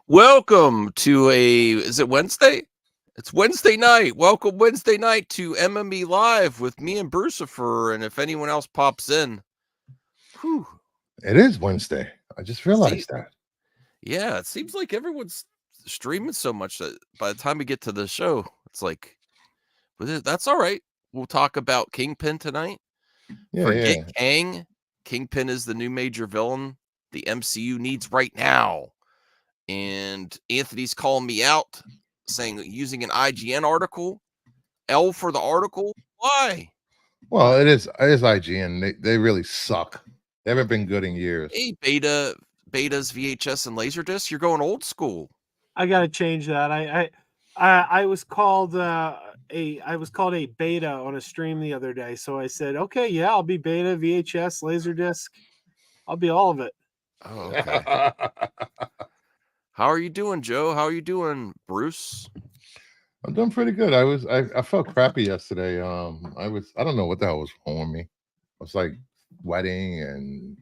Welcome to is it Wednesday? It's Wednesday night. Welcome Wednesday night to MME Live with me and Brucifer. And if anyone else pops in, whew, It is Wednesday. I just realized that. Yeah, it seems like everyone's streaming so much that by the time we get to the show, it's like, but that's all right. We'll talk about Kingpin tonight. Forget Kang. Kingpin is the new major villain the MCU needs right now. And Anthony's calling me out, saying using an IGN article. L for the article. Why? Well, it is IGN. They really suck. They haven't been good in years. Hey, betas, VHS, and Laserdisc. You're going old school. I got to change that. I was called a beta on a stream the other day, so I said, okay, yeah, I'll be beta, VHS, Laserdisc. I'll be all of it. Oh, okay. How are you doing, Joe? How are you doing, Bruce? I'm doing pretty good. I felt crappy yesterday. I don't know what the hell was wrong with me. I was like sweating and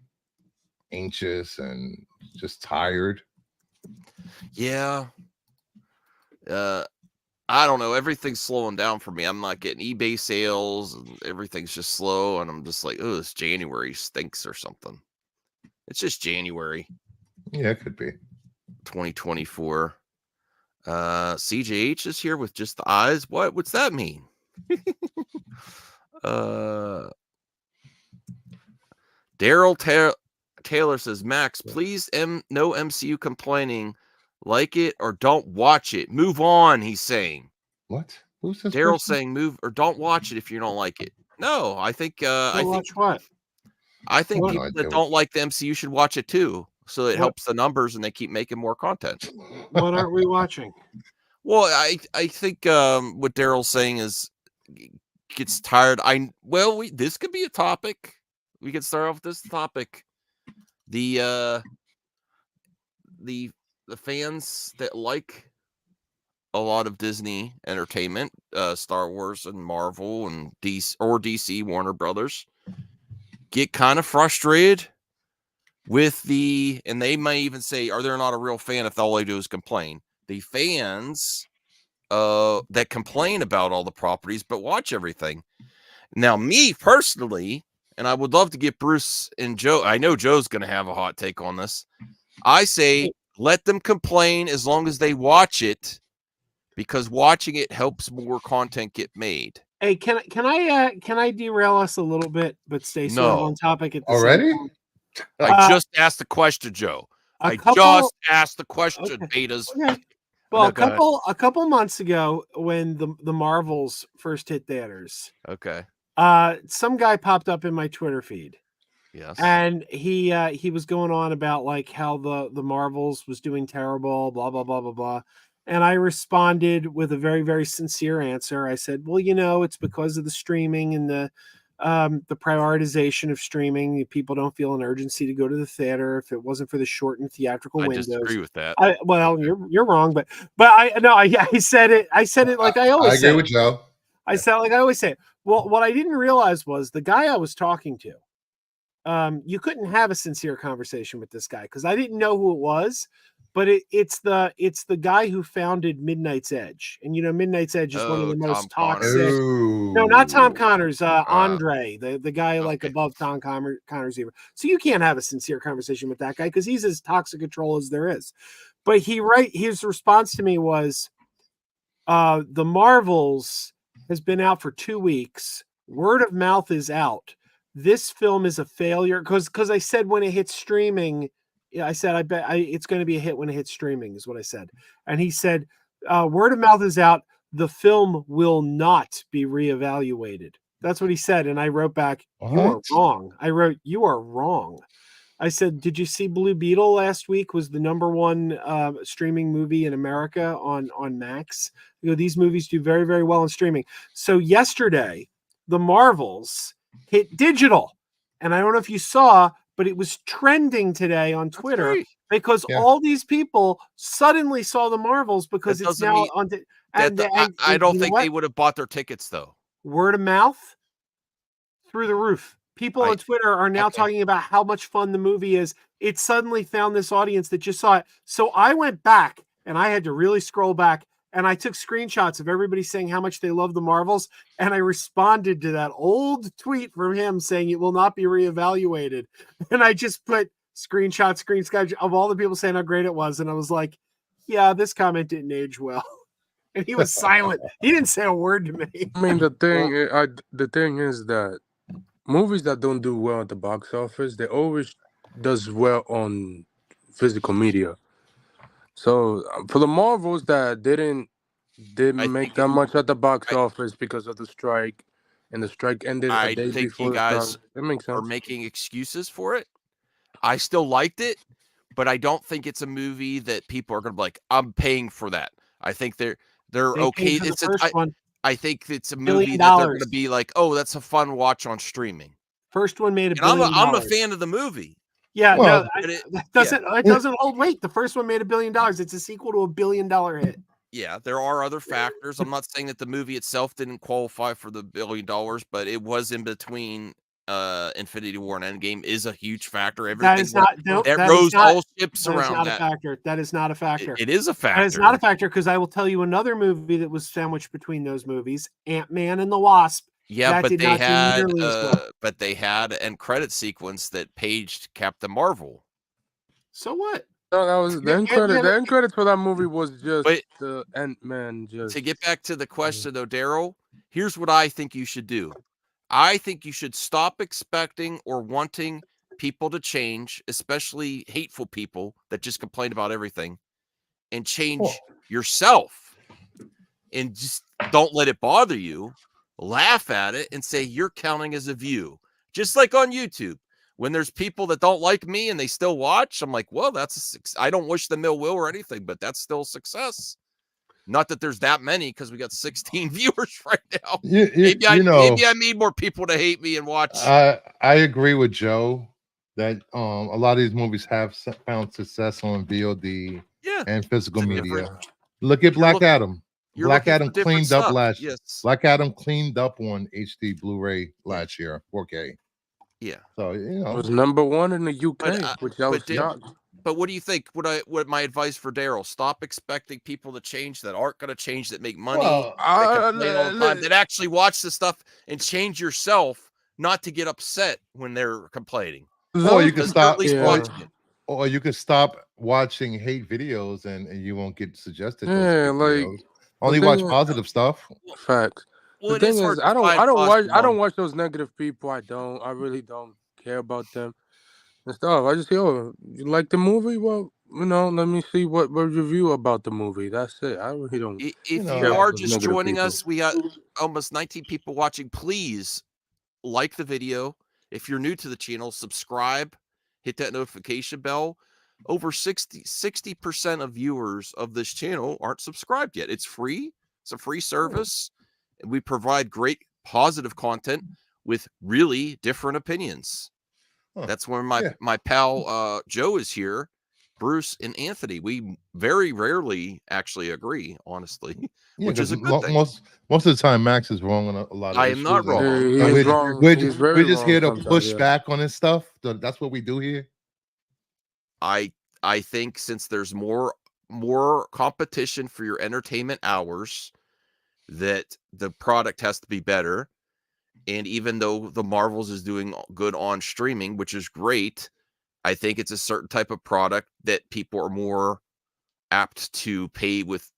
anxious and just tired. Yeah. I don't know. Everything's slowing down for me. I'm not getting eBay sales and everything's just slow. And I'm just like, oh, this January stinks or something. It's just January. Yeah, it could be. 2024. CJH is here with just the eyes. What's that mean? Daryl Taylor says, Max, please no MCU complaining. Like it or don't watch it. Move on, he's saying. What? Who's this? Daryl saying move or don't watch it if you don't like it. No, I think watch what? I think people that don't like the MCU should watch it too. So it helps the numbers and they keep making more content. What aren't we watching? Well, I think what Daryl's saying is gets tired. This could be a topic. We could start off with this topic. The fans that like a lot of Disney entertainment, Star Wars and Marvel and DC Warner Brothers, get kind of frustrated with and they might even say, are they not a real fan if all they do is complain? The fans that complain about all the properties but watch everything. Now, me personally, and I would love to get Bruce and Joe, I know Joe's going to have a hot take on this. I say let them complain as long as they watch it, because watching it helps more content get made. Hey, can I derail us a little bit, but stay sort of on topic at the already? same time? I just asked the question, Joe. Just asked the question, betas. Okay. Well, a couple months ago, when the Marvels first hit theaters, okay, some guy popped up in my Twitter feed. Yes, and he was going on about like how the Marvels was doing terrible, blah blah blah blah blah. And I responded with a very, very sincere answer. I said, well, it's because of the streaming and the prioritization of streaming. People don't feel an urgency to go to the theater if it wasn't for the shortened theatrical windows. I disagree with that. You're wrong, but I said it. I said it like I always say. I agree with Joe. I said like I always say. Well, what I didn't realize was the guy I was talking to. You couldn't have a sincere conversation with this guy because I didn't know who it was. But it's the guy who founded Midnight's Edge, and Midnight's Edge is one of the most toxic. No, not Tom Connors. Andre, the guy like above Tom Connors even. So you can't have a sincere conversation with that guy because he's as toxic a troll as there is. But his response to me was, "The Marvels has been out for 2 weeks. Word of mouth is out. This film is a failure." Because I said when it hits streaming. Yeah, I said, I bet it's going to be a hit when it hits streaming, is what I said. And he said, word of mouth is out. The film will not be reevaluated. That's what he said. And I wrote back, you are wrong. I wrote, you are wrong. I said, did you see Blue Beetle last week was the #1 streaming movie in America on Max? These movies do very, very well in streaming. So yesterday, the Marvels hit digital. And I don't know if you saw, but it was trending today on Twitter because all these people suddenly saw the Marvels because it's now on. I don't think they would have bought their tickets though. Word of mouth through the roof. people on Twitter are now talking about how much fun the movie is. It suddenly found this audience that just saw it. So I went back and I had to really scroll back and I took screenshots of everybody saying how much they love the Marvels. And I responded to that old tweet from him saying it will not be reevaluated. And I just put screenshots of all the people saying how great it was. And I was like, yeah, this comment didn't age well. And he was silent. He didn't say a word to me. I mean, the thing is that movies that don't do well at the box office, they always does well on physical media. So for the Marvels that didn't make that much at the box office because of the strike, and the strike ended a day before you guys that makes sense. are making excuses for it. I still liked it, but I don't think it's a movie that people are going to be like, I'm paying for that. I think they're okay. I think it's a movie that they're going to be like, oh, that's a fun watch on streaming. First one made $1 billion. I'm a fan of the movie. Yeah, well, it doesn't hold weight. The first one made $1 billion. It's a sequel to $1 billion hit. Yeah, there are other factors. I'm not saying that the movie itself didn't qualify for the $1 billion, but it was in between. Infinity War and Endgame is a huge factor. Everything that rose all ships around that. That is not a factor. It is a factor. That is not a factor because I will tell you another movie that was sandwiched between those movies, Ant-Man and the Wasp. Yeah, but they had an end credit sequence that paged Captain Marvel. So what? No, that was the end credit. The end credit for that movie was just the Ant-Man. To get back to the question though, Daryl, here's what I think you should do. I think you should stop expecting or wanting people to change, especially hateful people that just complain about everything, and change yourself. And just don't let it bother you. Laugh at it and say you're counting as a view. Just like on YouTube. When there's people that don't like me and they still watch, I'm like, well, I don't wish them ill will or anything, but that's still success. Not that there's that many because we got 16 viewers right now. Maybe I need more people to hate me and watch. I agree with Joe that a lot of these movies have found success on VOD and physical media. Look at Black Adam. Black Adam cleaned up last year. Black Adam cleaned up on HD Blu-ray last year, 4K. Yeah. So it was #1 in the UK, which I was shocked. But what do you think? What my advice for Daryl? Stop expecting people to change that aren't going to change, that make money, that actually watch the stuff and change yourself, not to get upset when they're complaining. Or you can stop watching it. Or you can stop watching hate videos and you won't get suggested. Only watch positive stuff. Facts. Well, the thing is, I don't watch those negative people. I really don't care about them and stuff. I just say, oh, you like the movie? Well, let me see what review about the movie. That's it. I really don't. If you are just joining us, we got almost 19 people watching. Please like the video. If you're new to the channel, subscribe, hit that notification bell. Over 60% of viewers of this channel aren't subscribed yet. It's free. It's a free service. And we provide great positive content with really different opinions. That's when my pal Joe is here. Bruce and Anthony, we very rarely actually agree, honestly, which is a good thing. Most of the time, Max is wrong on a lot of issues. I am not wrong. We're just here to push back on this stuff. So that's what we do here. I think since there's more competition for your entertainment hours, that the product has to be better. And even though the Marvels is doing good on streaming, which is great, I think it's a certain type of product that people are more apt to pay with,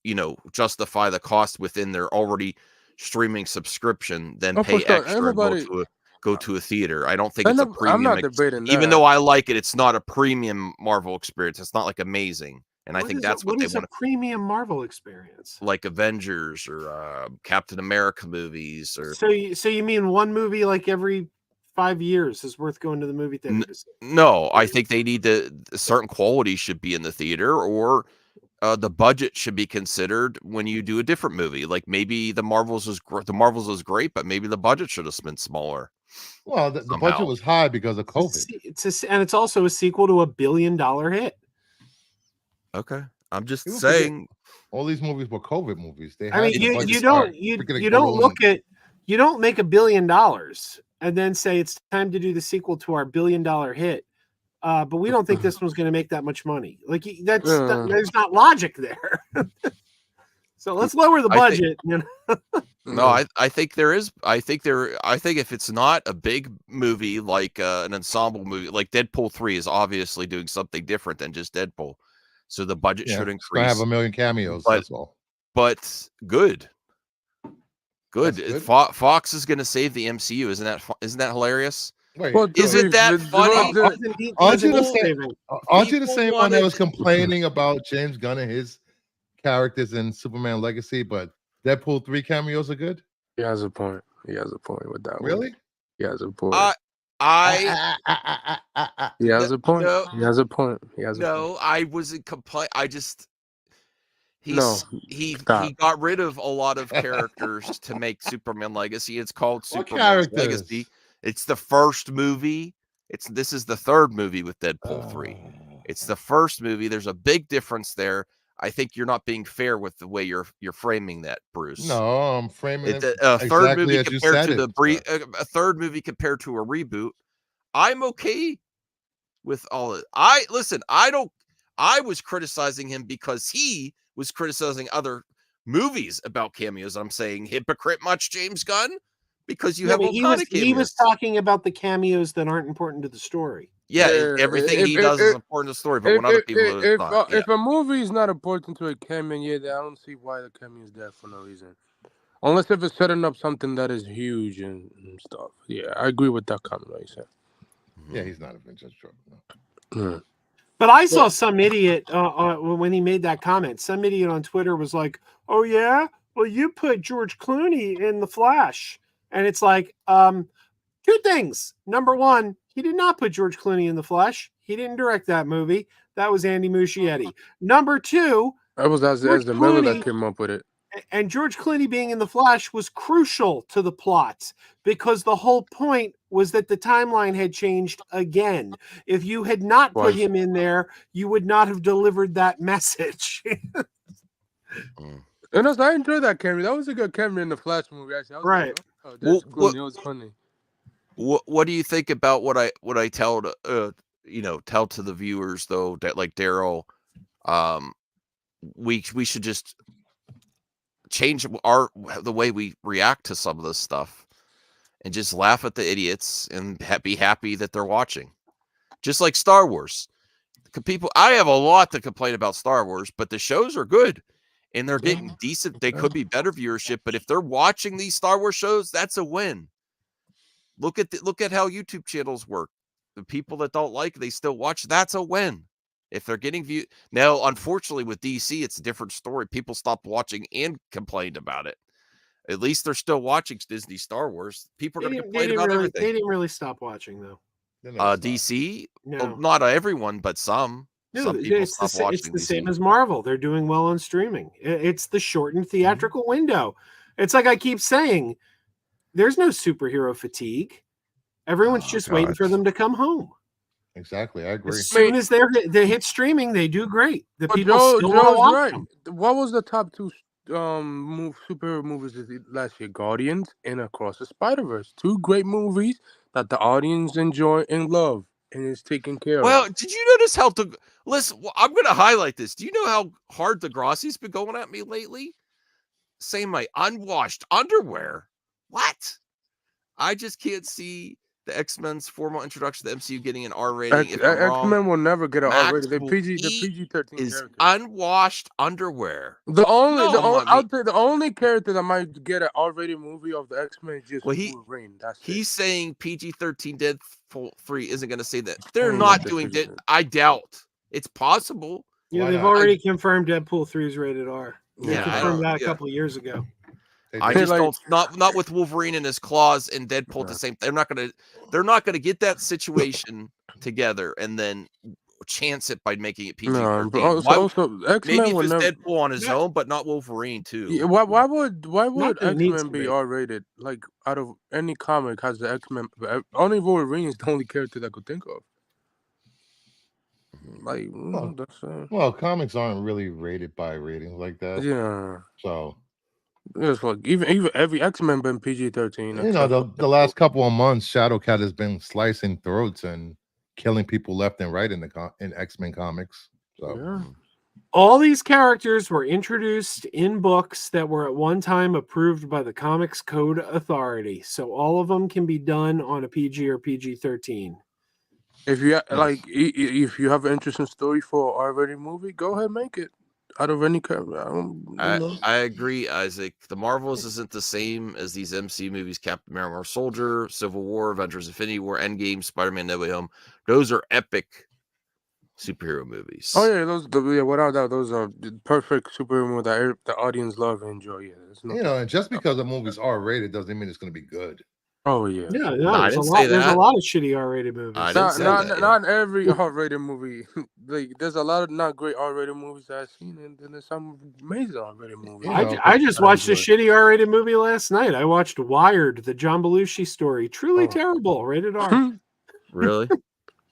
justify the cost within their already streaming subscription than pay extra and go to a theater. I don't think it's a premium. I'm not debating that. Even though I like it, it's not a premium Marvel experience. It's not like amazing. And I think that's what they want. What is a premium Marvel experience? Like Avengers or Captain America movies, or so you mean one movie like every 5 years is worth going to the movie theater to see? No, I think they need a certain quality should be in the theater, or the budget should be considered when you do a different movie. Like maybe the Marvels is great, but maybe the budget should have been smaller. Well, the budget was high because of COVID. And it's also a sequel to $1 billion hit. Okay, I'm just saying. All these movies were COVID movies. You don't make $1 billion and then say it's time to do the sequel to our $1 billion hit. But we don't think this one's going to make that much money. Like there's not logic there. So let's lower the budget. No, I think there is. I think if it's not a big movie like an ensemble movie, like Deadpool 3 is obviously doing something different than just Deadpool, so the budget should It's gonna increase. have 1 million cameos. That's all. But good. That's good. Fox is going to save the MCU. Isn't that hilarious? Wait, is it that funny? Aren't you the same one that was complaining about James Gunn and his characters in Superman Legacy, but Deadpool 3 cameos are good? He has a point. He has a point with that. Really? One. He has a point. He has a point. No, he has a point. He has a point. I wasn't complaining. I just he got rid of a lot of characters to make Superman Legacy. It's called Superman Legacy. It's the first movie. This is the third movie with Deadpool 3. It's the first movie. There's a big difference there. I think you're not being fair with the way you're framing that, Bruce. No, I'm framing it a third exactly movie as compared you to said a third movie compared to a reboot. I'm okay with all of it. I was criticizing him because he was criticizing other movies about cameos. I'm saying hypocrite much, James Gunn, because you have all kind of cameos. He was talking about the cameos that aren't important to the story. Yeah, everything he does is important to the story, but when other people do it, not. If a movie is not important to a cameo, I don't see why the cameo is there for no reason. Unless if it's setting up something that is huge and stuff. Yeah, I agree with that comment that you said. Yeah, he's not a Vincenzo Trump. No. But I saw some idiot when he made that comment. Some idiot on Twitter was like, "Oh yeah, well you put George Clooney in The Flash," and it's like, two things. Number one, he did not put George Clooney in The Flash. He didn't direct that movie. That was Andy Muschietti. Number two, that was as the Miller that came up with it. And George Clooney being in The Flash was crucial to the plot because the whole point was that the timeline had changed again. If you had not put him in there, you would not have delivered that message. And I enjoyed that cameo. That was a good cameo in the Flash movie. Actually, right. Like, Clooney. It was funny. What do you think about what I tell to tell to the viewers though, that like Daryl, we should just change the way we react to some of this stuff and just laugh at the idiots and be happy that they're watching. Just like Star Wars. I have a lot to complain about Star Wars, but the shows are good and they're getting decent. They could be better viewership, but if they're watching these Star Wars shows, that's a win. Look at how YouTube channels work. The people that don't like, they still watch. That's a win. If they're getting viewed. Now, unfortunately, with DC, it's a different story. People stopped watching and complained about it. At least they're still watching Disney Star Wars. People are going to complain about everything. They didn't really stop watching, though. DC? No. Well, not everyone, but some. No, some people stop watching. It's the same as Marvel. They're doing well on streaming. It's the shortened theatrical window. It's like I keep saying, there's no superhero fatigue. Everyone's just waiting for them to come home. Exactly, I agree. As soon as they hit streaming, they do great. The people still want to watch them. What was the top two superhero movies last year? Guardians and Across the Spider-Verse. Two great movies that the audience enjoy and love, and is taken care of. Well, did you notice how listen? I'm going to highlight this. Do you know how hard Degrassi's been going at me lately? Saying my unwashed underwear. What? I just can't see the X-Men's formal introduction to the MCU getting an R rating. X-Men will never get an R rating. The PG-13 is character. Unwashed underwear. The only character that might get an R-rated movie of the X-Men is just Wolverine. He's saying PG-13 Deadpool 3 isn't going to say that. They're not doing that. I doubt. It's possible. Yeah, they've already confirmed Deadpool 3 is rated R. They confirmed that a couple of years ago. I just don't not with Wolverine and his claws and Deadpool at the same. They're not gonna get that situation together and then chance it by making it PG-13. Maybe if it's Deadpool on his own, but not Wolverine too. Yeah, why would X-Men be R-rated? Like out of any comic has the X-Men, only Wolverine is the only character that I could think of. Like, well, comics aren't really rated by ratings like that. Yeah. So It's like even every X-Men been PG-13. You know, the last couple of months, Shadowcat has been slicing throats and killing people left and right in X-Men comics. So Yeah. All these characters were introduced in books that were at one time approved by the Comics Code Authority. So all of them can be done on a PG or PG-13. If you Yes. like, if you have an interesting story for an R-rated movie, go ahead and make it. Out of any I agree, Isaac. The Marvels isn't the same as these MCU movies: Captain America, Soldier, Civil War, Avengers: Infinity War, Endgame, Spider-Man: No Way Home. Those are epic superhero movies. Oh yeah, without doubt, those are the perfect superhero movies that the audience love and enjoy. Yeah, you know, and just because a movie's R-rated doesn't mean it's going to be good. Oh yeah. Yeah, I no, didn't say there's a that. lot of shitty R-rated movies. I didn't say that, yeah. Not every R-rated movie. Like, there's a lot of not great R-rated movies that I've seen, and then there's some amazing R-rated movies. You know, I just watched a enjoy shitty R-rated movie last night. I watched Wired, the John Belushi story. Truly Oh. terrible, rated R. Really?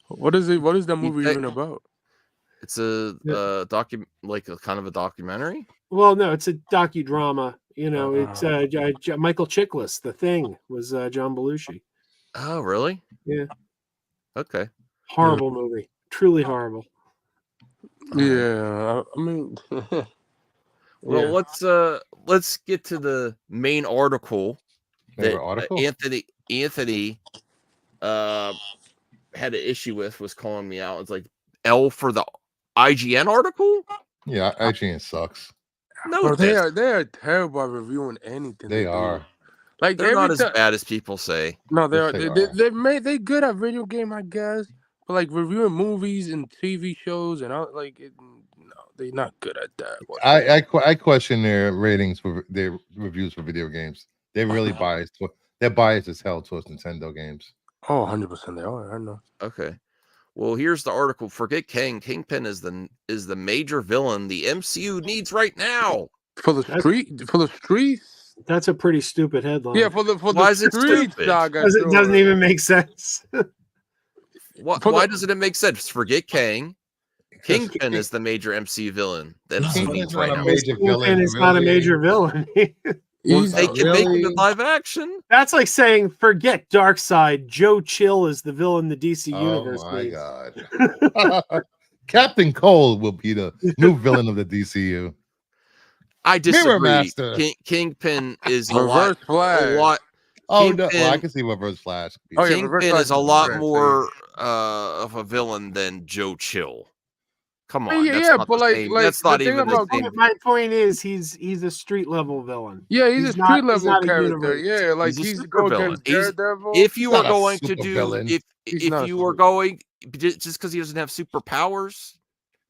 What is it? What is that movie think- even about? It's a like a kind of a documentary. Well, no, it's a docudrama. You know, it's Michael Chiklis. The Thing was John Belushi. Oh, really? Yeah. Okay. Horrible movie. Truly horrible. Yeah, I mean, Well, let's get to the main article that Favorite article? Anthony had an issue with, was calling me out. It's like L for the IGN article. Yeah, IGN sucks. No, bro, they it are terrible at reviewing anything. They do. are. Like, they're not every as time. bad as people say. No, they are. Yes, they are. They good at video game, I guess. But like reviewing movies and TV shows and all, like, no, they're not good at that. I question their ratings for their reviews for video games. They're really biased. They're biased as hell towards Nintendo games. Oh, 100% they are. I know. Okay. Well, here's the article. Forget Kang. Kingpin is the major villain the MCU needs right now. For the streets. That's a pretty stupid headline. Yeah, for Why the is it streets, stupid? dog. It doesn't even make sense. Why doesn't it make sense? Forget Kang. Kingpin is the major MCU villain that MCU Kingpin's needs not right a now. major villain. Kingpin is not a really. major villain. Well, He's they can make him really- in live action. That's like saying, forget Darkseid. Joe Chill is the villain the DC universe Oh my needs. god. Captain Cole will be the new villain of the DCU. I disagree. Mirror Master. Kingpin is a Reverse Flash. lot. Oh no, Kingpin- well, I can see Reverse Flash. Oh, yeah, Reverse Kingpin Flash is a is lot great, more of a villain than Joe Chill. Come on, Yeah, that's yeah, not but the like- same. like, That's the not thing even the about same. My point is, he's a street level villain. Yeah, he's a He's street not- he's level not a character. universe. Yeah, like He's a he's super go villain. against He's- Daredevil. If you He's were not a going to super do, villain. He's if not a you were super- going, just because he doesn't have superpowers,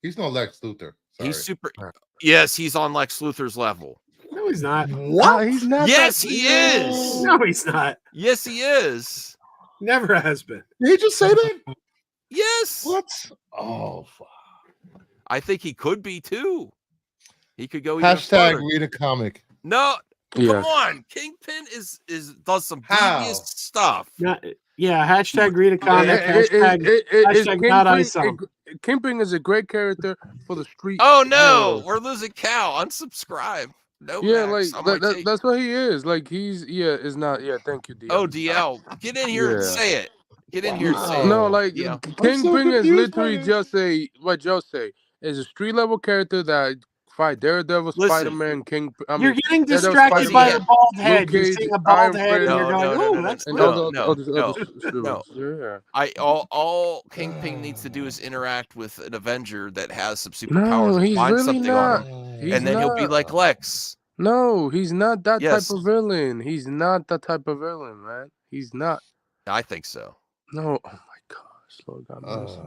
He's no Lex Luthor. Sorry. he's super. Right. Yes, he's on Lex Luthor's level. No, he's not. What? He's not. Yes, that- he is. No, he's not. Yes, he is. Never has been. Did he just say that? Yes. What? Oh, fuck. I think he could be too. He could go. Even Hashtag further. read a comic. No, Yeah. come on. Kingpin is does some How? devious stuff. Yeah, hashtag read a comic. It's hashtag not ISOM. Kingpin is a great character for the street. Oh no, heroes. we're losing Cal. Unsubscribe. No. Yeah, Max, like on my take. that's what he is. Like it's not. Yeah, thank you, DL. Oh, DL, get in here and Yeah. say it. Get in here and say No, it. like Yeah. Kingpin is confused literally by this. just what Joe say is a street level character that fight Daredevil, Listen. Spider-Man, King. You're getting Daredevil, distracted by Spider-Man, the bald head. Luke You're Cage, seeing a bald Iron head, and Fist. you're going, No, "Oh, that's and cool." other no. superheroes. Yeah. All Kingpin needs to do is interact with an Avenger that has some No, superpowers and he's find really something not. on him, He's and then he'll be not. like Lex. No, he's not that Yes. type of villain. He's not that type of villain, man. He's not. I think so. No. Oh my gosh, Lord God mercy.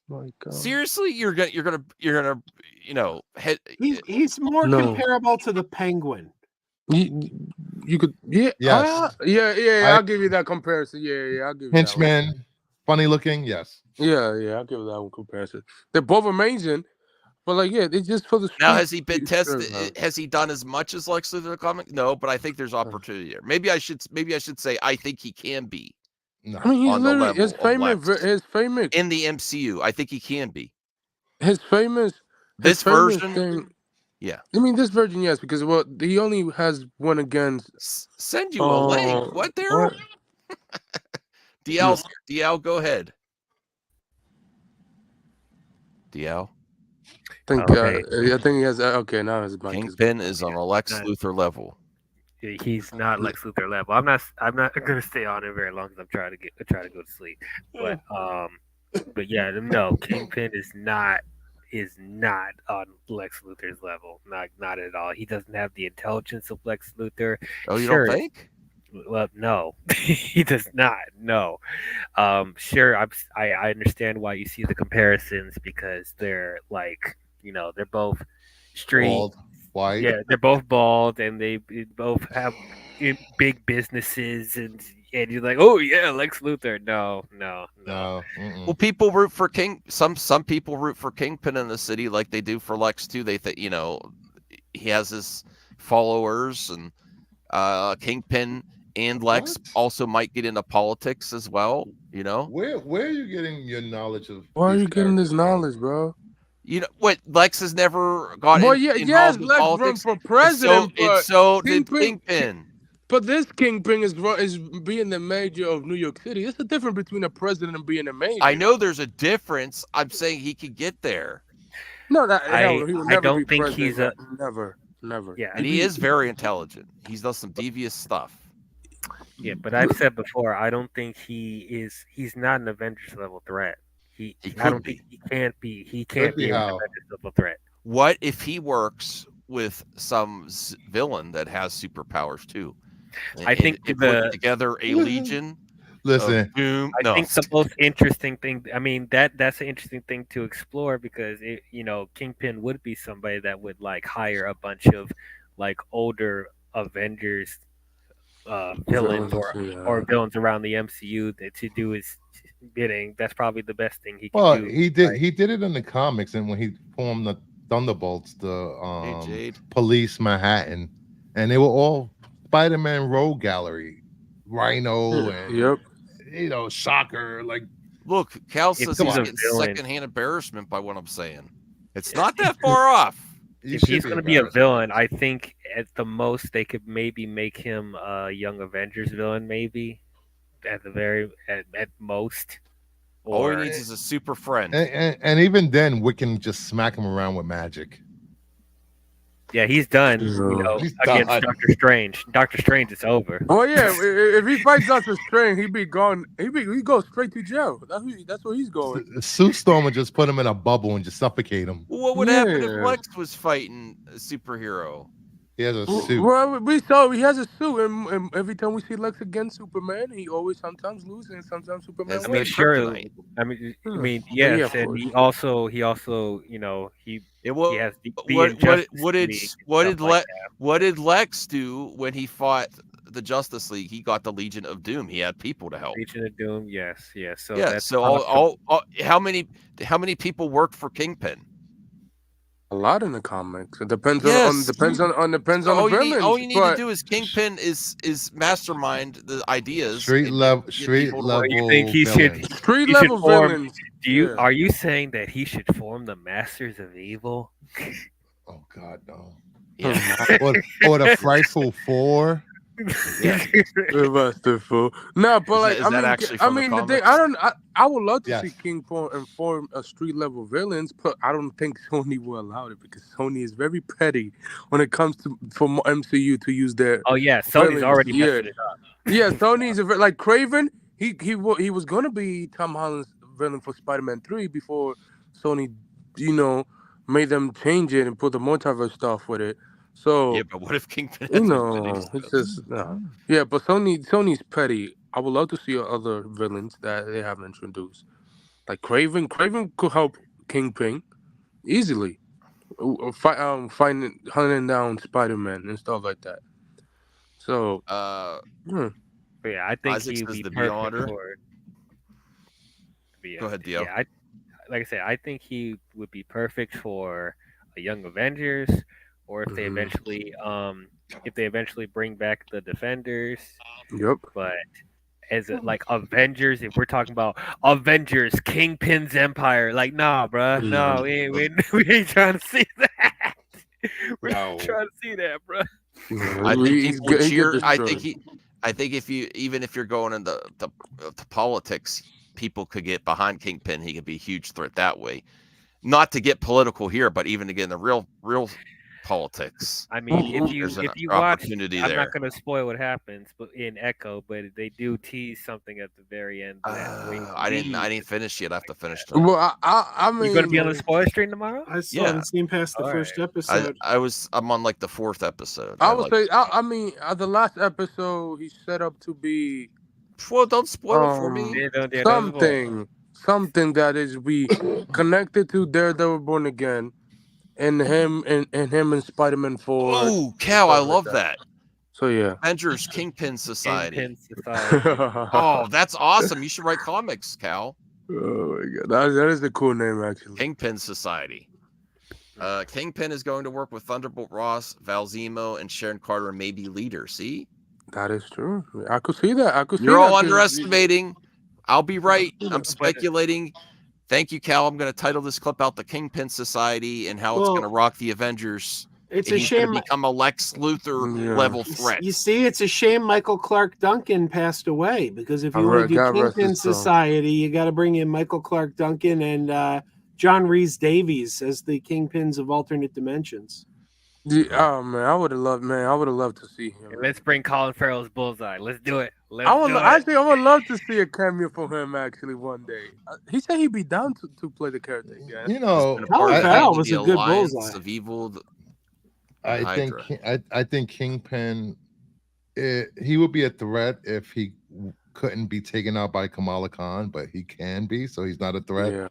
My God. Seriously, you're gonna head. He's more No. comparable to the Penguin. You could, yeah, Yes. I'll give you that comparison. Yeah, I'll give you that Henchman, funny looking. Yes. one. Yeah, I'll give you that one comparison. They're both amazing, but like, yeah, it's just for the. Now, street- has he been street tested? stuff. Has he done as much as Lex Luthor in the comic? No, but I think there's opportunity there. Maybe I should say I think he can be No. I mean, he's on the literally level of Lex. his famous, in the MCU. I think he can be. his famous. This famous version, thing- Yeah. I mean, this version, yes, because he only has one against. Send you a link. What, Daryl? DL, go ahead. DL. I think he has. Okay, now his mic Kingpin is on a Lex Luthor level. He's not Lex Luthor level. I'm not gonna stay on it very long because I'm trying to go to sleep. But yeah, no, Kingpin is not on Lex Luthor's level. Not at all. He doesn't have the intelligence of Lex Luthor. Oh, you don't think? Well, no, he does not. No, sure. I understand why you see the comparisons because they're like they're both street. Bald, white. Yeah, they're both bald and they both have big businesses and you're like, oh yeah, Lex Luthor. No. Well, people root for some people root for Kingpin in the city like they do for Lex too. They think he has his followers, and Kingpin and Lex also might get into politics as well. Where are you getting your knowledge of? Why are you getting this knowledge, bro? What? Lex has never got involved in Lex politics. run for president, and so did Kingpin. But this Kingpin is being the mayor of New York City. There's a difference between a president and being a mayor. I know there's a difference. I'm saying he could get there. No, he would never be president. He's never. Yeah, and he is very intelligent. He's done some devious stuff. Yeah, but I've said before, I don't think he's not an Avengers level threat. I don't think he can't be. He can't be an Avengers level threat. What if he works with some villain that has superpowers too? I think put together a legion. Listen, Doom. I think the most interesting thing. I mean, that's an interesting thing to explore because Kingpin would be somebody that would like hire a bunch of like older Avengers villains or villains around the MCU to do his bidding. That's probably the best thing he can do. He did it in the comics, and when he formed the Thunderbolts, the Police Manhattan, and they were all Spider-Man Rogue Gallery, Rhino, and Shocker. Like, look, Cal says he's getting secondhand embarrassment by what I'm saying. It's not that far off. If he's going to be a villain, I think at the most they could maybe make him a Young Avengers villain, maybe at most. All he needs is a super friend, and even then, we can just smack him around with magic. Yeah, he's done. Against Doctor Strange. Doctor Strange, it's over. Oh yeah, if he fights Doctor Strange, he'd be gone. He goes straight to jail. That's where he's going. Sue Storm would just put him in a bubble and just suffocate him. Well, what would happen if Lex was fighting a superhero? He has a suit. Well, we saw he has a suit, and every time we see Lex against Superman, he always sometimes loses, and sometimes Superman. I mean, sure. I mean, yes, and he also, he has what did Lex do when he fought the Justice League? He got the Legion of Doom. He had people to help. Legion of Doom, yes. So that's all. How many people worked for Kingpin? A lot in the comics. It depends on the villains. All you need to do is Kingpin is mastermind the ideas. Street level. You think he should street level villains? Are you saying that he should form the Masters of Evil? Oh God, no. Yeah. or the Frightful Four. Yeah. No, but like is that actually from the thing, I would love to see Kingpin and form a street level villains, but I don't think Sony will allow it because Sony is very petty when it comes to for MCU to use their. Oh yeah, Sony's already messing it up. Yeah, Sony's like Craven. He was gonna be Tom Holland's villain for Spider-Man 3 before Sony, made them change it and put the multiverse stuff with it. So yeah, but what if Kingpin? It's just no. Yeah, but Sony's petty. I would love to see other villains that they haven't introduced, like Craven. Craven could help Kingpin easily, hunting down Spider-Man and stuff like that. So, yeah, I think Isaac he'd be the perfect for. Go ahead, Dio. Yeah, like I said, I think he would be perfect for a Young Avengers. Or if they eventually bring back the Defenders. Yep. But as like Avengers, if we're talking about Avengers, Kingpin's Empire, like nah, bro, no, we ain't trying to see that. No. Trying to see that, bro. I think He's people good- he cheer. get I think destroyed. I think even if you're going into the politics, people could get behind Kingpin. He could be a huge threat that way. Not to get political here, but even to get in the real politics. I mean, if There's you an watch, opportunity I'm there. not going to spoil what happens, but in Echo, but they do tease something at the very end. That we I see. didn't finish yet. I have to finish tonight. Well, I mean, You going to be on the spoiler stream tomorrow? I still Yeah. haven't seen past the All first right. episode. I'm on like the 4th episode. I would say, I mean, the last episode he's set up to be Well, don't spoil it for me. Yeah, don't spoil. something that is we connected to Daredevil Born Again, and him and Spider-Man 4. Oh, cow! I stuff like love that. that. So yeah. Avengers Kingpin Society. Kingpin Society. Oh, that's awesome. You should write comics, Cal. Oh my god, that is a cool name actually. Kingpin Society. Kingpin is going to work with Thunderbolt Ross, Val Zemo, and Sharon Carter, and maybe Leader. See? That is true. I could see that. You're all 'cause underestimating. I'll be right. I'm speculating. Thank you, Cal. I'm going to title this clip out the Kingpin Society and how it's Well, going to rock the Avengers. It's And a he's going shame. to become a Lex Luthor Yeah. level threat. You see, it's a shame Michael Clark Duncan passed away, because if you Oh, want right. to do God rest Kingpin his soul. Society, you got to bring in Michael Clark Duncan and John Rhys Davies as the Kingpins of alternate dimensions. Oh man, I would have loved to see him. Let's bring Colin Farrell's Bullseye. Let's do it. Let's I would do it. actually, I would love to see a cameo from him actually one day. He said he'd be down to play the character again. You know, Been a Colin part of Farrell the was a good Alliance Bullseye. of Evil. I think Hydra. I think Kingpin, he would be a threat if he couldn't be taken out by Kamala Khan, but he can be, so he's not a threat. Yeah,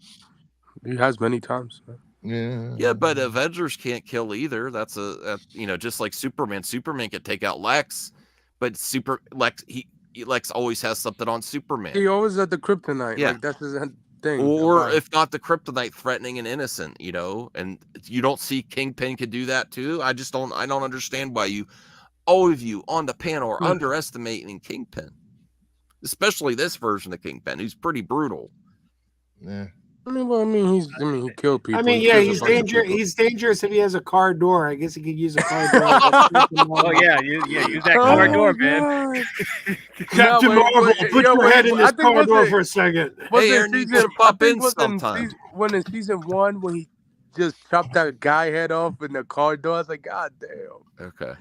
he has many times. Yeah, Yeah, but Avengers can't kill either. That's just like Superman. Superman can take out Lex, but Lex always has something on Superman. He always at the kryptonite. Yeah. Like that's his thing. Or about if not the kryptonite, threatening an innocent, and you don't see Kingpin could do that too. I don't understand why all of you on the panel are underestimating Kingpin, especially this version of Kingpin, who's pretty brutal. yeah. he killed people. I mean, He yeah, killed a he's bunch of dangerous. people. He's dangerous if he has a car door. I guess he could use a car door. Oh yeah, use that car door, man. Captain No, Marvel, wait, put yo, your wait, head in I this think car was door it- for a second. Was Hey, it Aaron, you season- should pop I think in was sometime. When in season 1, when he just chopped that guy head off in the car door, I was like, God damn. Okay.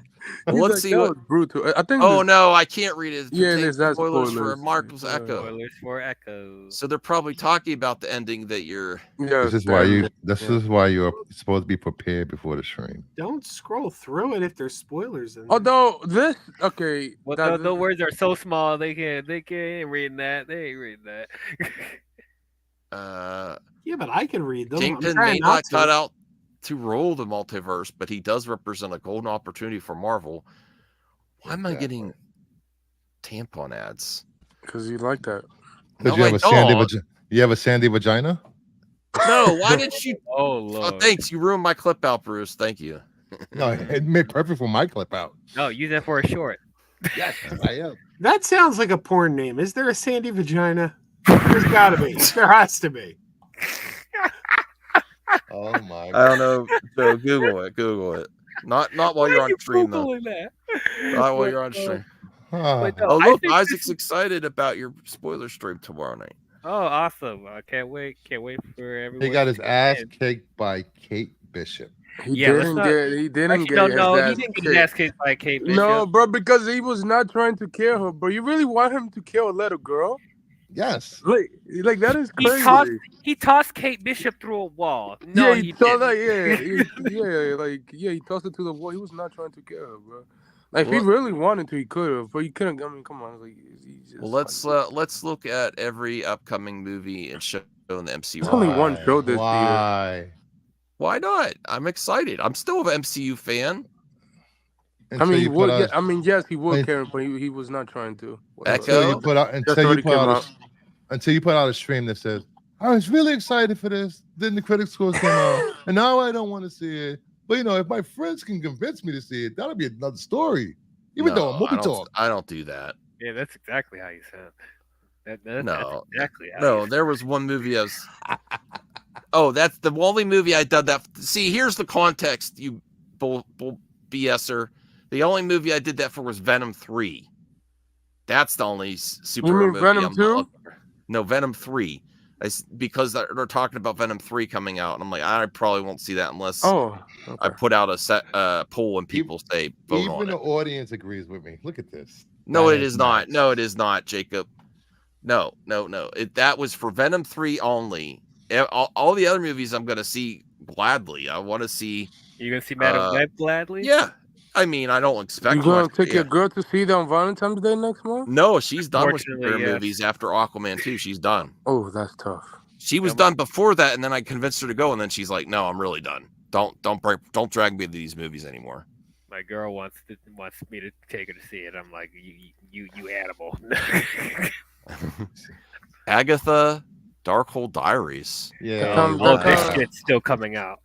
He's Well, let's like, see that what. was brutal. I think. Oh this- no, I can't read it. It Yeah, contains that's spoilers for spoilers. Marvel's Yeah. Echo. Spoilers for Echo. So they're probably talking about the ending that you're. Yeah, This is why you. yeah. This is why you're supposed to be prepared before the stream. Don't scroll through it if there's spoilers in there. Although this, okay, Well, that- the words are so small they can't read that. They ain't reading that. Yeah, but I can read them. I'm Kingpin may trying not not cut to. out to rule the multiverse, but he does represent a golden opportunity for Marvel. Why am I Exactly. getting tampon ads? because you like that. Because No, you I have a sandy don't. you have a sandy vagina. No, why did she? Oh Oh, lord. thanks. You ruined my clip out, Bruce. Thank you. No, it made perfect for my clip out. No, use that for a short. Yes, I am. That sounds like a porn name. Is there a Sandy Vagina? There's got to be. There has to be. Oh my. I don't know. So Google it. Google it. Not while you're on stream though. Googling that? Not while you're on stream. But no, Oh I look, think Isaac's excited about your spoiler stream tomorrow night. Oh, awesome! I can't wait. Can't wait for everyone. He got his to ass come in. kicked by Kate Bishop. He Yeah, let's didn't not- get. He didn't Actually, get. no, his no, he ass didn't get his kicked. ass kicked by Kate Bishop. No, bro, because he was not trying to kill her. Bro, you really want him to kill a little girl? Yes. Like that is He crazy. He tossed Kate Bishop through a wall. No, yeah, he he tossed didn't. her. He tossed it to the wall. He was not trying to kill her, bro. Like if he Well- really wanted to, he could have, but he couldn't. I mean, come on. Like, he just, Well, let's look at every upcoming movie and show in the MCU. There's only one show this year. Why? Why not? I'm excited. I'm still an MCU fan. I Until mean, he you would. put out- I mean, yes, he would Wait. care, but he was not trying to. until you Echo? put out Just until you already put came out out. until you put out a stream that says I was really excited for this. Then the critic scores came out, and now I don't want to see it. But if my friends can convince me to see it, that'll be another story. Even though No, movie I don't- talk. I don't do that. Yeah, that's exactly how you sound. That's No. exactly how. No, you there was one movie I was. Oh, that's the only movie I did that. See, here's the context, you BSer. The only movie I did that for was Venom 3. That's the only superhero You mean movie Venom I'm 2? not looking for. No, Venom 3. Because they're talking about Venom 3 coming out, and I'm like, I probably won't see that unless Oh, I okay. put out a poll and people say vote on Even the it. audience agrees with me. Look at this. No, That it is not. No, it is not, Jacob. No. That was for Venom 3 only. All the other movies I'm going to see gladly. I want to see. You gonna see Madam Web gladly? Yeah. I mean, I don't expect You gonna much. take your girl to see that on Valentine's Day next month? No, she's done with Unfortunately, superhero yes. movies after Aquaman 2. She's done. Oh, that's tough. She was done before that, and then I convinced her to go, and then she's like, "No, I'm really done. Don't drag me to these movies anymore." My girl wants me to take her to see it. I'm like, you animal. Agatha, Darkhold Diaries. Yeah. Oh, this shit's still coming out.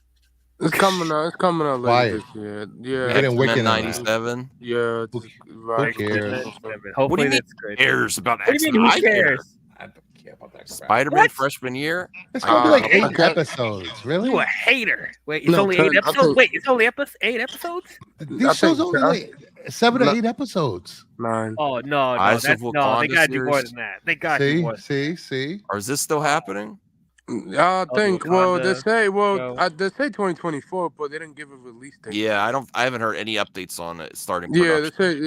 It's coming out. It's coming out Why? later this year. Yeah. Getting Wicked X-Men in that. 97. Yeah. Who Right. cares? Hopefully What do you mean that's good. Cares about What do you X-Men? mean? Who I care. cares? I don't care about that crap. Spider-Man What? freshman year. It's gonna be like 8 okay. episodes. Really? You a hater? Wait, it's No, only 8 I episodes. think- Wait, it's only 8 episodes? These shows only like 7 or 8 episodes. 9. Oh no, Eyes of that's no. They Wakanda gotta do more series. than that. They gotta do more. See. Or is this still happening? I think. Well, they Wakanda say. Well, show. they say 2024, but they didn't give a release date. Yeah, I haven't heard any updates on it starting Yeah, they production.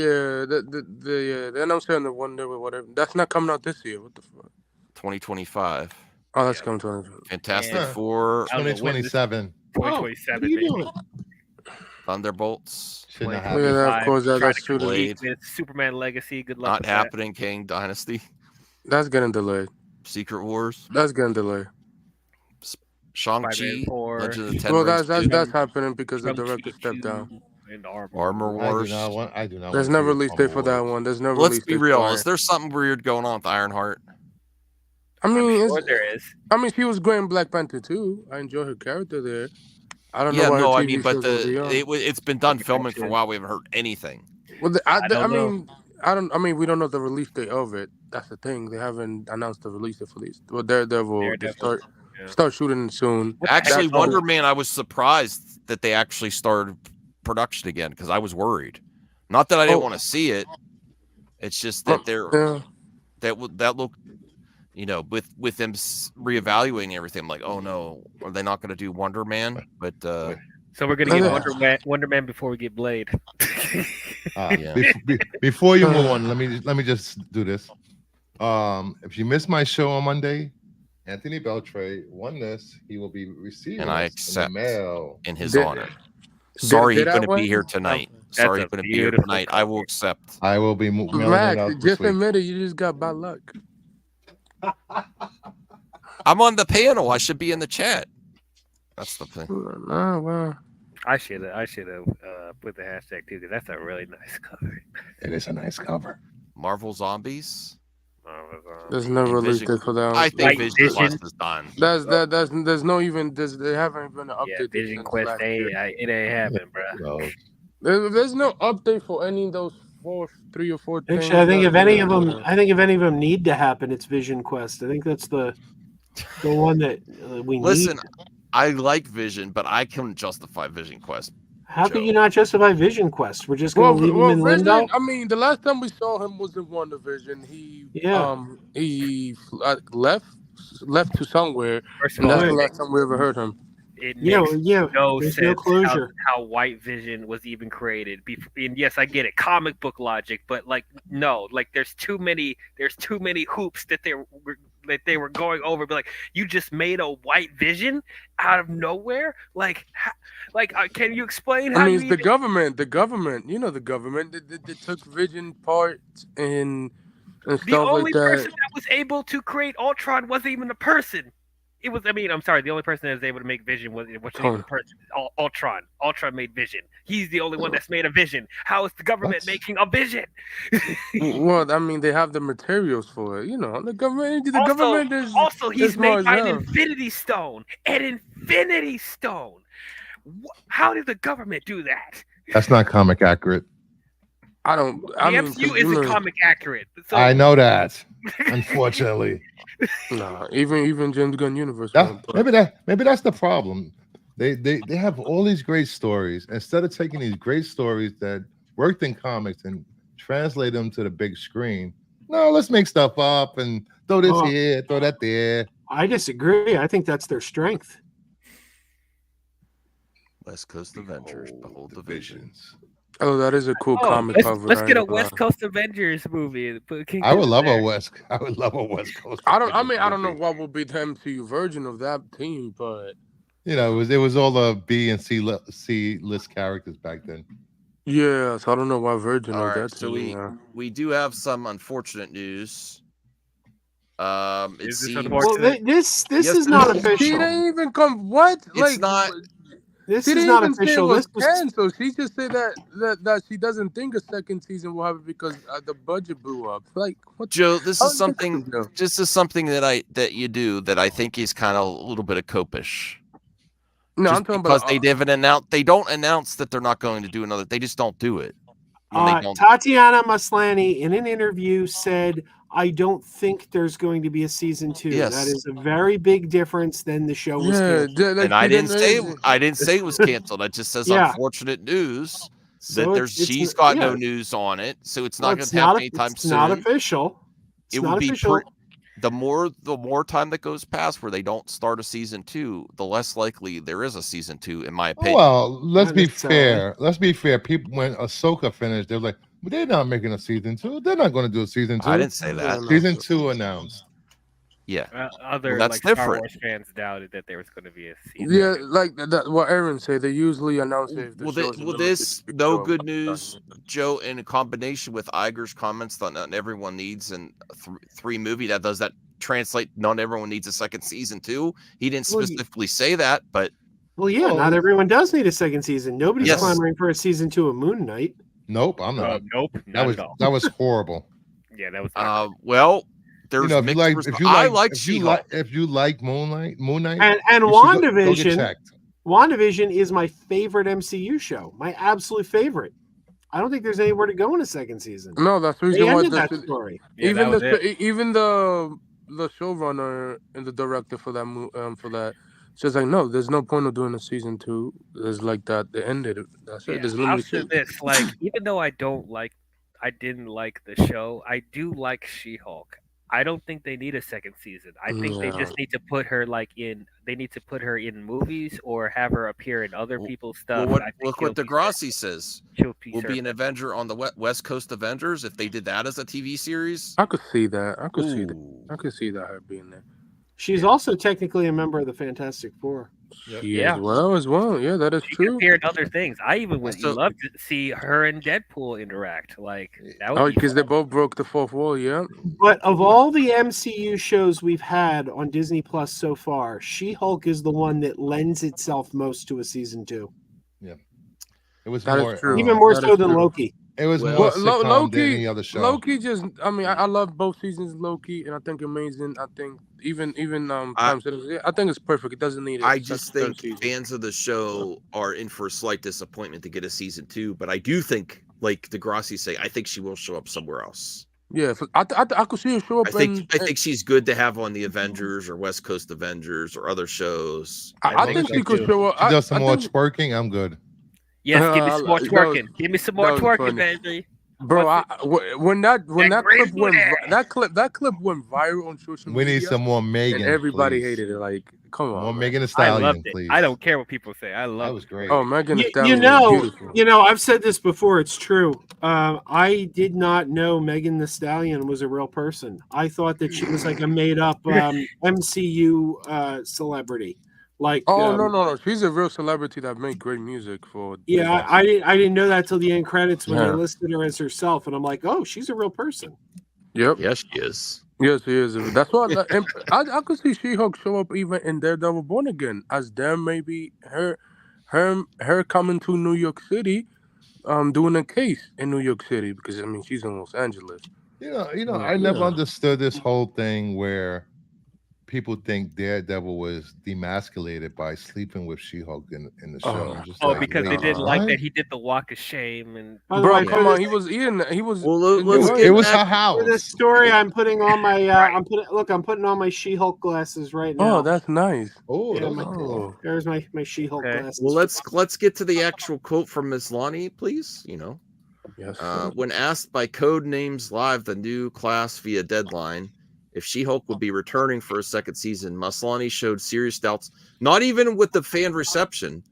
say. Yeah, they announced it on the Wonder or whatever. That's not coming out this year. What the fuck? 2025. Oh, that's coming 2024. Fantastic Yeah. Four, I don't know when this- 2027. 2027. What are you maybe. doing? Thunderbolts, Should not Yeah, happen. of course, Trying that's to true. compete Blade. with Superman Legacy. Good luck. not with that. happening. Kang Dynasty, That's getting delayed. Secret Wars, That's getting delayed. Shang-Chi, Spider-Man 4. Legend of the Ten Well, Rings that's 2, that's happening because the Shang-Chi director stepped 2 down. and Armor Armor Wars. I do not. There's want no to see release date for Armor that Wars. one. There's no Let's release be date real. for Is Iron. there something weird going on with Ironheart? I I'm mean, sure it's, there is. I mean, she was great in Black Panther too. I enjoy her character there. I don't Yeah, know why no, her I TV mean, but shows will be on. it's been done Like filming for a action. while. We haven't heard anything. Well, I don't know. mean, I mean, we don't know the release date of it. That's the thing. They haven't announced the release date for these. Well, Daredevil, they Daredevil. Yeah. start shooting soon. What the Actually, heck? Wonder Man, I was surprised that they actually started production again because I was worried. Not that I didn't want to see it. It's just that that look, with them reevaluating everything. I'm like, oh no, are they not going to do Wonder Man? But So we're gonna Yeah. get Wonder Man before we get Blade. Yeah. Before you move on, let me just do this. If you missed my show on Monday, Anthony Beltray won this. He will be receiving And I this accept. in the mail. in his Did- honor. Sorry he did I couldn't win? be here tonight. That's Sorry a he couldn't be here beautiful tonight. I will accept. I will be mailing it Max, out this just week. admit it. You just got bad luck. I'm on the panel. I should be in the chat. That's the thing. Oh, wow. I should have put the hashtag too because that's a really nice cover. It is a nice cover. Marvel Zombies. There's no And release Vision- date for that. I one. think Like Vision Vision. Quest is done. There's no even they haven't even updated. Yeah, Vision Quest it ain't happening, bro. So, There's no update for any of those 3 or 4 things. Actually, I think if any of them need to happen, it's Vision Quest. I think that's the one that we need. Listen, I like Vision, but I couldn't justify Vision Quest. How can you not justify Vision Quest? We're just going to leave him in Vision, limbo. I mean, the last time we saw him was in WandaVision. He left to somewhere, First of and all, that's the last time we ever heard him. it Yeah, makes yeah. no There's sense no closure. how White Vision was even created. And yes, I get it, comic book logic, but there's too many hoops that they were going over. But you just made a White Vision out of nowhere. Can you explain how? I mean, it's the government. The government. You know, the government. They took Vision parts and The stuff only like that. person that was able to create Ultron wasn't even a person. It was. I mean, I'm sorry. The only person that was able to make Vision wasn't even a person. Ultron. Ultron made Vision. He's the only one that's made a Vision. How is the government making a Vision? Well, I mean, they have the materials for it. You know, the government. The government is also he's smart made by as an hell. Infinity Stone. An Infinity Stone. How did the government do that? that's not comic accurate. I don't. The I mean, MCU isn't comic accurate. So I know that. Unfortunately, No, even James Gunn universe. maybe that's the problem. They have all these great stories. Instead of taking these great stories that worked in comics and translate them to the big screen, no, let's make stuff up and throw this Oh. here, throw that there. I disagree. I think that's their strength. West Coast Avengers, Behold the Visions. Oh, that is a cool Oh, comic cover. let's I get a ain't gonna West lie. Coast Avengers movie. Put I Kingpin would in love there. a West Coast. I don't Avengers movie. know what would be the MCU version of that team, but You know, it was all the B and C list characters back then. yeah, so I don't know what version All of right, that so team. we do have some unfortunate news. It Is this seems unfortunate? Well, this Yes, is it not is. She official. didn't even come. What? It's not. This She is didn't not even say it official. was This was canceled. She just said that she doesn't think a second season will happen because the budget blew up. Like, what? Joe, this How is is something. Joe? This is something that you do that I think is kind of a little bit of copish. No, Just I'm talking because about. they didn't announce, they don't announce that they're not going to do another. They just don't do it. When they don't. Tatiana Maslany in an interview said, "I don't think there's going to be a season 2. Yes. That is a very big difference than the show was Yeah, canceled." And I didn't say it was canceled. It just says Yeah. unfortunate news So that she's got no yeah. news on it, so it's Well, not going to happen anytime it's soon. not official. It's It not would be official. the more time that goes past where they don't start a season 2, the less likely there is a season 2, in my opinion. Well, let's Not be necessarily. fair. Let's be fair. People, when Ahsoka finished, they were like, "But they're not making a season 2. They're not going to do a season 2." I didn't say that. Season 2 announced. Yeah, Other that's like Star different. Wars fans doubted that there was going to be a season. Yeah, like that. What Aaron said, they usually announce it if the Well, show's well, limited this to no show. good news, Joe, in combination with Iger's comments that not everyone needs and three movie that does that translate. Not everyone needs a second season 2. He didn't Well, specifically say that, but Well, yeah, Well, not everyone does need a second season. Nobody's Yes. clamoring for a season 2 of Moon Knight. Nope, I'm not. Nope, not at all. That was horrible. Yeah, that was. Not good. well, there's You know, if you mixed like, I like She-Hulk. if you like Moon Knight, And you should go get WandaVision. checked. WandaVision is my favorite MCU show. My absolute favorite. I don't think there's anywhere to go in a second season. No, that's the They reason why. ended that story. Yeah, Even that was even the showrunner and the director for that says like, no, there's no point of doing a season 2. There's like that. They ended it. That's it. There's I'll limited say shit. this: like, even though I didn't like the show, I do like She-Hulk. I don't think they need a second season. I think they just need to put her They need to put her in movies or have her appear in other people's stuff. Well, I think look what Degrassi says. She'll Will be an Avenger on the West Coast Avengers if they did that as a TV series. I could see that. I could see that. Ooh. I could see that her being there. She's also technically a member of the Fantastic Four. Yeah, as well. Yeah, that is She could true. appear in other things. I even would So- love to see her and Deadpool interact. Like that would Oh, be because they fun. both broke the fourth wall. Yeah. But of all the MCU shows we've had on Disney Plus so far, She-Hulk is the one that lends itself most to a season 2. It was That is more, true. Even more that so is than true. Loki. It was Well, more Well, sitcom than any other show. Loki just. I mean, I love both seasons of Loki, and I think amazing. I think even times I think it's perfect. It doesn't need it. I just think fans of the show are in for a slight disappointment to get a season 2, but I do think, like Degrassi say, I think she will show up somewhere else. Yeah, I could see her show up. I think she's good to have on the Avengers or West Coast Avengers or other shows. I think she could show up. She does some more think, twerking. I'm good. Yes, give me some more that was- twerking. Give me some more that was twerking, funny. baby. bro. When that green clip went booty. that clip went viral on social We media. need some more Megan. and everybody please. hated it. Like, come on, More man. Megan Thee I Stallion, loved it. please. I don't care what people say. I That love was it. great. Oh, Megan Thee You Stallion was beautiful. know, I've said this before. It's true. I did not know Megan Thee Stallion was a real person. I thought that she was like a made-up MCU celebrity. Like, Oh no! She's a real celebrity that made great music for. yeah, I didn't know that till the end credits when they Yeah. listed her as herself, and I'm like, oh, she's a real person. Yep. Yes, she is. Yes, he is. That's why and I could see She-Hulk show up even in Daredevil Born Again as them maybe her coming to New York City, doing a case in New York City because I mean she's in Los Angeles. I never understood this whole thing where people think Daredevil was demasculated by sleeping with She-Hulk in the show. I'm just Oh, like, because they wait, didn't like what? that he did the walk of shame and By the Bro, way, come for on. this, He was eating. He was. Well, It let's was, get it was back. her for this house. story, I'm putting on my Right. I'm putting on my She-Hulk glasses right now. Oh, that's nice. Oh, Yeah, those my- are cool. Oh, There's my She-Hulk Okay. glasses. Well, let's get to the actual quote from Ms. Lonnie, please. yes. Sir. When asked by Code Names Live, the new class via Deadline, if She-Hulk would be returning for a second season, Maslany showed serious doubts, not even with the fan reception.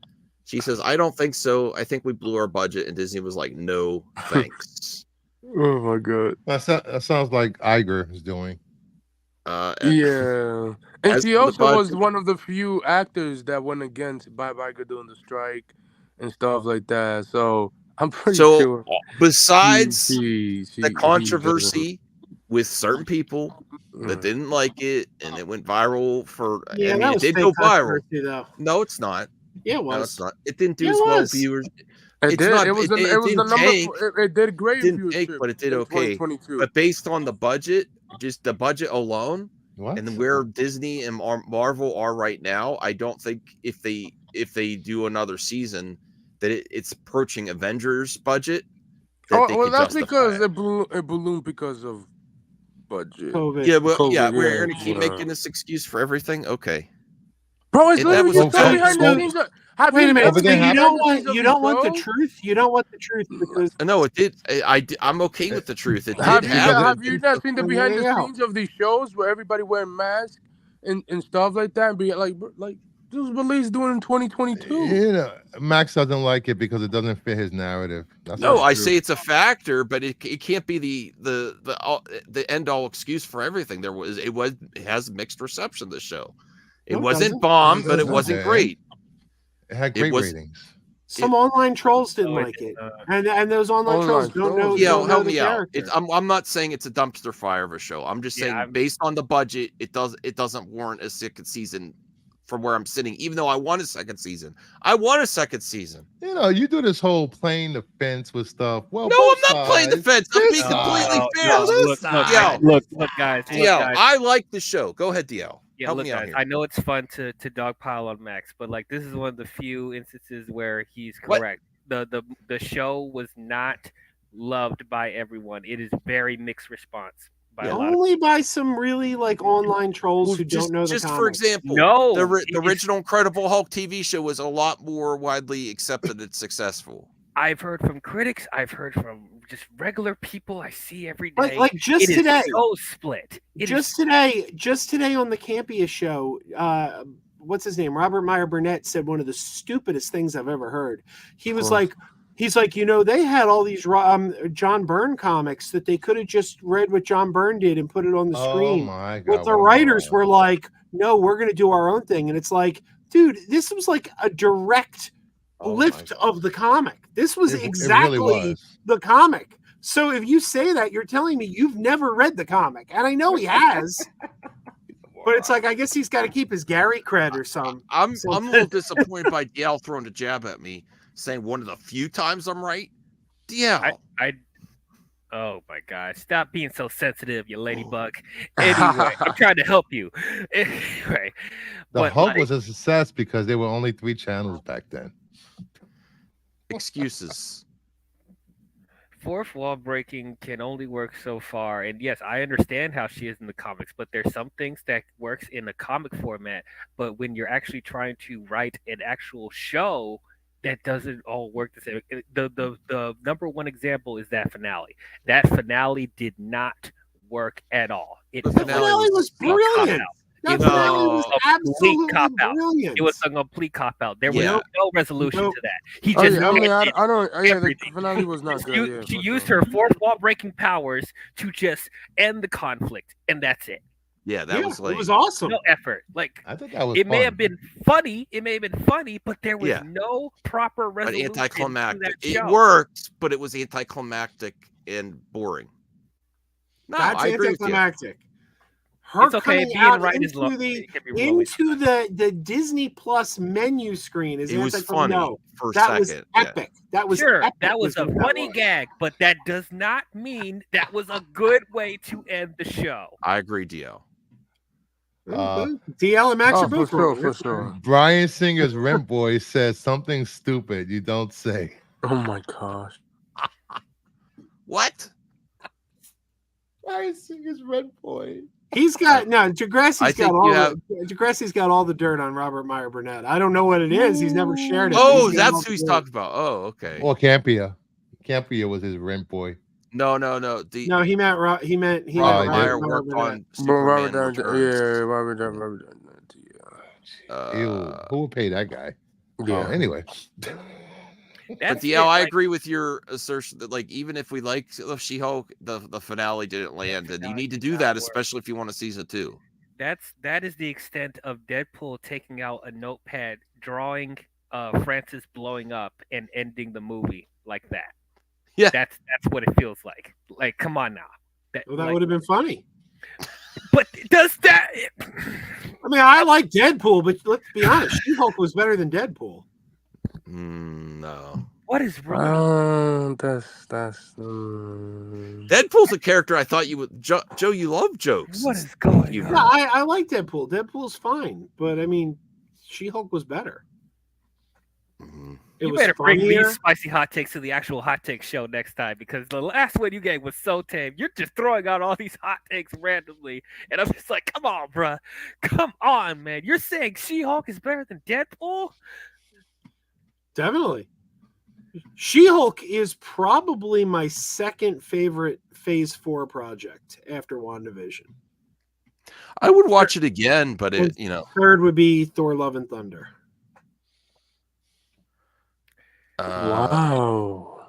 She says, I don't think so. I think we blew our budget. And Disney was like, no, thanks. Oh my god. That sounds like Iger is doing. Yeah, and As she for the also was budget- one of the few actors that went against Bob Iger during the strike and stuff like that. So I'm pretty So sure. besides he the doesn't- controversy with certain people that Mm. didn't like it and it went viral for, Yeah, I mean, that it was did fake go viral. controversy, though. No, it's not. Yeah, it No, was. it's not. It didn't do Yeah, as it well was. viewers. It It's did. not- It was. it- It it was the didn't number. tank. It did great Didn't viewership. tank, but it did in okay. 2022. But based on the budget, just the budget alone, What? and where Disney and Marvel are right now, I don't think if they do another season that it's approaching Avengers budget. That they well, could that's justify because it. it ballooned because of budget. COVID. Yeah, well, COVID, yeah, we're yeah, gonna keep yeah. making this excuse for everything. Okay, Bro, it's And that literally was just so- behind the so- scenes. Have Wait you a minute. never Over there So seen you happened? don't behind the want scenes of you the don't want the show? truth. You don't want the truth because no, it did. I'm okay with the truth. It did Have you, happen. have you not seen the Well, behind there the you go. scenes of these shows where everybody wearing masks and stuff like that and be like this is what Lee's doing in 2022. You know, Max doesn't like it because it doesn't fit his narrative. That's No, not I true. say it's a factor, but it can't be the end all excuse for everything. It has mixed reception. The show, it No, it wasn't doesn't. bomb, It but it doesn't. wasn't Okay. great. It had it great was- ratings. some online trolls didn't Oh, it like did it, not. and those online Online trolls don't know. trolls, Yeah, don't know help the me out. character. I'm not saying it's a dumpster fire of a show. I'm just Yeah, saying I'm- based on the budget, it doesn't warrant a second season from where I'm sitting. Even though I want a second season, I want a second season. You know, you do this whole playing the fence with stuff. Well, No, both I'm not playing the sides. fence. I'm This being side. completely fair. No, this look, side. Yeah. look, guys. Look, DL, guys. I like the show. Go ahead, DL. Yeah, Help look, me out guys. here. I know it's fun to dogpile on Max, but like this is one of the few instances where he's What? correct. The show was not loved by everyone. It is very mixed response by a lot of Only by some really like online trolls Well, who don't know the just for comics. example, No, the it is- original Incredible Hulk TV show was a lot more widely accepted and successful. I've heard from critics. I've heard from just regular people I see every day. Like just It is today, so split. It is just today on the Cameos show, what's his name? Robert Meyer Burnett said one of the stupidest things I've ever heard. He was course. like, he's like, you know, they had all these John Byrne comics that they could have just read what John Byrne did and put it on the Oh screen. my god! But the writers were like, no, we're going to do our own thing. And it's like, dude, this was like a direct Oh my lift God. of the comic. This was It really exactly was. the comic. So if you say that, you're telling me you've never read the comic. And I know he has. But it's like, I guess he's got to keep his Gary cred or something. I'm a little disappointed by DL throwing a jab at me, saying one of the few times I'm right. DL, Oh my God! Stop being so sensitive, you ladybug. Anyway, I'm trying to help you. Anyway, The but, Hulk like, was a success because there were only 3 channels back then. excuses. fourth wall breaking can only work so far. And yes, I understand how she is in the comics, but there's some things that works in a comic format. But when you're actually trying to write an actual show, that doesn't all work the same. The number one example is that finale. That finale did not work at all. It The The finale finale was a cop-out. brilliant. That It finale was was a complete absolutely cop-out. brilliant. It was a complete cop out. There was Yeah. no resolution Nope. to that. He Oh, just yeah, I mean, ended I don't. Yeah, the everything. finale was not good. Yeah, she for used sure. her fourth wall breaking powers to just end the conflict, and that's it. Yeah, that Yeah, was like it was awesome. No effort. Like I thought that was it may fun. have been funny. It may have been funny, but there was Yeah. no proper but resolution. to anticlimactic. that It show. worked, but it was anticlimactic and boring. No, That's I agree with you. anticlimactic. Her It's okay. coming Being out right is into low. the It can be really into the Disney Plus menu screen is It was anticlimactic. funny No, for a that second. was yeah. epic. That was Sure, epic that was is a what that funny was. gag, but that does not mean that was a good way to end the show. I agree, Dio. DL and Max Oh, are both wrong. for sure. Brian Singer's Rent Boy says something stupid you don't say. Oh my gosh. What? Brian Singer's Rent Boy. He's got Degrassi's think Degrassi's got all the dirt on Robert Meyer Burnett. I don't know what it is. He's never shared it. Oh, that's who he's talking about. Oh, okay. Or Campia. Campia was his Rent Boy. No. No, he meant Robert Meyer worked on Robert Superman Returns. Ew, who would pay that guy? Yeah. Anyway. But DL, I agree with your assertion that like even if we like She-Hulk, the finale didn't land, and you need to do that, especially if you want a season 2. That is the extent of Deadpool taking out a notepad, drawing Francis blowing up, and ending the movie like that. Yeah, that's what it feels like. Like, come on now. That would have been funny. But does that? I mean, I like Deadpool, but let's be honest, She-Hulk was better than Deadpool. No. What is wrong? Deadpool's a character I thought you would. Joe, you love jokes. What is going on? Yeah, I like Deadpool. Deadpool's fine, but I mean, She-Hulk was better. You better bring these spicy hot takes to the actual hot take show next time, because the last one you gave was so tame. You're just throwing out all these hot takes randomly, and I'm just like, come on, bruh. Come on, man. You're saying She-Hulk is better than Deadpool? Definitely. She-Hulk is probably my second favorite Phase 4 project after WandaVision. I would watch it again, but Third would be Thor: Love and Thunder. Wow.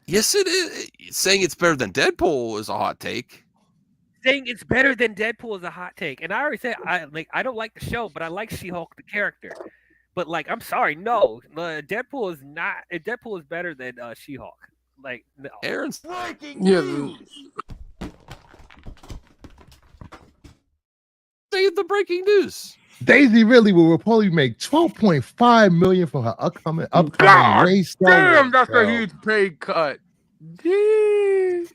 Yes, it is. Saying it's better than Deadpool is a hot take. Saying it's better than Deadpool is a hot take, and I already said I don't like the show, but I like She-Hulk the character. But like, I'm sorry, no, Deadpool is not. Deadpool is better than She-Hulk. Like, no. Aaron's breaking news. Say the breaking news. Daisy Ridley will reportedly make $12.5 million for her upcoming God race. Damn, that's a huge pay cut. Jeez.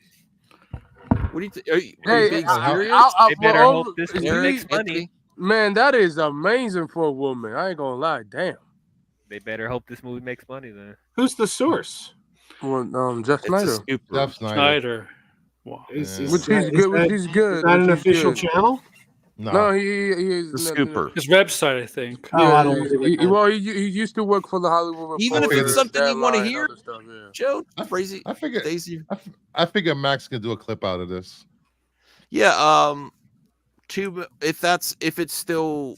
What do you think? Are you being serious? They better hope this movie makes money. Man, that is amazing for a woman. I ain't gonna lie. Damn. They better hope this movie makes money then. Who's the source? Well, Jeff Snyder. Jeff Snyder. Wow. Which is good. Is that an official channel? No, he's the Scooper. His website, I think. Oh, I don't. Well, he used to work for the Hollywood Reporter. Even if it's something you want to hear, stuff, yeah. Joe, crazy. I figure Daisy. I figure Max can do a clip out of this. Yeah. If it's still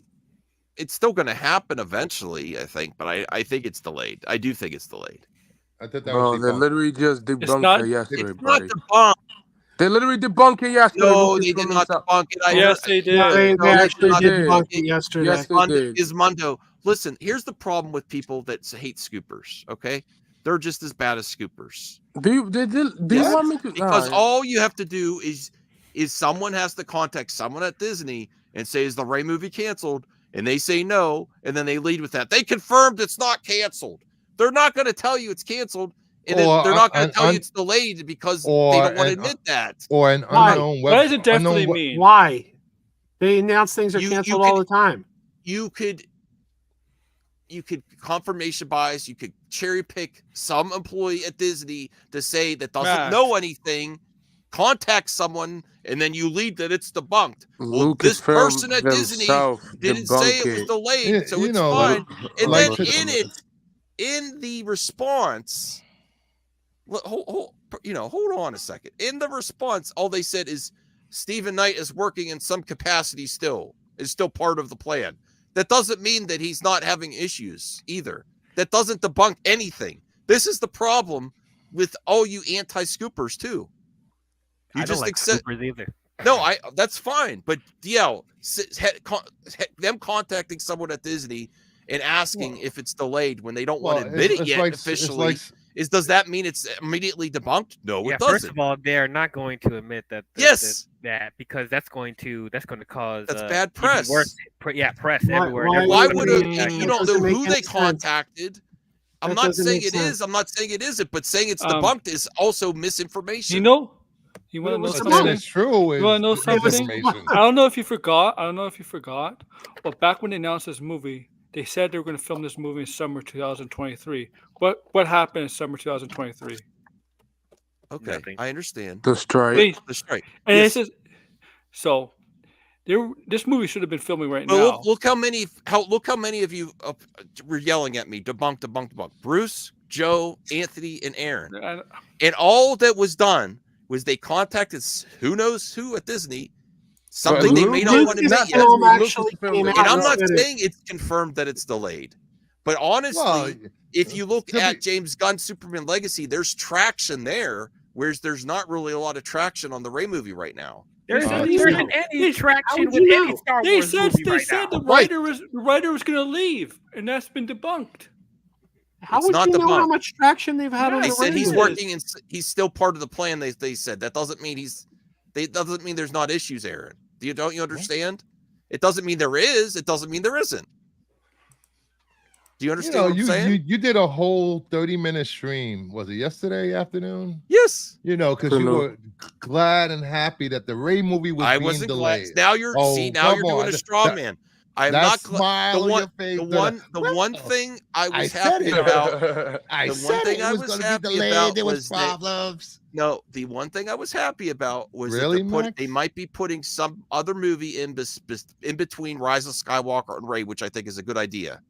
going to happen eventually, I think, but I think it's delayed. I do think it's delayed. I thought that Bro, was they literally just debunked it yesterday, It's not buddy. debunked. They literally debunked it yesterday. No, they did not debunk it. Yes, they did. They actually not did did. debunk it yesterday. Yes, they did. Ismondo, listen, here's the problem with people that hate scoopers, okay? They're just as bad as scoopers. Do you want me to? Because all you have to do is someone has to contact someone at Disney and say, is the Ray movie canceled? And they say no, and then they lead with that. They confirmed it's not canceled. They're not going to tell you it's canceled. And they're not going to tell you it's delayed because they don't want to admit that. Or an unknown What does it definitely mean? Why? They announce things are canceled all the time. You could confirmation bias. You could cherry pick some employee at Disney to say that doesn't know anything. Contact someone, and then you lead that it's debunked. Well, this person at Disney didn't say it was delayed, so it's fine. And then in the response, hold on a second. In the response, all they said is Stephen Knight is working in some capacity still, is still part of the plan. That doesn't mean that he's not having issues either. That doesn't debunk anything. This is the problem with all you anti-scoopers too. You I just don't like accept scoopers either. No, that's fine. But DL, them contacting someone at Disney and asking if it's delayed when they don't want to admit it yet officially, does that mean it's immediately debunked? No, it doesn't. First of all, they're not going to admit that. That because that's going to cause bad press. Press everywhere. Why would you don't know who they contacted? I'm not saying it is. I'm not saying it isn't. But saying it's debunked is also misinformation. You want to know was But the then something? it's true. You want to know It's something? misinformation. I don't know if you forgot. But back when they announced this movie, they said they were going to film this movie in summer 2023. What happened in summer 2023? Okay, Nothing. I understand. The strike. They, The strike. and Yes. this is so. This movie should have been filming right But now. look how many of you were yelling at me. Debunk. Bruce, Joe, Anthony, and Aaron. And all that was done was they contacted who knows who at Disney. Something they may not want to Lucasfilm admit yet. film actually came And out I'm not and said it. saying it's confirmed that it's delayed. But honestly, Well, if you look to at be- James Gunn's Superman Legacy, there's traction there, whereas there's not really a lot of traction on the Ray movie right now. There How do isn't you know? any traction would with you any know? Star They Wars said movie they right said now. the writer was going to leave, and that's been debunked. How It's would not you know how debunked. much traction they've had on They the said he's radio? working and he's still part of the plan. They said that doesn't mean doesn't mean there's not issues, Aaron. Don't you understand? It doesn't mean there is. It doesn't mean there isn't. Do you understand what I'm saying? you did a whole 30-minute stream. Was it yesterday afternoon? Yes. Because you were glad and happy that the Ray movie was being wasn't delayed. glad. Now you're Oh, now you're come doing on. a straw man. I'm That not smile on your face. the one thing I was said happy it. about. I The said one thing it I was was going to happy be delayed. about There was was that problems. no, the one thing I was happy about was Really, that Max? they might be putting some other movie in between Rise of Skywalker and Ray, which I think is a good idea.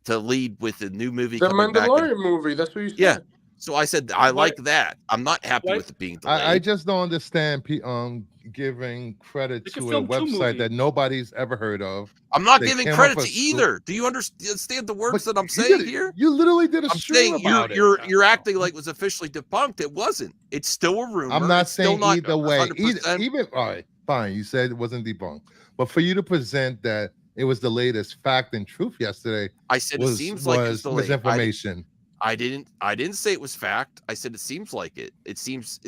To lead with the new movie The coming back. Mandalorian movie. That's what you said. Yeah. So I said I like that. I'm not happy with it being delayed. I just don't understand giving credit They could to a film two website movies. that nobody's ever heard of. I'm not They giving came credit up to a either. Do you understand the words But that I'm you saying did it- here? You literally did a I'm stream saying about it. you're acting like it was officially debunked. It wasn't. It's still a rumor. I'm not It's still saying not either way. 100%. Even all right, fine. You said it wasn't debunked, but for you to present that it was the latest fact and truth yesterday, I said it seems like it's delayed. misinformation. I didn't say it was fact. I said it seems like it. It seems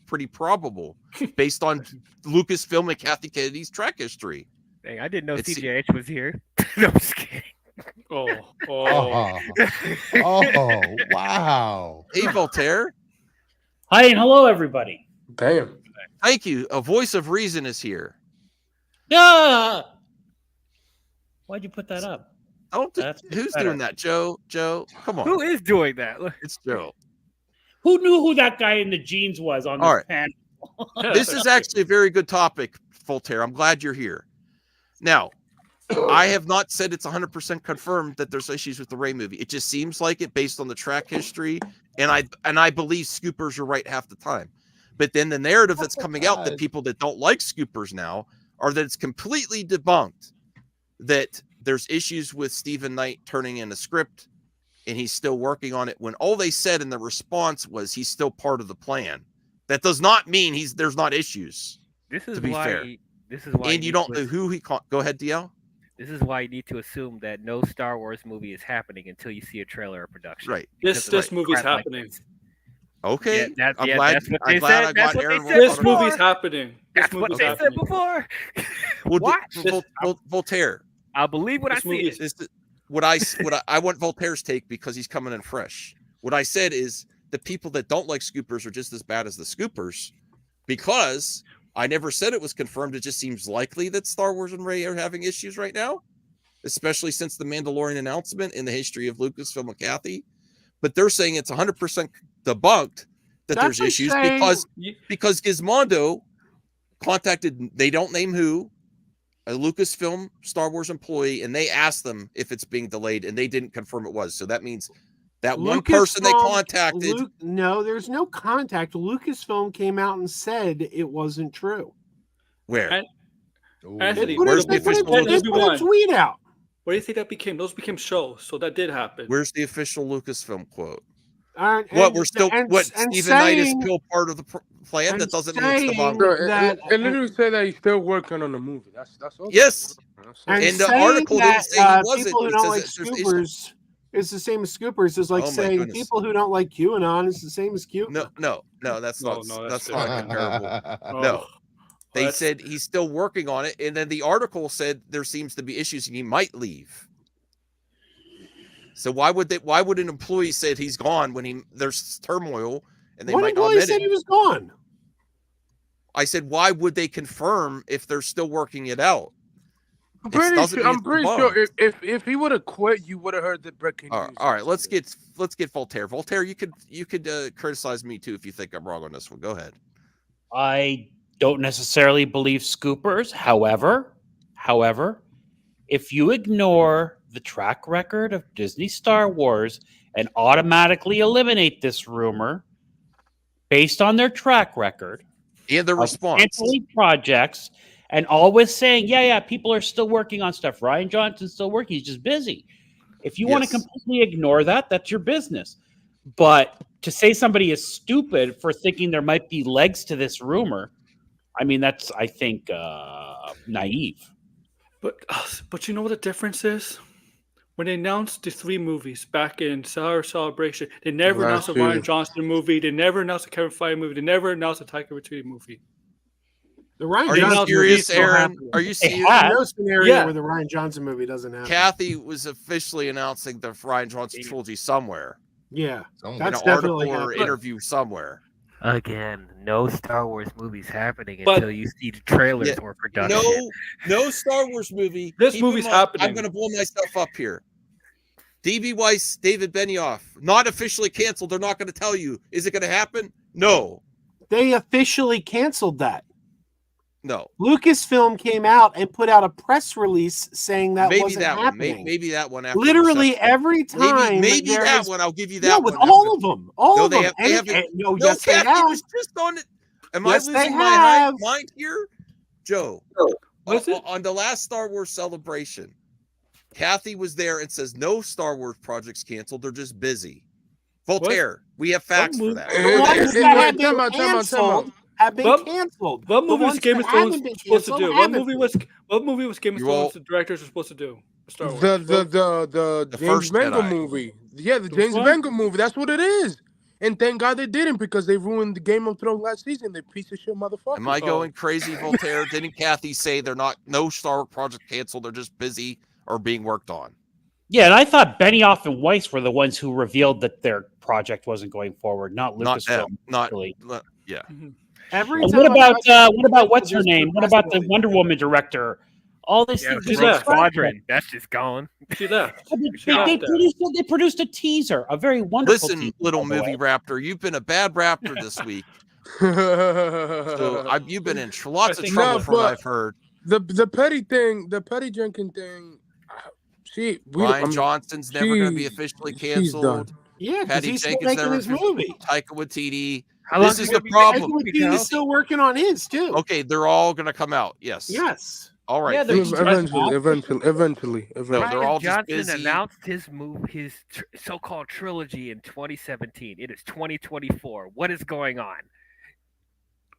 pretty probable based on Lucasfilm and Kathy Kennedy's track history. Dang, I didn't know It's- CJH was here. No, I'm just kidding. Oh, wow. Hey, Voltaire. Hi and hello, everybody. Damn. Thank you. A voice of reason is here. Yeah. Why'd you put that up? Who's better. doing that? Joe, come on. Who is doing that? Look. It's Joe. Who knew who that guy in the jeans was on All this right. panel? This is actually a very good topic, Voltaire. I'm glad you're here. Now, I have not said it's 100% confirmed that there's issues with the Ray movie. It just seems like it based on the track history, and I believe Scoopers are right half the time. But then the narrative that's coming out that people that don't like Scoopers now are that it's completely debunked, that there's issues with Stephen Knight turning in a script and he's still working on it, when all they said in the response was he's still part of the plan. That does not mean there's not issues. This is to be why. fair. This is why. And you don't know who he caught. Go ahead, DL. This is why you need to assume that no Star Wars movie is happening until you see a trailer or production. Right. This movie's crap like happening. this. Okay. Yeah, I'm glad. that's what I'm they glad said. I That's got what they Aaron said Wolf This on the- movie's happening. That's what they said before. Well, What? Voltaire. I'll believe what This I movie see. is- I want Voltaire's take because he's coming in fresh. What I said is the people that don't like Scoopers are just as bad as the Scoopers, because I never said it was confirmed. It just seems likely that Star Wars and Ray are having issues right now, especially since the Mandalorian announcement in the history of Lucasfilm and Kathy. But they're saying it's 100% debunked that That's there's like issues saying- because Gizmondo contacted, they don't name who, a Lucasfilm Star Wars employee, and they asked them if it's being delayed, and they didn't confirm it was. So that means that one person they Lucasfilm- contacted. No, there's no contact. Lucasfilm came out and said it wasn't true. Where? Anthony, Where's They the put official a tweet out. What do you think that became? Those became shows, so that did happen. Where's the official Lucasfilm quote? And- What we're still and- what and Stephen Knight is saying- still part of the plan. and That doesn't mean it's the saying bomb. Bro, that- it literally said that he's still working on the movie. That's all. Yes. And And the saying article didn't that, say he wasn't. people who It don't says like that there's issues. Scoopers is the same as Scoopers. Is like Oh my saying goodness. people who don't like QAnon is the same as Q. No, that's No, not no, that's that's not comparable. Oh, No. They that's- said he's still working on it, and then the article said there seems to be issues and he might leave. So why would an employee say he's gone when there's turmoil and they What might not employee admit said it. he was gone? I said, why would they confirm if they're still working it out? I'm It pretty doesn't sure. mean I'm it's pretty confirmed. sure if he would have quit, you would have heard the breaking news. All right, let's yesterday. get Voltaire. Voltaire, you could criticize me too if you think I'm wrong on this one. Go ahead. I don't necessarily believe scoopers. However, if you ignore the track record of Disney Star Wars and automatically eliminate this rumor based on their track record And the of response. canceling projects and always saying, yeah, people are still working on stuff. Ryan Johnson's still working. He's just busy. If you want to Yes. completely ignore that, that's your business. But to say somebody is stupid for thinking there might be legs to this rumor, I mean, that's, I think, naive. But you know what the difference is? When they announced the 3 movies back in Star Celebration, they never announced a Last year. Ryan Johnson movie. They never announced a Kevin Feige movie. They never announced a Taika Waititi movie. The Ryan Are you Johnson movie serious, is still Aaron? happening. Are you They serious? have. There's no scenario Yeah. where the Ryan Johnson movie doesn't happen. Kathy was officially announcing the Ryan Johnson trilogy somewhere. Yeah, Somewhere. that's in an definitely article or happening. interview somewhere. Again, no Star Wars movies happening But- until you see the trailers Yeah, or production. No Star Wars movie. This Keep in movie's mind, happening. I'm going to blow myself up here. D.B. Weiss, David Benioff, not officially canceled. They're not going to tell you. Is it going to happen? No. They officially canceled that. No. Lucasfilm came out and put out a press release saying that Maybe wasn't that one. happening. Maybe that one. After Literally reception. every time. Maybe there that is- one. I'll give you that Yeah, one. with all of them. All No, of they them. have- they And haven't- and- no, No, yes, they Kathy have. was just on it. Am Yes, I they losing my have. mind here? Joe, What is it? on the last Star Wars celebration, Kathy was there and says no Star Wars projects canceled. They're just busy. Voltaire, we have facts for that. The ones that have been canceled have been What- canceled. What The movie was ones Game that of Thrones haven't been supposed to canceled do? What haven't movie was Game of You all- Thrones the directors were supposed to do? Star Wars. The The James first Mangold Jedi. movie. Yeah, the The James what? Mangold movie. That's what it is. And thank God they didn't because they ruined the Game of Thrones last season. They piece of shit motherfuckers. Am I Oh. going crazy, Voltaire? Didn't Kathy say they're not no Star Wars project canceled? They're just busy or being worked on. Yeah, and I thought Benioff and Weiss were the ones who revealed that their project wasn't going forward, not Not Lucasfilm. them. Not really. yeah. Every And time what I about watch it, what about what's her there's name? What about the progressively- Wonder Woman director? All these Yeah, things. She's Rogue left. Squadron. That's just gone. She left. They produced a teaser, a very wonderful Listen, teaser, little by the movie way. raptor, you've been a bad raptor this week. So you've been in lots of think- trouble No, from what but- I've heard. the Petty Jenkins thing. Ryan Johnson's never going to be she- officially she's canceled. done. Yeah, because Patty he's still Jenkins making never his finished- movie. Taika Waititi. How long This is is it the gonna be problem. taking? Taika Waititi's still working on his too. Okay, they're all going to come out. Yes. Yes. All right. Yeah, they're Thank just- you. Eventually. No, Ryan they're all just Johnson busy. announced his so-called trilogy in 2017. It is 2024. What is going on?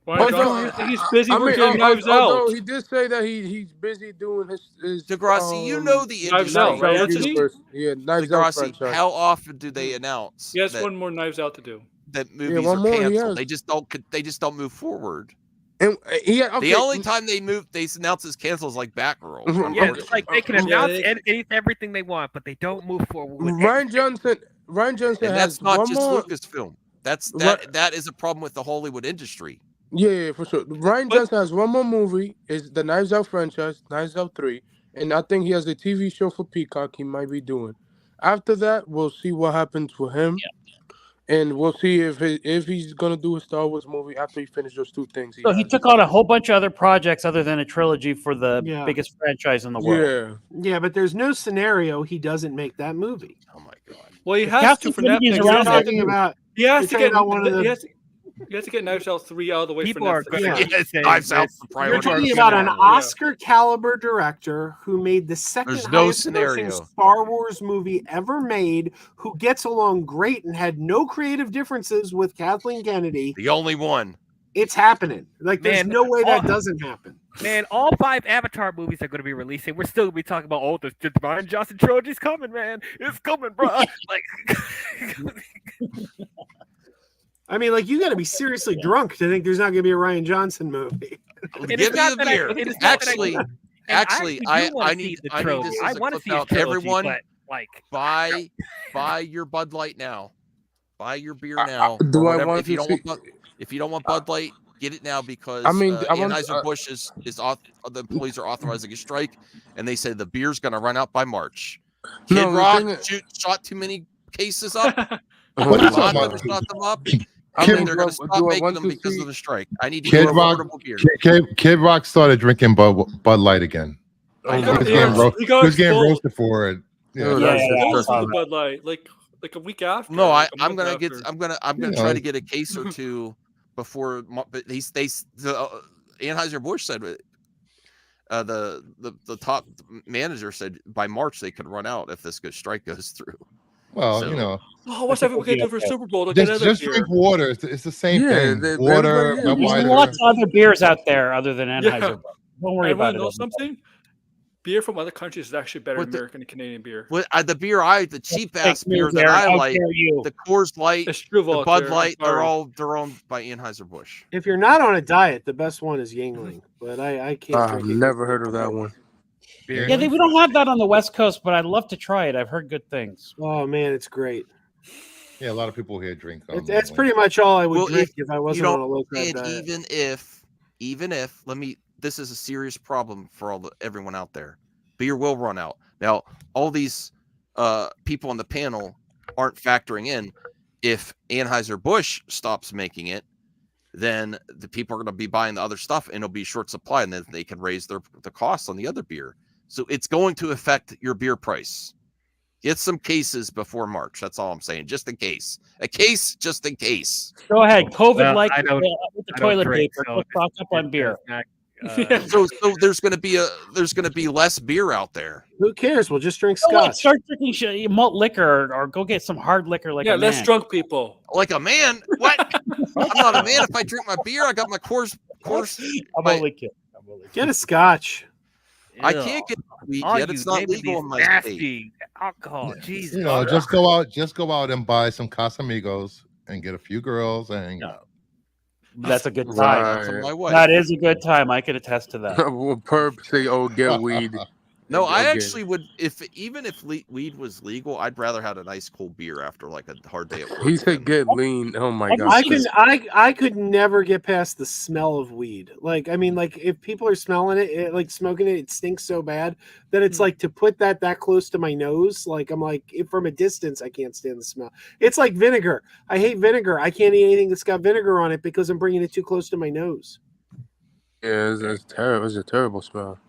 Ryan Johnson, I think he's busy working on Knives although Out. he did say that he's busy doing his Degrassi, you know the Knives industry. Out, right? Just- Isn't he? Yeah, Knives Out Degrassi, franchise. how often do they announce He has that, one more Knives Out to do. that movies one are more he canceled? has. They just don't move forward. And okay, The only time they announce it's canceled is like Batgirl. Mhm. Yeah, unfortunately. it's like they can Yeah, announce they- everything they want, but they don't move forward. With Ryan everything. Johnson And has that's not one just more. Lucasfilm. That Right. that is a problem with the Hollywood industry. Yeah, for sure. Ryan But- Johnson has one more movie. Is the Knives Out franchise, Knives Out 3, and I think he has a TV show for Peacock he might be doing. After that, we'll see what happens with him, and we'll see if he's gonna do a Star Wars movie after he finishes those two things. So he has. took on a whole bunch of other projects other than a trilogy for the Yeah. biggest franchise in the world. Yeah. Yeah, but there's no scenario he doesn't make that movie. Oh my god. Well, he has Casting to for committees Netflix. around You're that. talking about He has You're to talking get about one of the- he has to get Knives Out 3 out of the way People for are Netflix. going Yeah. to Yes, say Knives Out this. the you're priority. talking Yeah. about an Yeah. Oscar caliber director who made the second There's no highest grossing scenario. Star Wars movie ever made, who gets along great and had no creative differences with Kathleen Kennedy. The only one. It's happening. Like there's Man, no way that all- doesn't happen. Man, all 5 Avatar movies are going to be releasing. We're still going to be talking about, the Ryan Johnson trilogy's coming, man. It's coming, bro. Like, I mean, like you got to be seriously drunk to think there's not going to be a Ryan Johnson movie. And Give it's me not the that I- beer. it is not that I- Actually, and actually, do I wanna need see the I need trilogy. this I as a want to clip see his out. trilogy, Everyone, but like, buy your Bud Light now. Buy your beer now. Do or I whatever. want If you to don't see? want if you don't want Bud Light, get it now because I mean, I want. Anheuser-Busch is the employees are authorizing a strike, and they say the beer's going to run out by March. Kid No, the Rock thing is- shot too many cases up. What are you A lot talking of about? them shot them up. I And mean, they're going to do stop I making want them to because see- of the strike. I need to Kid get Rock, affordable beer. Kid Rock started drinking Bud Light again. Oh I my know. He was He getting, got, he got he was getting exposed. roasted for it. Yeah, Yeah, He that's got yeah, exposed yeah. for the Bud Light like a week after. No, like a I'm month gonna get. after. I'm gonna You try know. to get a case or two before. But the Anheuser-Busch said the top manager said by March they could run out if this strike goes through. well, So- Oh, what's everyone gonna do for Super Bowl? They'll get another just beer. drink water. It's the same Yeah, thing. Water, everybody- yeah, There's Budweiser. lots of other beers out there other than Yeah. Anheuser-Busch. Don't worry I about want it. to know everybody. something. Beer from other countries is actually better What than the- American and Canadian beer. What the beer the cheap Fake ass beer news, that Aaron. I How like, dare you? the Coors Light, It's true, the Voltaire. Bud I'm Light, sorry. they're owned by Anheuser-Busch. If you're not on a diet, the best one is Yingling, but I can't I've drink it. never heard of that one. Beer. Yeah, we don't have that on the West Coast, but I'd love to try it. I've heard good things. Oh man, it's great. Yeah, a lot of people here drink. That's pretty much all I would Well, drink if I wasn't don't on a low carb And diet. even if this is a serious problem for everyone out there. Beer will run out. Now, all these people on the panel aren't factoring in if Anheuser-Busch stops making it, then the people are going to be buying the other stuff and it'll be short supply, and then they can raise the costs on the other beer. So it's going to affect your beer price. Get some cases before March. That's all I'm saying. Just in case. A case just in case. Go ahead. COVID Well, like I don't- with the I don't toilet drink, paper. so Go stock up on beer. So there's going to be less beer out there. Who cares? We'll just drink Go ahead, scotch. start drinking malt liquor or go get some hard liquor like Yeah, a less man. drunk people. Like a man? What? I'm not a man if I drink my beer. I got my course. I'm my- only kidding. Get a scotch. I can't get weed All yet. you It's not naming legal these in my state. nasty alcohol. Jesus. You know, just go out and buy some Casamigos and get a few girls and No. That's a good time. Right. That's my wife. That is a good time. I could attest to that. Well, Perp say, "Oh, get weed." No, I Okay. actually would. Even if weed was legal, I'd rather have a nice cold beer after like a hard day at work. He said, "Get lean." Oh my god. I could never get past the smell of weed. Like, I mean, like if people are smelling it, like smoking it, it stinks so bad that it's like to put that close to my nose. Like I'm like, if from a distance, I can't stand the smell. It's like vinegar. I hate vinegar. I can't eat anything that's got vinegar on it because I'm bringing it too close to my nose. Yeah, it's terrible. It's a terrible smell.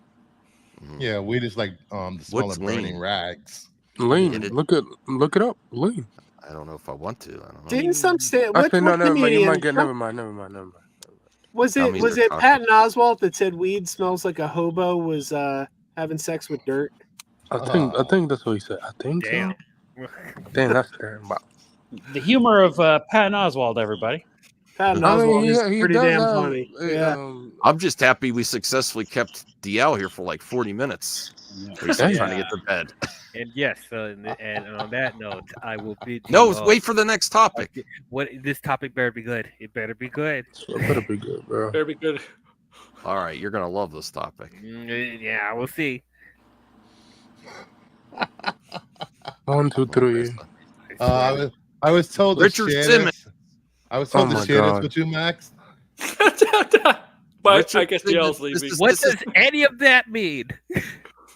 yeah, weed is like the smell What's of burning lean? rags. Lean. Get it? Look it up. Lean. I don't know if I want to. I don't know. Didn't some stand? I What, said, no, what never mind. You comedian? might get. Never mind. Was Tell it me was they're it talking. Patton Oswalt that said weed smells like a hobo was having sex with dirt? I think that's what he said. I think Damn. so. Damn, that's terrible. The humor of Patton Oswalt, everybody. Patton I Oswalt mean, is he pretty does damn have, funny. Yeah. I'm just happy we successfully kept DL here for like 40 minutes. We're still trying to get to bed. And yes, and on that note, I will bid you. No, wait for the next topic. What this topic better be good. It better be good. So it better be good, bro. Better be good. All right, you're gonna love this topic. Yeah, we'll see. 1, 2, 3. I was told to Richard share Simmons. this. I was told Oh to my share God. this with you, Max. But Richard I guess Simmons, DL's leaving. this is- What does any of that mean?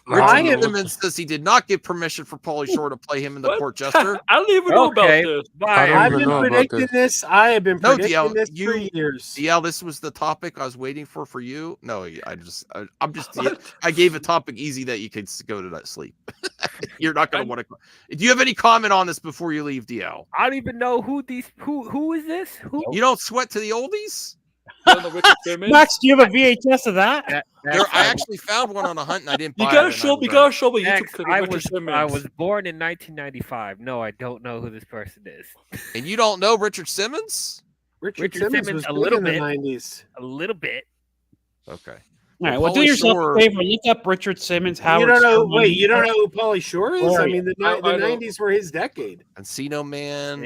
I Richard am- Simmons says he did not give permission for Pauly Shore to play him in the What? Port Jester. I don't even know Okay, about this. bye. I don't I've even been know about predicting this. this. I have been No, predicting DL, this for you- years. DL, this was the topic I was waiting for you. No, I'm just. I gave a topic easy that you could go to that sleep. You're not going to want to. Do you have any comment on this before you leave, DL? I don't even know who is this? Who? You don't sweat to the oldies? On the Richard Simmons. Max, do you have a VHS of that? I actually found one on a hunt and I didn't buy You it. gotta and I show. was You like, gotta show me YouTube Max, clip I of Richard was Simmons. born in 1995. No, I don't know who this person is. And you don't know Richard Simmons? Richard Richard Simmons Simmons, was a big little in the bit. 90s. A little bit. Okay. All right, well, do Pauly yourself Shore- a favor. Look up Richard Simmons. Howard You don't know? Stern. Wait, you don't know who Pauly Shore is? Where I are mean, the I know. 90s were his decade. Encino Man,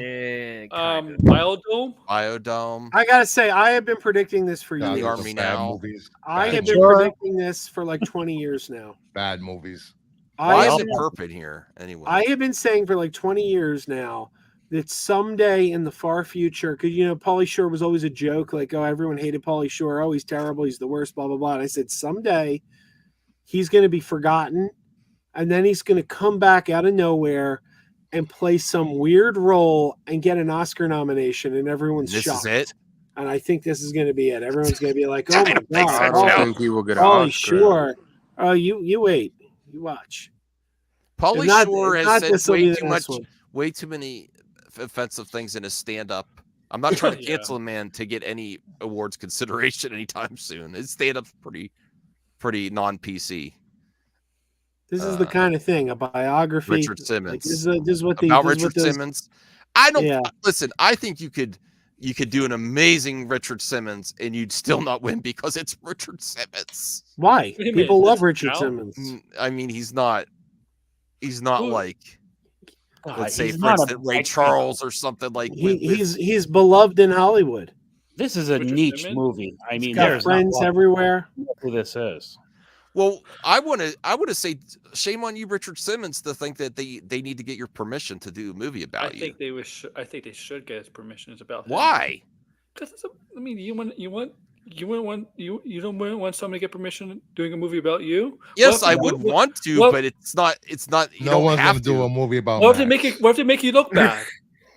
Biodome. Biodome. I gotta say, I have been predicting this for God, the years. those are Army bad now. movies. I Bad have been Sure. predicting this for like 20 years now. Bad movies. Why I is have, it Perp in here anyway? I have been saying for like 20 years now that someday in the far future, because Pauly Shore was always a joke, like, oh, everyone hated Pauly Shore, oh, he's terrible, he's the worst, blah blah blah. And I said someday he's going to be forgotten, and then he's going to come back out of nowhere and play some weird role and get an Oscar nomination, and everyone's This shocked. is it. And I think this is going to be it. Everyone's going to be like, "Oh my don't think so, god, I don't Joe. think he will get an Pauly Oscar. Shore! Oh, you wait, you watch." Pauly If not- Shore if has not, said this will be way the too next much, one. way too many offensive things in his stand-up. I'm not trying to Yeah. cancel a man to get any awards consideration anytime soon. His stand-up's pretty non-PC. This is the kind of thing, a biography. Richard Like, Simmons. this is what About this is what Richard those- Simmons. I don't Yeah. listen. I think you could do an amazing Richard Simmons and you'd still not win because it's Richard Simmons. Why? What do you People mean? love This Richard now? Simmons. I mean, he's not Who- like, God, let's say, he's for not a instance, Ray big- Charles or something like. He's beloved in Hollywood. This is a Richard niche Simmons? movie. I mean, He's got there's friends not everywhere. who this is. Well, I want to say shame on you, Richard Simmons, to think that they need to get your permission to do a movie I about you. think they should get his permissions about him. Why? Because I mean, you don't want somebody to get permission doing a movie about you. Yes, What I if- would what- want to, what- but it's not. You No don't one's have gonna do to. a movie about. What if they Max. make it? What if they make you look bad?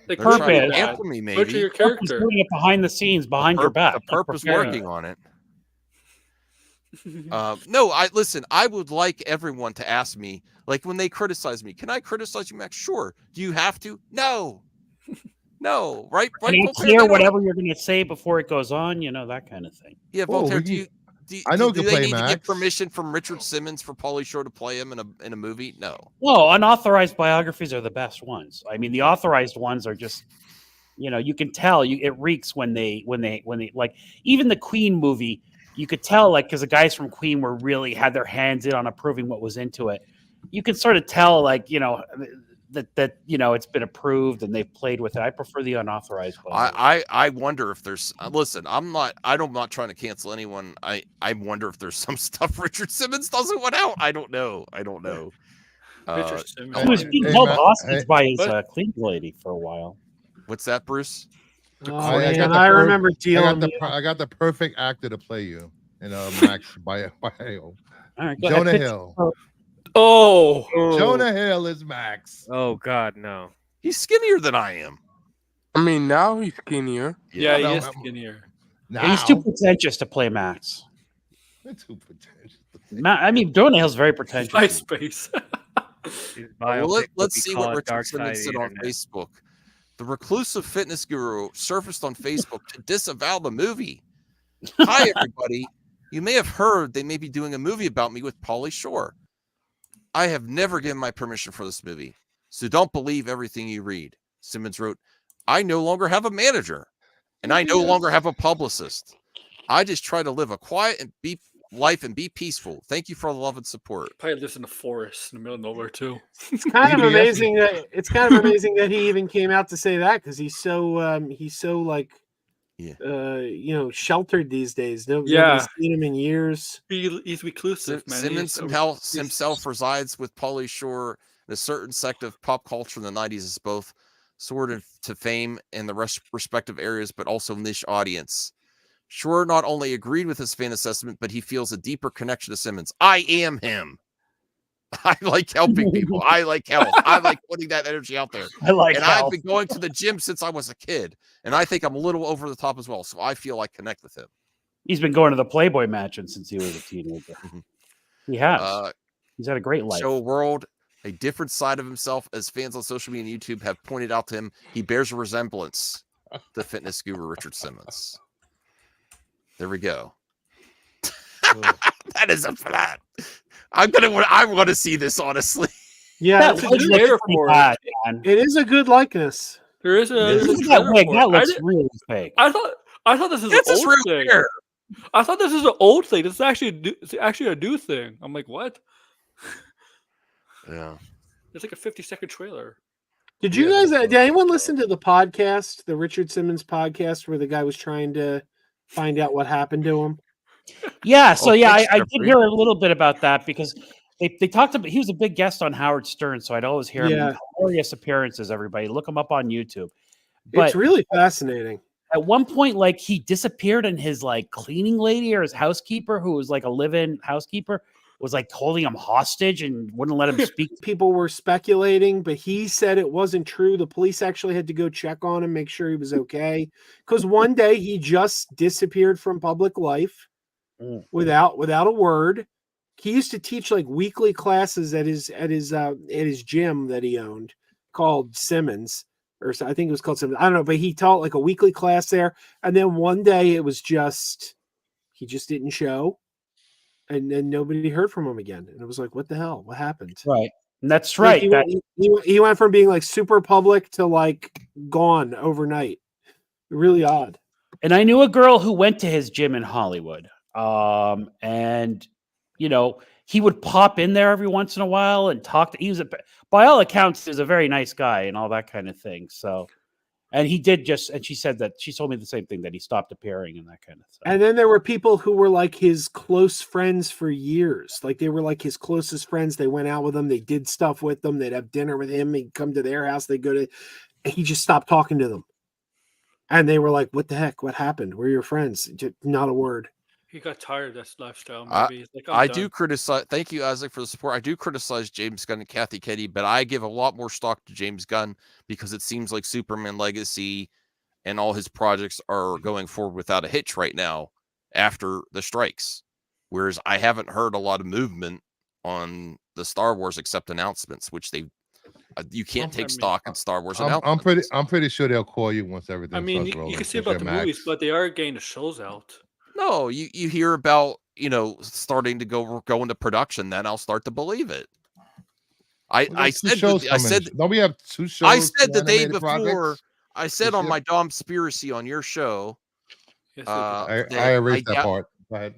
Like They're trying to Purpose. cancel me, butcher maybe. your He's character. doing it behind the scenes, behind your back. The purpose Preparing. working on it. No, I would like everyone to ask me, like when they criticize me, can I criticize you, Max? Sure. Do you have to? No. No, right? Can Right, you Voltaire, clear they don't- whatever you're going to say before it goes on? That kind of thing. Yeah, Oh, Voltaire, we do can- I know do who they can play need to get Max. permission from Richard Simmons for Pauly Shore to play him in a movie? No. No, unauthorized biographies are the best ones. I mean, the authorized ones are just, you can tell it reeks when they like even the Queen movie. You could tell, like, because the guys from Queen were really had their hands in on approving what was into it. You can sort of tell, like, that it's been approved and they've played with it. I prefer the unauthorized one. I wonder if there's listen, I'm not trying to cancel anyone. I wonder if there's some stuff Richard Simmons doesn't want out. I don't know. Richard Simmons. He was Hey, being hey, held Matt, hostage hey. by his What? clean lady for a while. What's that, Bruce? Oh, I man, got I the remember dealing. I got the perfect actor to play you in a Max bio. All right, go Jonah ahead. Hill. Oh, Jonah Hill is Max. Oh God, no. He's skinnier than I am. I mean, now he's skinnier. yeah, no, he is I'm- skinnier. Now He's too pretentious to play Max. Too pretentious. I mean, Jonah Hill's very pretentious. MySpace. His Well, biopic would let's be see what called Richard Dark Side Simmons of said the on Internet. Facebook. The reclusive fitness guru surfaced on Facebook to disavow the movie. Hi, everybody. You may have heard they may be doing a movie about me with Pauly Shore. I have never given my permission for this movie, so don't believe everything you read. Simmons wrote, I no longer have a manager, and I no longer have a publicist. I just try to live a quiet and life and be peaceful. Thank you for the love and support. Probably lives in the forest in the middle of nowhere too. It's kind of BBS. amazing that he even came out to say that, because he's so like sheltered these days. Yeah. Nobody's seen him in years. He's reclusive, man. Simmons He's- himself resides with Pauly Shore in a certain sect of pop culture in the 90s as both soared to fame in the respective areas, but also niche audience. Shore not only agreed with his fan assessment, but he feels a deeper connection to Simmons. I am him. I like helping people. I like health. I like putting that energy out there. I like And Hal. I've been going to the gym since I was a kid. And I think I'm a little over the top as well. So I feel I connect with him. He's been going to the Playboy mansion since he was a teenager. He has. He's had a great life. Show a world a different side of himself, as fans on social media and YouTube have pointed out to him. He bears a resemblance to fitness guru Richard Simmons. There we go. That is a flat. I want to see this, honestly. Yeah, That It's a wig good looks trailer pretty for it. bad, man. it is a good likeness. There is a. Look there's a Look at that trailer wig. for That it. looks really fake. I thought this is It's an his old real thing. hair. I thought this is an old thing. It's actually a new thing. I'm like, what? Yeah. It's like a 50-second trailer. Did you Yeah, guys? that's Did anyone listen to the podcast, the Richard Simmons podcast, where the guy was trying to find out what happened to him? Yeah, so Oh, yeah, thanks, I did Jeffrey. hear a little bit about that because They talked about. He was a big guest on Howard Stern, so I'd always hear him Yeah. in hilarious appearances. Everybody, look him up on YouTube. It's But really fascinating. at one point, like he disappeared, and his like cleaning lady or his housekeeper, who was like a live-in housekeeper, was like holding him hostage and wouldn't let him speak. People were speculating, but he said it wasn't true. The police actually had to go check on him, make sure he was okay. Because one day he just disappeared from public life without a word. He used to teach like weekly classes at his gym that he owned called Simmons, or I think it was called Simmons. I don't know, but he taught like a weekly class there. And then one day it was just he just didn't show. And then nobody heard from him again. And it was like, what the hell? What happened? Right. And that's Like, right. he went from being like super public to like gone overnight. Really odd. And I knew a girl who went to his gym in Hollywood. And you know, he would pop in there every once in a while and talk to. He was by all accounts, he was a very nice guy and all that kind of thing. So, and he did just, and she said that she told me the same thing, that he stopped appearing and that kind of stuff. And then there were people who were like his close friends for years. Like they were like his closest friends. They went out with him. They did stuff with them. They'd have dinner with him. He'd come to their house. They'd go to, and he just stopped talking to them. And they were like, what the heck? What happened? We're your friends. Just not a word. He got tired of that lifestyle. Maybe he's like, I do criticize. Thank you, Isaac, for the support. I do criticize James Gunn and Kathy Ketty, but I give a lot more stock to James Gunn because it seems like Superman Legacy and all his projects are going forward without a hitch right now after the strikes. Whereas I haven't heard a lot of movement on the Star Wars except announcements, which you can't take stock in Star Wars announcements. I'm pretty sure they'll call you once everything. I mean, you can say about the movies, but they are getting the shows out. No, you hear about, starting to go into production, then I'll start to believe it. I said don't we have 2 shows? I said the day before projects? I said on my Domspiracy on your show. Yes, I erased that part. Go ahead.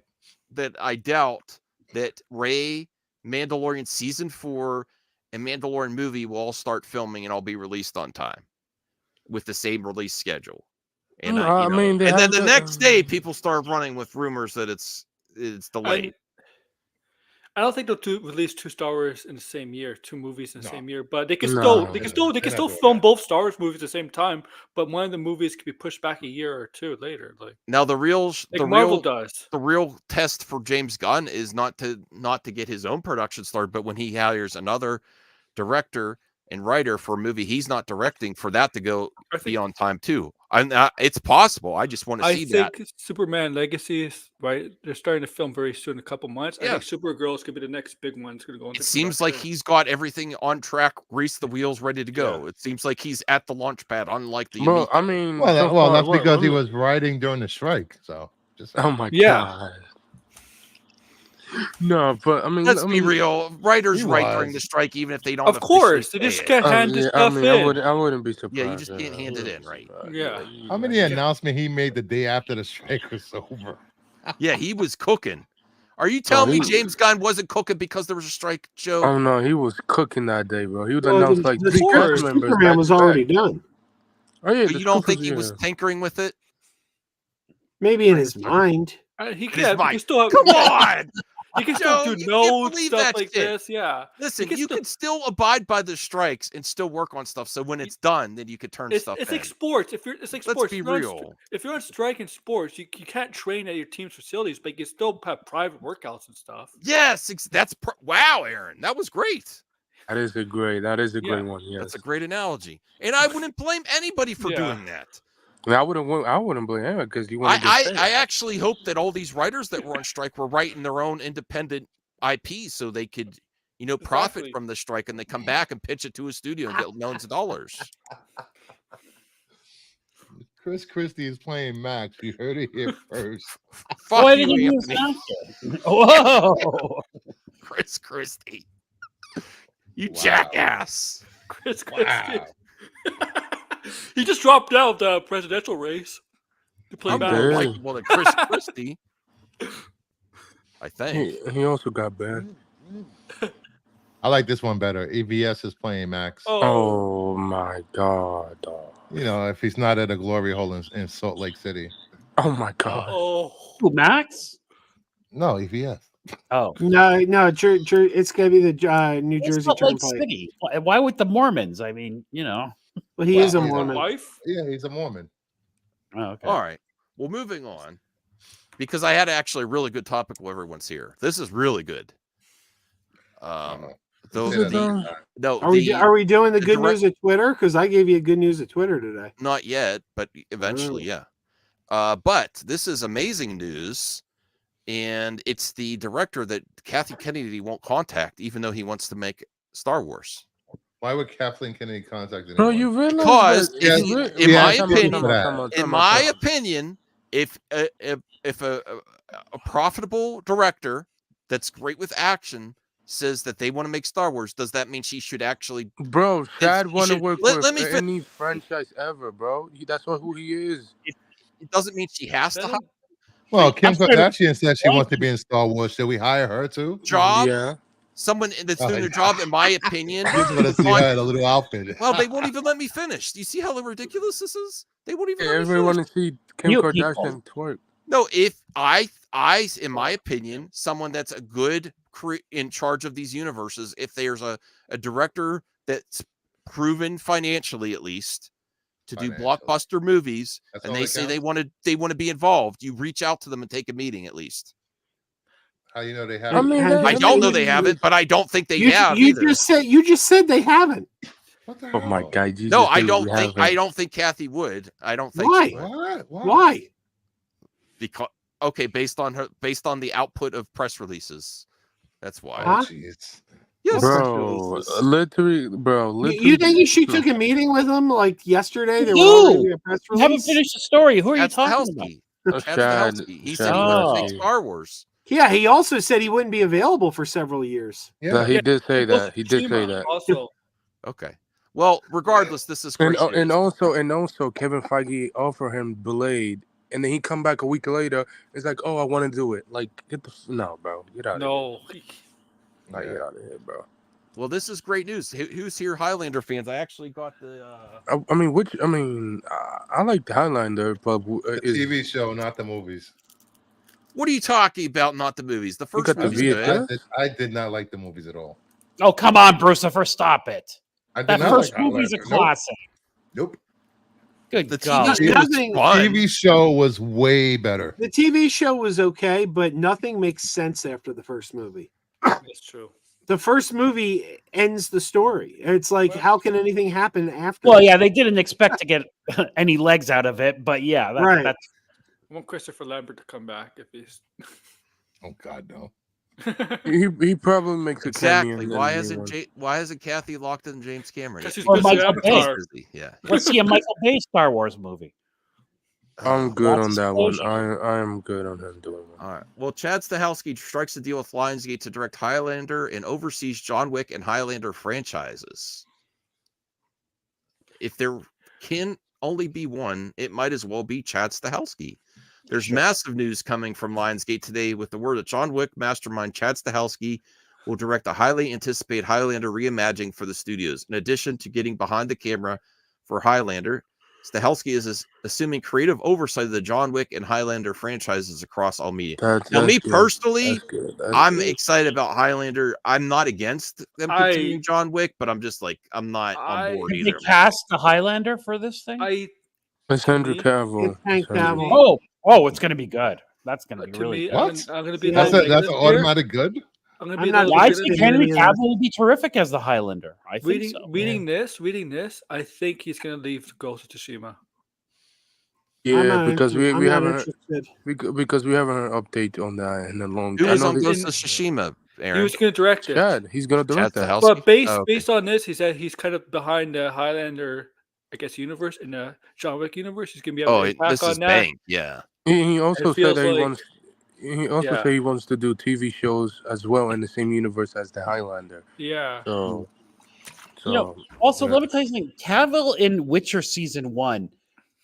That I doubt that Rey, Mandalorian season 4, and Mandalorian movie will all start filming and all be released on time with the same release schedule. And and then the next day, people start running with rumors that it's delayed. I don't think they'll release 2 Star Wars in the same year, 2 movies in the same year. But they can still film both Star Wars movies at the same time. But one of the movies could be pushed back a year or 2 later. Like now, Marvel does. The real test for James Gunn is not to get his own production started, but when he hires another director and writer for a movie he's not directing, for that to be on time too. It's possible. I just want to see that. I think Superman Legacy is right. They're starting to film very soon, in a couple months. Yeah. I think Supergirl is going to be the next big one. It's going to go into. It seems like he's got everything on track, grease the wheels, ready to go. Yeah. It seems like he's at the launch pad, unlike the. Well, that's because he was writing during the strike. So oh my god. No, but I mean, let's be real. Writers write during the strike, even if they don't. Of course, they just can't hand this stuff in. I wouldn't be surprised. Yeah, you just can't hand it in, right? Yeah. How many announcements he made the day after the strike was over? Yeah, he was cooking. Are you telling me James Gunn wasn't cooking because there was a strike, Joe? Oh no, he was cooking that day, bro. He would announce like the Superman was already done. Oh yeah, you don't think he was tinkering with it? Maybe in his mind. He can still have. Come on. You can still do stuff like this, yeah. Listen, you can still abide by the strikes and still work on stuff. So when it's done, then you could turn stuff. It's like sports. It's like sports. Let's be real. If you're on strike in sports, you can't train at your team's facilities, but you still have private workouts and stuff. Yes, wow, Aaron, that was great. That is a great one. Yes, that's a great analogy, and I wouldn't blame anybody for doing that. I wouldn't blame him because you want. I actually hope that all these writers that were on strike were writing their own independent IP so they could, profit from the strike, and they come back and pitch it to a studio and get millions of dollars. Chris Christie is playing Max. You heard it here first. Fuck you, Anthony. Whoa, Chris Christie, you jackass. Chris Christie. He just dropped out the presidential race to play back. Chris Christie. I think he also got banned. I like this one better. EVS is playing Max. Oh my god! If he's not at a glory hole in Salt Lake City. Oh my god! Max? No, EVS. Oh, No, it's gonna be the New it's Jersey Salt Lake Turnpike. City. Why with the Mormons? I mean, But he Well, is a he's a Mormon. Wife? Yeah, he's a Mormon. Oh, okay. All right. Well, moving on, because I had actually a really good topic while everyone's here. This is really good. Though Say that the every time. no, Are we doing the the good direct- news at Twitter? Because I gave you good news at Twitter today. not yet, but eventually, yeah. But this is amazing news, and it's the director that Kathy Kennedy won't contact, even though he wants to make Star Wars. Why would Kathleen Kennedy contact anyone? Bro, you realize Because that if- you re- in my Time out, opinion- time out, time out, In time my out. opinion, if a profitable director that's great with action says that they want to make Star Wars, does that mean she should actually? Bro, Chad you want to should- work let with me fin- any franchise ever, bro. That's who he is. It doesn't mean she has to hire Well, Kim I'm sorry, Kardashian said she why- wants to be in Star Wars. Should we hire her too? a job. Yeah. Someone that's Oh, doing their yeah. job, in my opinion. Just want to see on- her in a little outfit. Well, they won't even let me finish. Do you see how ridiculous this is? They won't even let me Everyone finish. want to see Kim You Kardashian twerk. No, if I, in my opinion, someone that's a good in charge of these universes, if there's a director that's proven financially, at least, to do Financially. blockbuster movies, That's and all they that say they counts? want to be involved, you reach out to them and take a meeting at least. How you know they have? I mean, I don't know they haven't, but I don't think they have either. You just said they haven't. What the Oh my hell? God! You No, just I said don't we think. haven't. I don't think Kathy would. I don't think Why? she would. What? Why? Because based on the output of press releases, that's why. Huh? Oh, jeez. Yes, Bro, literally. You think she took a meeting with him like yesterday? There Who? was already a press You haven't release. finished the story. Who are you Chad talking about? Stahelski. Chad Stahelski. He said he wanted to make Stahelski. Star Wars. Yeah, he also said he wouldn't be available for several years. Yeah. He did say Both that. He did say Kojima that. Also, Okay. Well, regardless, this is great And news. also, Kevin Feige offered him Blade, and then he come back a week later. It's like, oh, I want to do it. Like, no, bro, get out of no. here. Like, get out of here, bro. Well, this is great news. Who's here, Highlander fans? I actually got the. I like Highlander, but The TV show, not the movies. What are you talking about? Not the movies. The first got the movie's VHS? good. I did not like the movies at all. Oh, come on, Brucifer, stop it. I did That not first like movie's a Highlander. classic. Nope. Good The God. TV show was Nothing- fun. TV show was way better. The TV show was okay, but nothing makes sense after the first movie. That's true. The first movie ends the story. It's like, how can anything happen after? Well, yeah, they didn't expect to get any legs out of it, but yeah, Right. that's I want Christopher Lambert to come back if he's. Oh God, no. He probably makes a cameo. Exactly. in Why the hasn't new one. why hasn't Kathy locked in James Cameron? Because he's Or busy with Michael Bay. Avatar. Yeah. let's see a Michael Bay Star Wars movie. I'm good Lots on of that one. explosions. I am good on him doing one. All right. Well, Chad Stahelski strikes a deal with Lionsgate to direct Highlander and oversees John Wick and Highlander franchises. If there can only be one, it might as well be Chad Stahelski. There's massive news coming from Lionsgate today with the word that John Wick mastermind Chad Stahelski will direct a highly anticipated Highlander reimagining for the studios. In addition to getting behind the camera for Highlander, Stahelski is assuming creative oversight of the John Wick and Highlander franchises across all media. Now, me good. personally, That's good. That's I'm good. excited about Highlander. I'm not against them continuing John Wick, but I'm just like, I'm not on board Did they either. cast the Highlander for this thing? It's Henry Cavill. It's Hank It's Henry- Cavill. Oh, it's going to be good. That's going to be To really me, good. What? I'm gonna be. That's That's another an negative here. automatic good. I'm gonna I'm be not- another Well, I negative think here. Henry Yeah. Cavill will be terrific as the Highlander. I think Reading, so. reading this, I think he's gonna leave Ghost of Tsushima. Yeah, because we I'm not haven't interested. because we haven't heard an update on that in a long Who time. is I know on this- Ghost of Tsushima, He Aaron? was gonna direct it. Chad, he's gonna Chad direct that. Stahelski? But based Oh, okay. based on this, he said he's kind of behind the Highlander, I guess, universe in the John Wick universe. He's gonna be able Oh, to impact this on is that. bang. Yeah. He also It feels said that like- he wants. He also Yeah. said he wants to do TV shows as well in the same universe as the Highlander. Yeah. So, You know, Also, yeah. let me tell you something. Cavill in Witcher season 1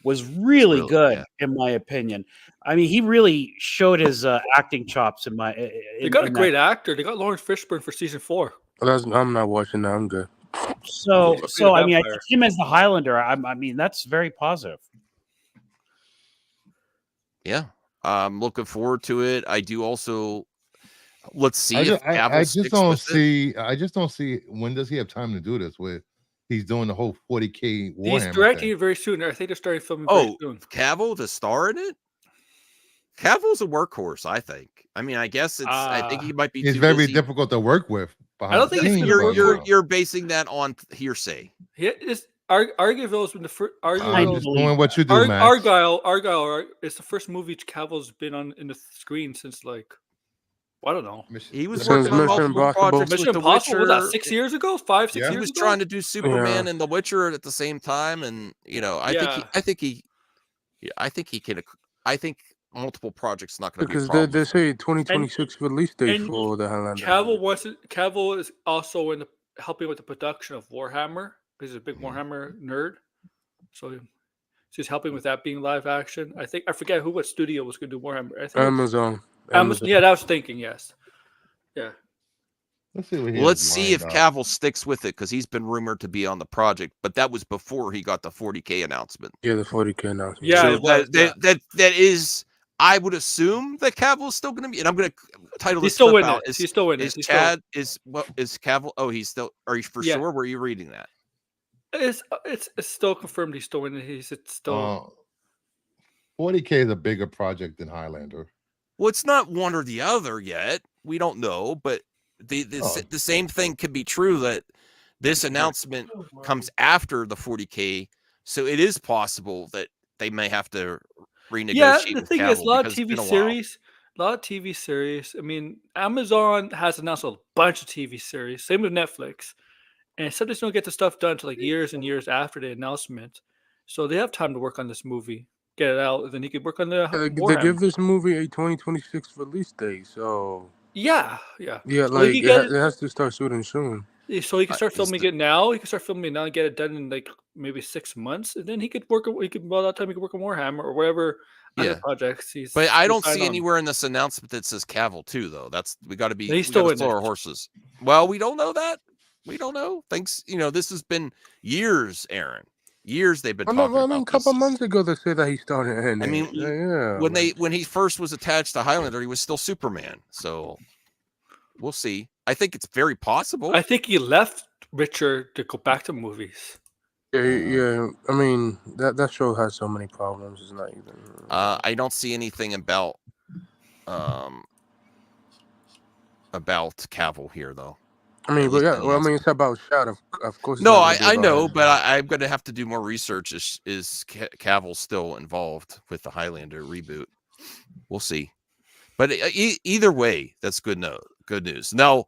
was really good, yeah. in my opinion. I mean, he really showed his acting chops in my. They got a great actor. They got Lawrence Fishburne for season 4. I'm not watching that. I'm good. So He's a I mean, I vampire. think him as the Highlander. I mean, that's very positive. Yeah. I'm looking forward to it. I do also Let's see I if just, Cavill I just sticks don't with it. see. I just don't see when does he have time to do this? Where he's doing the whole 40K Warhammer He's directing thing. it very soon. I think they're starting filming very soon. Cavill to star in it? Cavill's a workhorse, I think. I mean, I guess it's. I think he might be. He's too very busy. difficult to work with. I don't think it's You're basing that on hearsay. Argyville has been the first. I'm just doing what you do, Max. Argyle is the first movie Cavill's been on in the screen since like I don't know. He was working on multiple projects. Mission with Impossible The was Witcher. that 6 years ago? 5-6 years ago. He was trying to do Superman and The Witcher at the same time, and I think he can. I think multiple projects not going to be a problem. They say 2026 release date for the Highlander. Cavill is also helping with the production of Warhammer because he's a big Warhammer nerd. So he's helping with that being live action. I forget what studio was going to do Warhammer. I think Amazon. Yeah, that was thinking. Yes. Yeah. Let's see if Cavill sticks with it because he's been rumored to be on the project, but that was before he got the 40K announcement. Yeah, the 40K announcement. Yeah, so that is. I would assume that Cavill is still going to be, and I'm going to title this clip out. He's still in it. Is Cavill? Oh, he's still. Are you for sure? Were you reading that? It's still confirmed he's still in it. He's still. 40K is a bigger project than Highlander. Well, it's not one or the other yet. We don't know, but the same thing could be true that this announcement comes after the 40K, so it is possible that they may have to renegotiate. Yeah, the thing is, Cavill a lot of TV series. I mean, Amazon has announced a bunch of TV series. Same with Netflix, and sometimes don't get the stuff done until like years and years after the announcement. So they have time to work on this movie, get it out, and then he could work on the. They give this movie a 2026 release date, so yeah. So like it has to start shooting soon. So he can start filming it now. He can start filming it now and get it done in like maybe 6 months, and then he could work. By that time he could work on Warhammer or whatever other projects. But I don't see anywhere in this announcement that says Cavill too, though. We got to be. He's still in slow our horses. Well, we don't know that. We don't know. Thanks. This has been years, Aaron. Years they've been talking about. I mean, a couple months ago they said that he started. I mean, when he first was attached to Highlander, he was still Superman. So we'll see. I think it's very possible. I think he left Richard to go back to movies. Yeah. I mean, that show has so many problems. It's not even. I don't see anything about Cavill here, though. I mean, but it's about shot, of course. No, I know, but I'm going to have to do more research. Is Cavill still involved with the Highlander reboot? We'll see. But either way, that's good news. Now,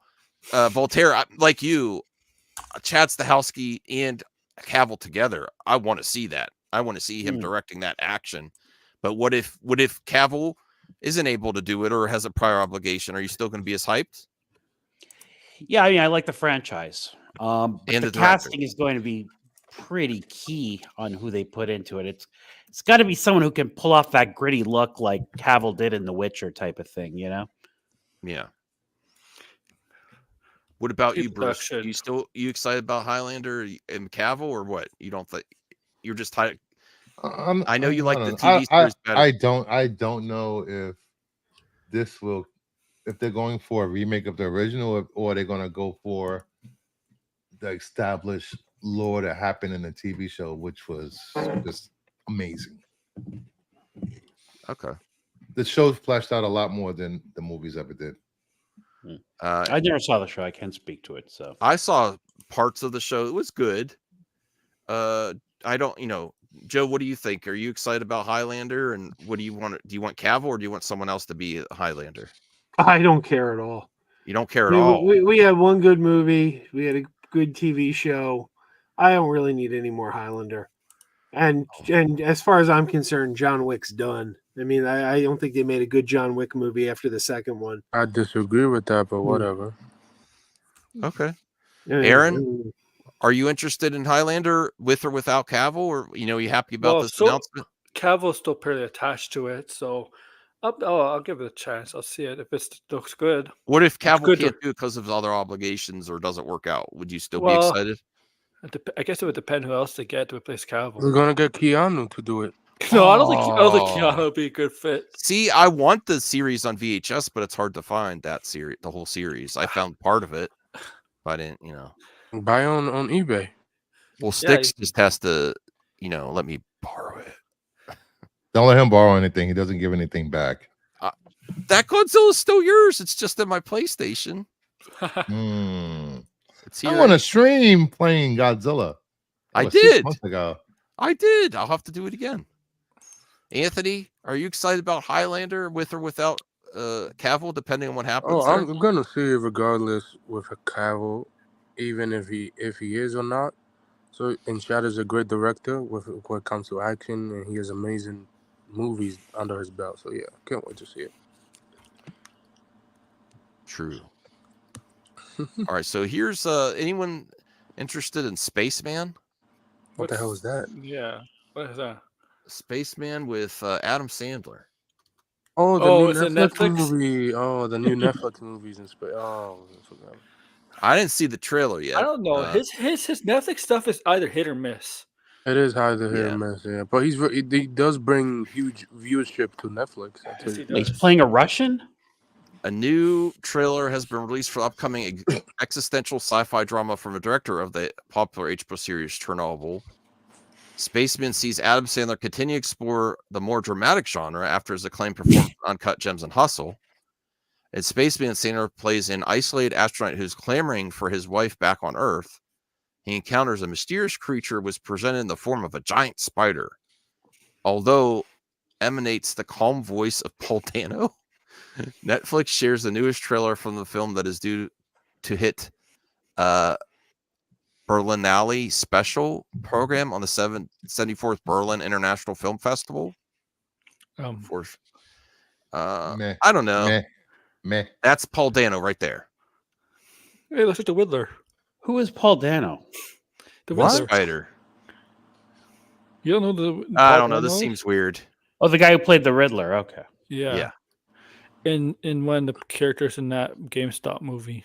Voltaire, like you, Chad Stahelski and Cavill together, I want to see that. I want to see him directing that action. But what if Cavill isn't able to do it or has a prior obligation? Are you still going to be as hyped? Yeah, I mean, I like the franchise. But And the the casting is going to be pretty key on who they put into it. It's got to be someone who can pull off that gritty look like Cavill did in The Witcher type of thing, Yeah. What about you, Bruce? You excited about Highlander and Cavill, or what? You don't think you're just tired? I know you like the TV series better. I don't know if this will. If they're going for a remake of the original, or they're going to go for the established lore that happened in the TV show, which was just amazing. Okay. The show fleshed out a lot more than the movies ever did. I never saw the show. I can't speak to it. So I saw parts of the show. It was good. I don't, Joe, what do you think? Are you excited about Highlander? And what do you want? Do you want Cavill or do you want someone else to be a Highlander? I don't care at all. You don't care at all. We had one good movie. We had a good TV show. I don't really need any more Highlander. And as far as I'm concerned, John Wick's done. I mean, I don't think they made a good John Wick movie after the second one. I disagree with that, but whatever. Okay. Aaron, are you interested in Highlander with or without Cavill? Or, you happy about this announcement? Cavill's still pretty attached to it, so I'll give it a chance. I'll see it if it looks good. What if Cavill can't do it because of other obligations or doesn't work out? Would you still be excited? I guess it would depend who else they get to replace Cavill. We're gonna get Keanu to do it. No, I don't think Keanu would be a good fit. See, I want the series on VHS, but it's hard to find that series, the whole series. I found part of it, but I didn't, Buy on eBay. Well, Styx just has to, let me borrow it. Don't let him borrow anything. He doesn't give anything back. That Godzilla is still yours. It's just in my PlayStation. It's here. I want to stream playing Godzilla. I was 6 did. months ago. I did. I'll have to do it again. Anthony, are you excited about Highlander with or without Cavill, depending on what happens? Oh, I'm gonna see it regardless with a Cavill, even if he is or not. So, and Shad is a great director when it comes to action, and he has amazing movies under his belt. So yeah, can't wait to see it. True. All right, so here's anyone interested in Spaceman? What the hell is that? Yeah, what is that? Spaceman with Adam Sandler. Oh, the Oh, new is it Netflix Netflix? movie. Oh, the new Netflix movies in space. Oh, I forgot. I didn't see the trailer yet. I don't know. His Netflix stuff is either hit or miss. It is hard to hear miss, yeah. But he does bring huge viewership to Netflix. Yes, he He's does. playing a Russian? A new trailer has been released for the upcoming existential sci-fi drama from the director of the popular HBO series Chernobyl. Spaceman sees Adam Sandler continue to explore the more dramatic genre after his acclaimed performance in Uncut Gems and Hustle. In Spaceman, Sandler plays an isolated astronaut who's clamoring for his wife back on Earth. He encounters a mysterious creature was presented in the form of a giant spider. Although emanates the calm voice of Paul Dano. Netflix shares the newest trailer from the film that is due to hit Berlinale special program on the 74th Berlin International Film Festival. I don't know. Meh. That's Paul Dano right there. Hey, looks like the Whittler. Who is Paul Dano? The What? Whittler. Spider. You don't know the? I don't know. This seems weird. Oh, the guy who played the Riddler. Okay. Yeah. In one of the characters in that GameStop movie.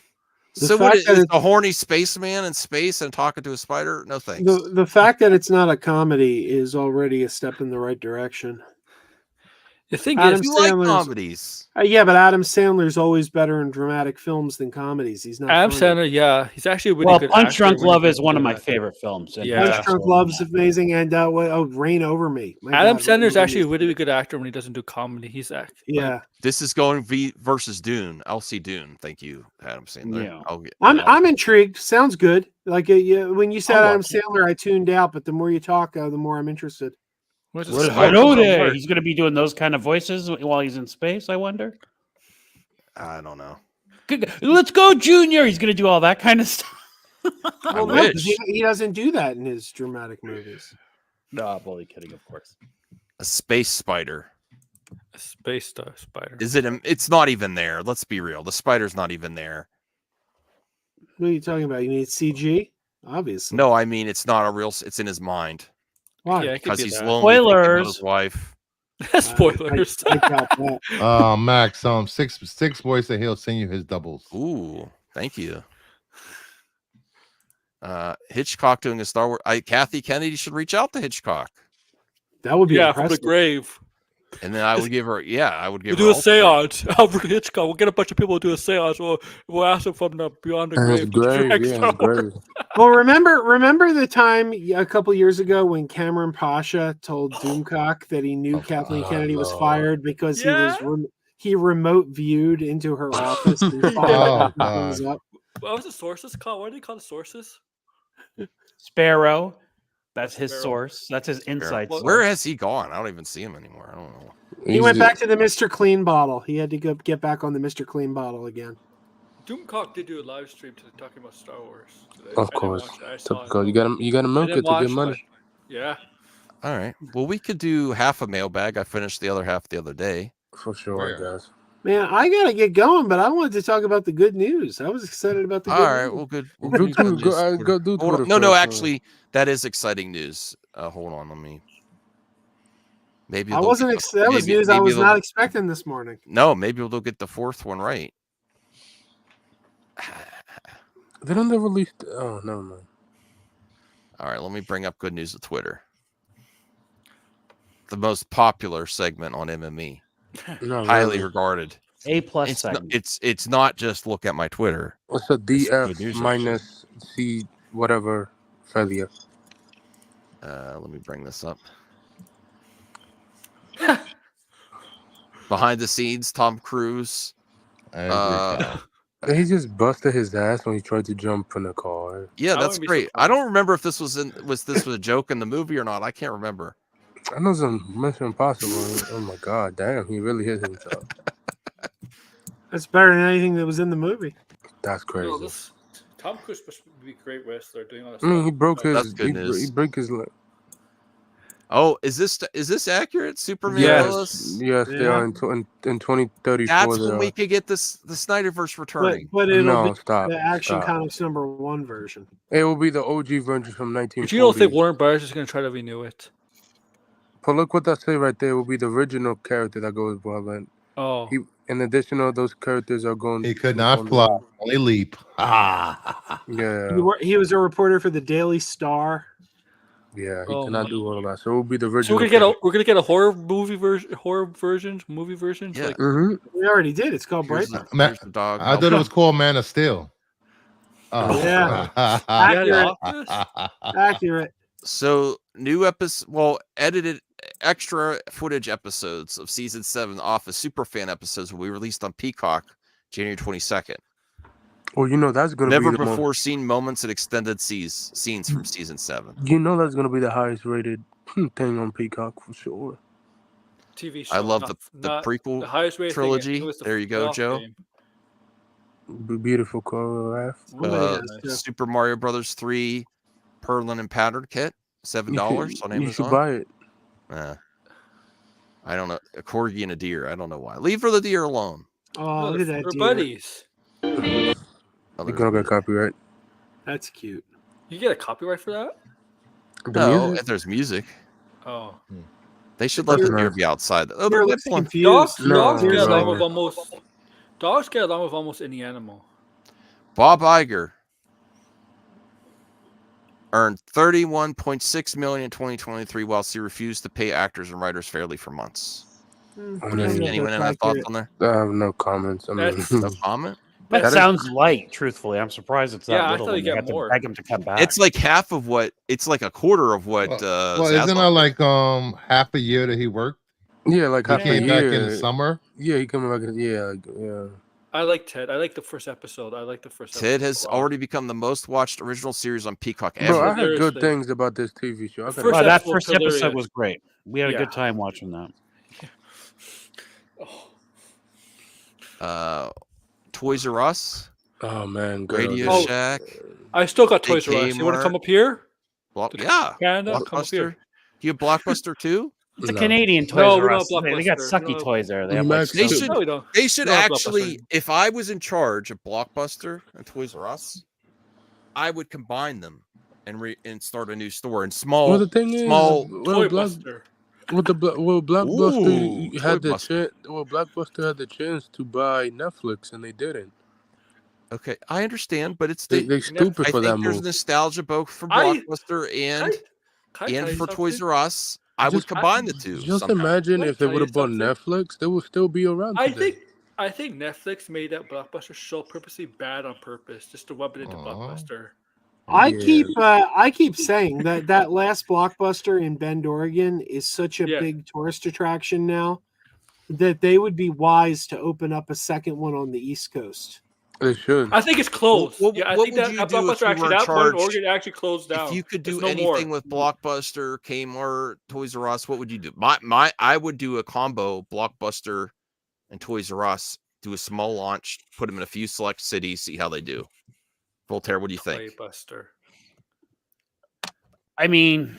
So what is a horny spaceman in space and talking to a spider? No thanks. The fact that it's not a comedy is already a step in the right direction. The thing Adam is, you like comedies. Yeah, but Adam Sandler's always better in dramatic films than comedies. He's not. Adam funny. Sandler, yeah, he's actually a really good. Punch actor Drunk when Love he is can one do of my that. favorite films. and Yeah. Punch Drunk Love's amazing, and Reign Over Me. My Adam God, Sandler's Reign actually a Over Me. really good actor when he doesn't do comedy. He's Yeah. This is going versus Dune. Elsie Dune. Thank you, Adam Sandler. Yeah. I'm intrigued. Sounds good. Like when you said I'll Adam watch it. Sandler, I tuned out. But the more you talk, the more I'm interested. I know that he's going to be doing those kind of voices while he's in space. I wonder. I don't know. Let's go, Junior. He's going to do all that kind of stuff. Well, no, 'cause he doesn't do that in his dramatic movies. No, I'm only kidding, of course. A space spider. A space spider. Is it? It's not even there. Let's be real. The spider's not even there. What are you talking about? You need CG? Obviously. No, I mean it's not a real. It's in his mind. Why? Yeah, it could Because be he's that. lonely. thinking about Spoilers. His wife. Spoilers. I doubt that. Max, six boys that he'll send you his doubles. Ooh, thank you. Hitchcock doing a Star Wars. Kathy Kennedy should reach out to Hitchcock. That would be Yeah, from impressive. the grave. And then I would give her. Yeah, I would give We'll her. do a seance. Alfred Hitchcock. We'll get a bunch of people to do a seance. We'll ask them from the beyond the grave. to direct Star Wars. Well, remember the time a couple years ago when Cameron Pasha told Doomcock that he knew Kathleen Kennedy was fired because he remote viewed into her office and followed things up. What was the sources called? What do they call the sources? Sparrow. That's his source. That's his insight. Where has he gone? I don't even see him anymore. I don't know. He went back to the Mr. Clean bottle. He had to get back on the Mr. Clean bottle again. Doomcock did do a live stream talking about Star Wars today. Of course. Typical. You gotta milk it to get money. Yeah. All right. Well, we could do half a mailbag. I finished the other half the other day. For sure, I guess. Man, I gotta get going, but I wanted to talk about the good news. I was excited about the good All right. news. Well, good. Go We'll do Twitter. Twitter No. first, Actually, that is exciting news. Hold on. Let me. Maybe I wasn't. That was news I was not expecting this morning. No, maybe they'll get the fourth one right. They don't ever release. Oh, never mind. All right. Let me bring up good news of Twitter. the most popular segment on MME. No, Highly really. regarded. A plus It's not, segment. it's not just look at my Twitter. It's a It's good DF news minus C whatever failure. Let me bring this up. Behind the scenes, Tom Cruise. I agree, Cal. He just busted his ass when he tried to jump in the car. Yeah, I that's wouldn't be great. I surprised. don't remember if this was a joke in the movie or not. I can't remember. I know some Mission Impossible. Oh my god, damn, he really hit himself. That's better than anything that was in the movie. That's crazy. No, this Tom Cruise supposed to be a great wrestler doing all this I mean, stuff. he broke That's his. good He news. broke his leg. Oh, is this accurate? Superman Yes, Willis? yes, they Yeah. are in 2034. That's they when are. we could get the Snyderverse But returning. but it'll No, be stop. the Action Stop. Comics #1 version. It will be the OG version from 1940. But you don't think Warner Brothers is going to try to renew it? But look what that say right there. It will be the original character that goes well. And Oh, he, in addition to those characters are going. He could not fly, only leap. Ah. Yeah, He was a reporter for the Daily Star. yeah, he Oh cannot my. do all of that. So it will be the so original. we're gonna get a horror movie version, movie versions. Yeah. Like, Mm-hmm. We already did. It's called Here's Breitbart. the, here's the dog. I thought it was called Man of Steel. Oh. Yeah. yeah, Accurate. Office? Accurate. So new edited extra footage episodes of season 7 Office Superfan episodes will be released on Peacock January 22nd. Well, you know that's gonna Never be the before seen moments and extended scenes from season 7. You know that's gonna be the highest rated thing on Peacock for sure. TV show. I love not, the not prequel the highest rated trilogy. Thing, it was the There you go, playoff Joe. game. Beautiful choreographed. Somebody has to. Super Mario Brothers 3 Perlin and Pattern kit, $7 on Amazon. You should buy it. I don't know. A corgi and a deer. I don't know why. Leave for the deer alone. Oh, No, look at they're that deer. buddies. You're gonna get copyright. That's cute. You get a copyright for that? The No, music? if there's music, Oh, they should let the That's deer nice. be outside. Oh, Deer they're looks one. confused. dogs, No, dogs get Deer's along over. with almost. Dogs get along with almost any animal. Bob Iger earned $31.6 million in 2023, whilst he refused to pay actors and writers fairly for months. I Anyone have thoughts on there? I have no comments. I mean, That's- No comment. That That is- sounds light, truthfully. I'm surprised it's that Yeah, I little thought when you'd they get had to more. beg him to come back. It's like half of what. It's like a quarter of what. Well, isn't that like half a year that he worked? yeah, like He half a came back in the year. summer. Yeah, he coming back. Yeah. I like Ted. I like the first episode. Ted has a lot. already become the most watched original series on Peacock Bro, ever. I heard good Seriously. things about this TV show. I The gotta- first that episode first was episode hilarious. was great. We had a Yeah. good time watching that. Oh. Toys R Us, Oh man, good. Radio Oh. Shack, I still got Toys R JK Us. You want to come Mart. up here? yeah, Canada, come up Blockbuster. here. Do you have Blockbuster too? It's a No. Canadian Toys No, we R don't Us. have They got Blockbuster. sucky No. toys there. They have like Max They too. should- No, we don't. They should No, actually, Blockbuster. if I was in charge of Blockbuster and Toys R Us, I would combine them and start a new store in small. Well, the thing is, small Toy Buster. Blockbuster Ooh, had the Toybuster. chance. Well, Blockbuster had the chance to buy Netflix, and they didn't. Okay, I understand, but it's They stupid I for think that there's move. nostalgia both for I- Blockbuster and Can I tell you for Toys something? R Us. I would Just- combine the two. Just somehow. imagine Can I if they tell would you have bought something? Netflix, they would still be around I today. think Netflix made that Blockbuster show purposely bad on purpose, just to rub it into Aw. Blockbuster. I keep saying that last Blockbuster in Bend, Oregon is such a Yeah. big tourist attraction now that they would be wise to open up a second one on the East Coast. They should. I think it's closed. What- yeah, I what think would that you that do if Blockbuster you actually were in that one in charge? Oregon actually closed down. If you could There's do no anything more. with Blockbuster, Kmart, Toys R Us, what would you do? I would do a combo Blockbuster and Toys R Us. Do a small launch, put them in a few select cities, see how they do. Voltaire, what do you think? Toybuster. I mean,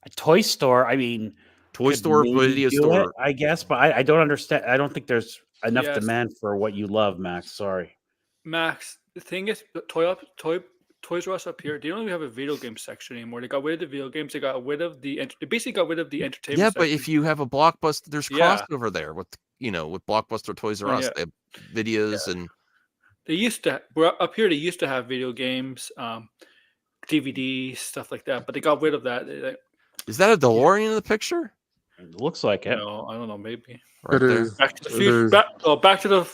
a toy store. I mean, Toy could store, maybe video do store. it, I guess, but I don't understand. I don't think there's enough Yes. demand for what you love, Max. Sorry. Max, the thing is, Toys R Us up here, they don't even have a video game section anymore. They got rid of the video games. They got rid of they basically got rid of the entertainment. Yeah, but section. if you have a Blockbuster, there's Yeah. crossover there with with Blockbuster, Toys R Oh, Us. yeah. They have videos and they used to, up here, they used to have video games, DVDs, stuff like that. But they got rid of that. Is that a DeLorean in the picture? It looks like it. No, I don't know. Maybe Right It there. is. Back to the It Future. is. Back to the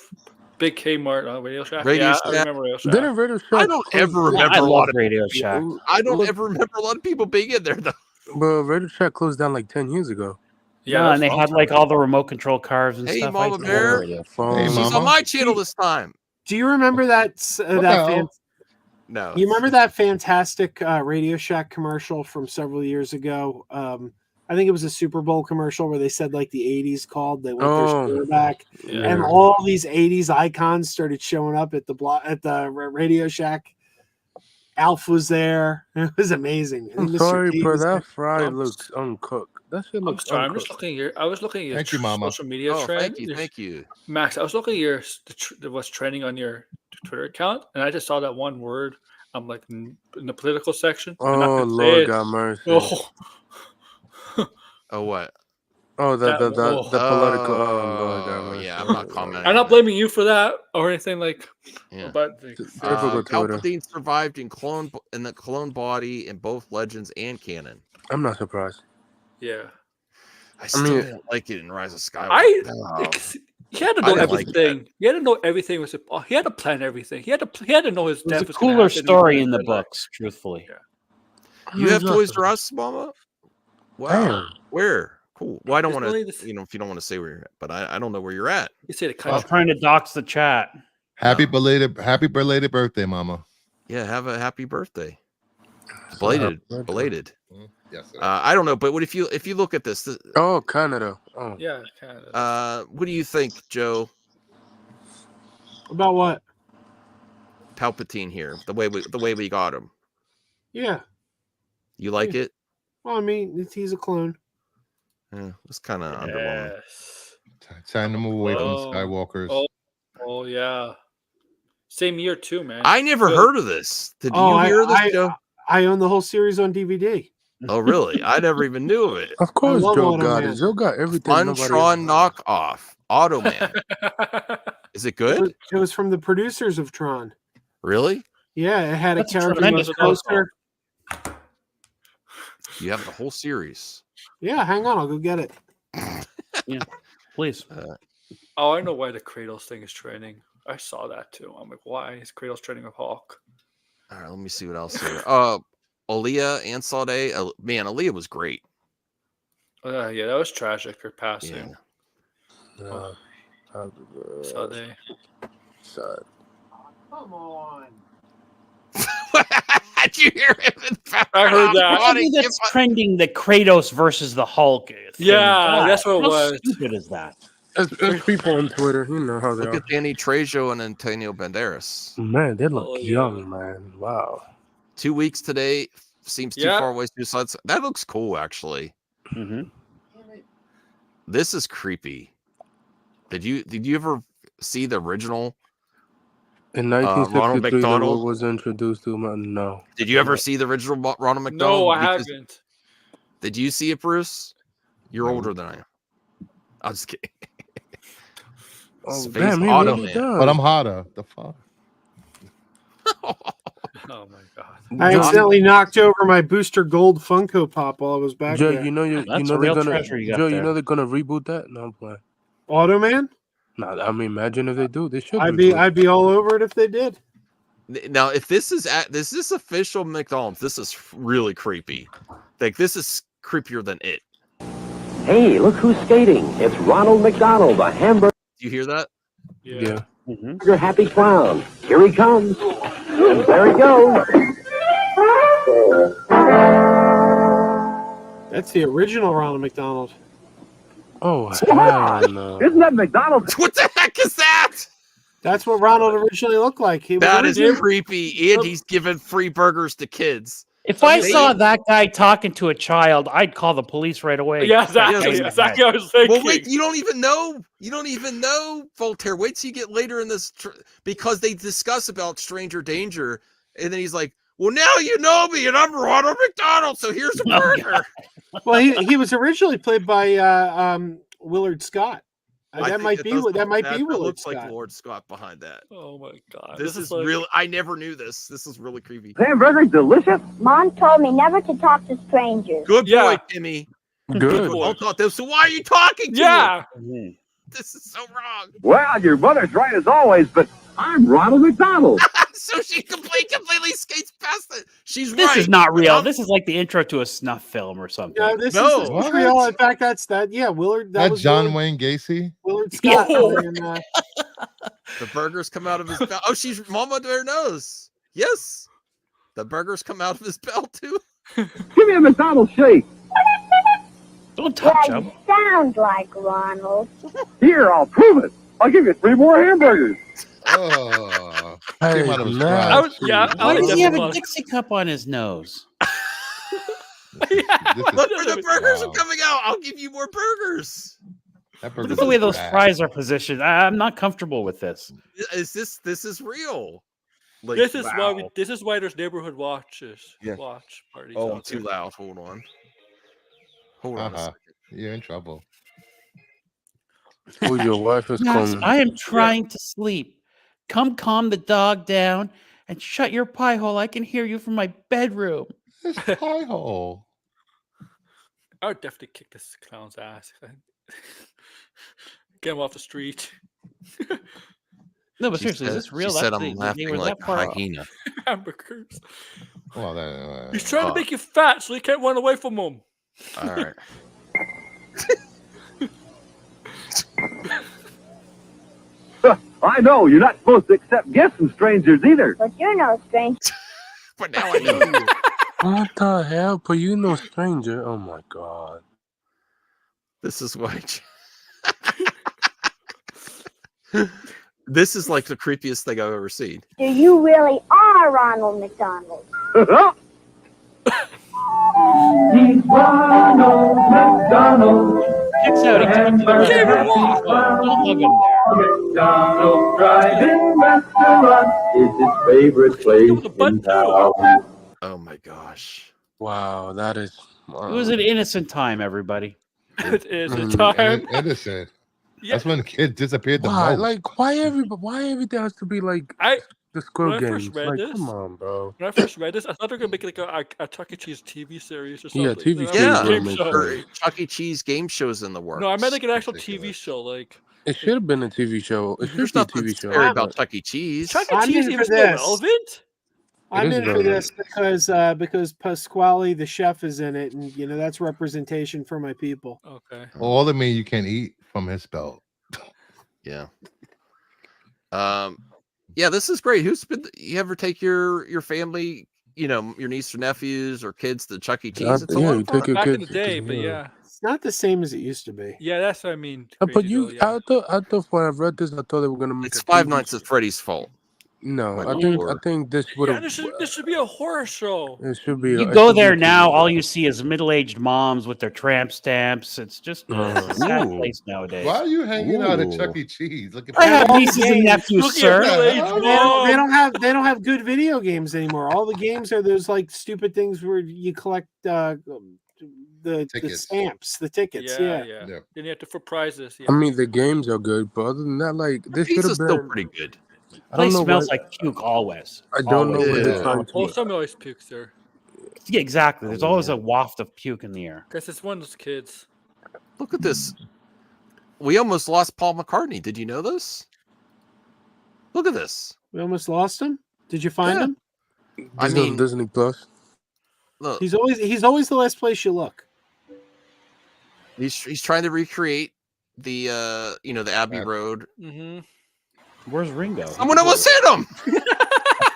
big Kmart Radio Shack. Radio yeah, Shack. I remember Radio Shack. Didn't Radio Shack? I don't ever close- remember I a love lot of Radio people. Shack. I don't Look- ever remember a lot of people being in there though. But Radio Shack closed down like 10 years ago. Yeah, No, that's and they long had time like ago. all the remote control cars and Hey, stuff. Mama I used to Bear. love Radio. Phone. Hey, She's Mama. on my channel this time. Do you remember that that No. you remember that fantastic Radio Shack commercial from several years ago? I think it was a Super Bowl commercial where they said like the 80s called. They want their store back, Yeah. and all these 80s icons started showing up at the Radio Shack. Alf was there. It was amazing. And I'm Mr. sorry, T but was there. that fry I'm looks uncooked. That shit I'm looks sorry. I'm uncooked. just looking at your. I was looking at your Thank you, Mama. social media Oh, trend. thank you, Your- thank you. Max, I was looking at your what's trending on your Twitter account, and I just saw that one word. I'm like in the political section. and I Oh, could say Lord it. God mercy. Oh, Oh, what? Oh, the That- political. Oh, Lord God mercy. Yeah, I'm not commenting. I'm not blaming you for that or anything like. Yeah. But Typical Twitter. Palpatine survived in the clone body in both Legends and canon. I'm not surprised. yeah, I still mean- didn't like it in Rise of Skywalker. I. He had to I know didn't like everything. He had to know everything was. He had to plan everything. He had to know his It was death a was gonna cooler happen. story in the books, truthfully. Yeah. You have Toys R Us, Mama? Wow. Damn. Where? Cool. Well, I don't There's want only to, this- if you don't want to say where you're at, but I don't know where you're at. You say the I was country. trying to dox the chat. Happy belated birthday, Mama. Yeah, have a happy birthday. Belated. birthday. Belated. Yes, sir. I don't know, but what if you look at this? Oh, Canada. Oh. Yeah, Canada. What do you think, Joe? About what? Palpatine here, the way we got him. Yeah. You like it? Well, I mean, he's a clone. Yeah, it's kind of underwhelming. Yes. Time to move away Oh. from Skywalkers. Oh. Oh yeah. Same year too, man. I never Good. heard of this. Did Oh, you hear this, Joe? I own the whole series on DVD. Oh, really? I never even knew of it. Of course, love Joe Auto got Man. it. Joe got everything. Funtron knockoff. Automan. Is it It good? was, it was from the producers of Tron. Really? Yeah, it had That's a a character tremendous with a poster. You have the whole series. Yeah, hang on, I'll go get it. Please. Oh, I know why the Kratos thing is trending. I saw that too. I'm like, why is Kratos trending with Hulk? All right, let me see what else here. Aaliyah and Sade. Man, Aaliyah was great. Yeah, that was tragic. Her Yeah. passing. So they. Come on. Did you hear him? I heard that. I think that's trending the Kratos versus the Hulk. Thing. Yeah, God, that's what it how was. Stupid is that? There's people on Twitter. You know how they Look are. at Danny Trejo and Antonio Banderas. Man, they look Oh, yeah. young, man. Wow. 2 weeks today seems too Yeah. far away. Suicide. That looks cool, actually. Mm-hmm. This is creepy. Did you ever see the original? In Ronald 1963, the McDonald? war was introduced to man. No. Did you ever see the original Ronald McDonald? No, I Because- haven't. Did you see it, Bruce? You're No. older than I am. I'm just kidding. Oh, Space damn, he Auto really Man. does. But I'm hotter. The fuck? Oh my god. I accidentally knocked over my Booster Gold Funko Pop while I was back Joe, there. you know That's a they're real gonna treasure you got Joe, you there. know they're gonna reboot that? No, I'm playing. Automan? No, I mean imagine if they do. They should I'd reboot. be all over it if they did. Now, if this is official McDonald's, this is really creepy. Like, this is creepier than it. Hey, look who's skating. It's Ronald McDonald, a hamburger Do you hear that? Yeah. Mm-hmm. happy clown. Here he comes. And there he goes. That's the original Ronald McDonald. Oh hell no. Isn't that McDonald's? What the heck is that? That's what Ronald originally looked like. He was That is originally- creepy. And he's giving free burgers to kids. If I Amazing. saw that guy talking to a child, I'd call the police right away. Yeah, exactly. Yeah, Exactly what I was thinking. Well, wait, you don't even know Voltaire. Wait till you get later in this because they discuss about stranger danger, and then he's like, "Well, now you know me, and I'm Ronald McDonald. So here's a Oh, burger." Well, he was originally played by Willard Scott. I That think might it be does that look- might be that Willard looks like Scott. Lord Scott behind that. Oh my god. This is like, really. I never knew this. This is really creepy. Hamburger's delicious. Mom told me never to talk to strangers. Good boy, Yeah. Timmy. Good. boy. Don't talk to him. So why are you talking to him? Yeah. This is so wrong. Well, your mother's right as always, but I'm Ronald McDonald. So she completely skates past it. She's This right. is not real. I'm- This is like the intro to a snuff film or something. No, this No. is What? real. In fact, that's that. Yeah, Willard. That That was John Willard, Wayne Gacy. Willard Scott. Oh. And, The burgers come out of his belt. Oh, she's Mama Bear knows. Yes. The burgers come out of his belt too. Give me a McDonald's shake. Don't touch Well, him. you sound like Ronald. Here, I'll prove it. I'll give you 3 more hamburgers. Oh, Hey, came out of his man. pride. I was- yeah, I Why like does that he have a one. Dixie cup on his nose? This is- Look where the burgers wow. are coming out. I'll give you more burgers. That Look burger's at the way those trash. fries are positioned. I'm not comfortable with this. This is real. Like, This is wow. why there's neighborhood watches. Yeah. Watch parties. Oh, I'm out too there. loud. Hold on. Hold on a Uh-huh. second. You're in trouble. Oh, your wife is Max, coming. I am trying to sleep. Come calm the dog down and shut your pie hole. I can hear you from my bedroom. This pie hole. I would definitely kick this clown's ass. Get him off the street. No, but She seriously, is said- this real? She said That's I'm they laughing were like that a far off. hyena. Hamburgers. Well, that, He's trying to make you fat so you can't run away from him. All right. I know, you're not supposed to accept gifts from strangers either. But you're no stranger. But now I know you. What the hell? But you no stranger. Oh my god. This is why. This is like the creepiest thing I've ever seen. So you really are Ronald McDonald. He's Ronald McDonald. Checks out. He turned to the left. Give him Don't hug him there. McDonald's drive-in restaurant is his favorite place Give him the butt in too. town. Oh my gosh. Wow, that is. It was an innocent time, everybody. It is a Mm, time. innocent. Yeah. That's when the kid disappeared the Why? most. Like, why everything has to be like I the Squid when I Games? first read Like, this- come on, bro. when I first read this, I thought they were gonna make it like a Chuck E. Cheese TV series or something. Yeah, TV Like, series Yeah. would game make show. sense. Chuck E. Cheese game shows in the works. No, I meant like an actual TV Ridiculous. show. Like It should have been a TV show. It should There's be a nothing TV show. scary but- about Chuck E. Cheese. Chuck E. I'm Cheese in even for still this. relevant. I'm is in for relevant. this because Pasquale the chef is in it, and that's representation for my people. Okay. All the meat you can eat from his belt. Yeah. Yeah, this is great. You ever take your family, your niece or nephews or kids to Chuck E. Cheese? It's a yeah, lot you of fun. take your Back in kids. the day, but yeah, It's not the same as it used to be. yeah, that's what I mean. But crazy you, though, yeah. I thought when I read this, I thought they were gonna make It's a Five TV Nights at Freddy's fault. No, My I think lord. this would Yeah, have. this should be a horror show. It should be. You it go should be a there TV now, all show. you see is middle-aged moms with their tramp stamps. It's just it's a sad Ooh. place nowadays. Why are you hanging out at Ooh. Chuck E. Cheese? Looking I have all the nieces and games. nephews, Look at sir. middle-aged They mom. They don't have good video games anymore. All the games are those like stupid things where you collect the Tickets. stamps, the tickets. Yeah, Yeah. Yeah. Then you have to for prizes. Yeah. I mean, the games are good, but other than that, like this should Pizza's have still been. pretty good. I don't Place know smells why- like puke always. I don't know Always. what they're Yeah. trying Oh, to. some always pukes there. Yeah, exactly. There's always a waft of puke in the air. Guess it's one of those kids. Look at this. We almost lost Paul McCartney. Did you know this? Look at this. We almost lost him. Did you find Yeah. him? I Disney- mean- Disney Plus. Look, He's always the last place you look. he's trying to recreate the the Abbey Abbey. Road. Mm-hmm. Where's Ringo? Someone almost hit him.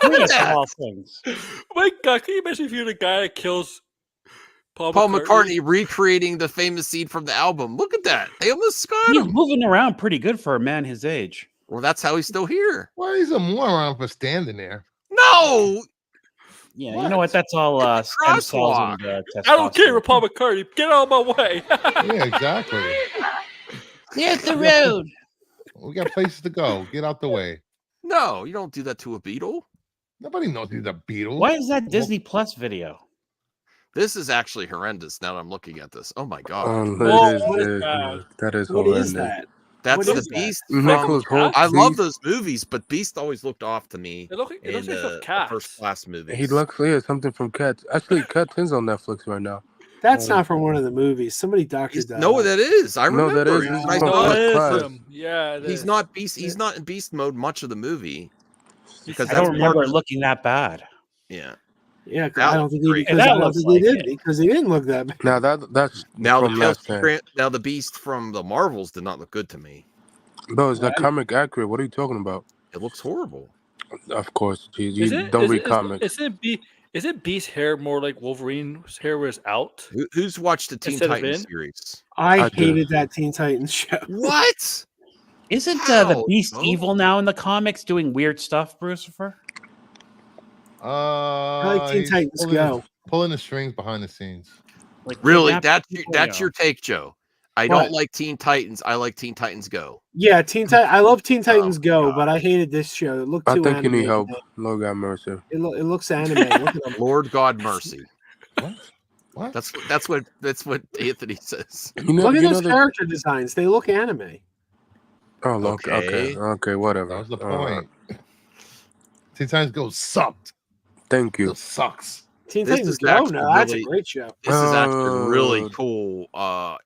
Look at that. all things. Oh my God, can you imagine if you're the guy that kills Paul McCartney recreating the famous scene from the album. Look at that. They almost got He's him. moving around pretty good for a man his age. Well, that's how he's still here. Why is a moron for standing there? No, Yeah, you know what? That's all stem cells and I don't care testosterone. with Paul McCartney. Get out of my way. Yeah, exactly. Hit the road. We got places to go. Get out the way. no, you don't do that to a Beatle. Nobody knows he's a Beatle. Why is that Disney Plus video? This is actually horrendous. Now that I'm looking at this. Oh my god. Whoa, That is what is that? that is What is horrendous. that? That's What the is that? Beast Nicholas from. Holt. I love Beast. those movies, but Beast always looked off to me It looks in like some the cats. First Class movies. He looks something from Cats. Actually, Cats is on Netflix right now. That's not from one of the movies. Somebody doctored that. No, up. that is. I No, remember. that is. He's This is nice from No, guy. it is Class. him. Yeah, it He's is. not Beast. He's not in Beast mode much of the movie because I that's don't part remember of it looking that bad. Yeah. Yeah, because That I don't looks think he great. because That I don't looks think like he did it. because he didn't look that bad. Now that's Now from last time. now the Beast from the Marvels did not look good to me. Bro, is that Right. comic accurate? What are you talking about? It looks horrible. Of course, geez, Is you it? don't Is read it? comics. Is it Beast's hair more like Wolverine's hair was out Who's watched the Teen instead of Titans in? series? I I do. hated that Teen Titans show. What? Isn't the How, Beast Joe? evil now in the comics, doing weird stuff, Brucifer? I like Teen He's Titans Go. pulling the strings behind the scenes. Like Really? kidnapping people? That's Yeah. your take, Joe. I What? don't like Teen Titans. I like Teen Titans Go. Yeah, I love Teen Titans Oh, Go, God. but I hated this show. It looked I too think you need animated. help. Lord God mercy. It looks anime. Look at them. Lord God mercy. What? That's what Anthony says. You know, Look at you those know character designs. They look anime. Oh, look. Okay. Okay, whatever. That was the point. Teen Titans Go sucked. Thank you. It sucks. Teen This Titans is Go. actually No, that's a really- great show. This is actually really Oh. cool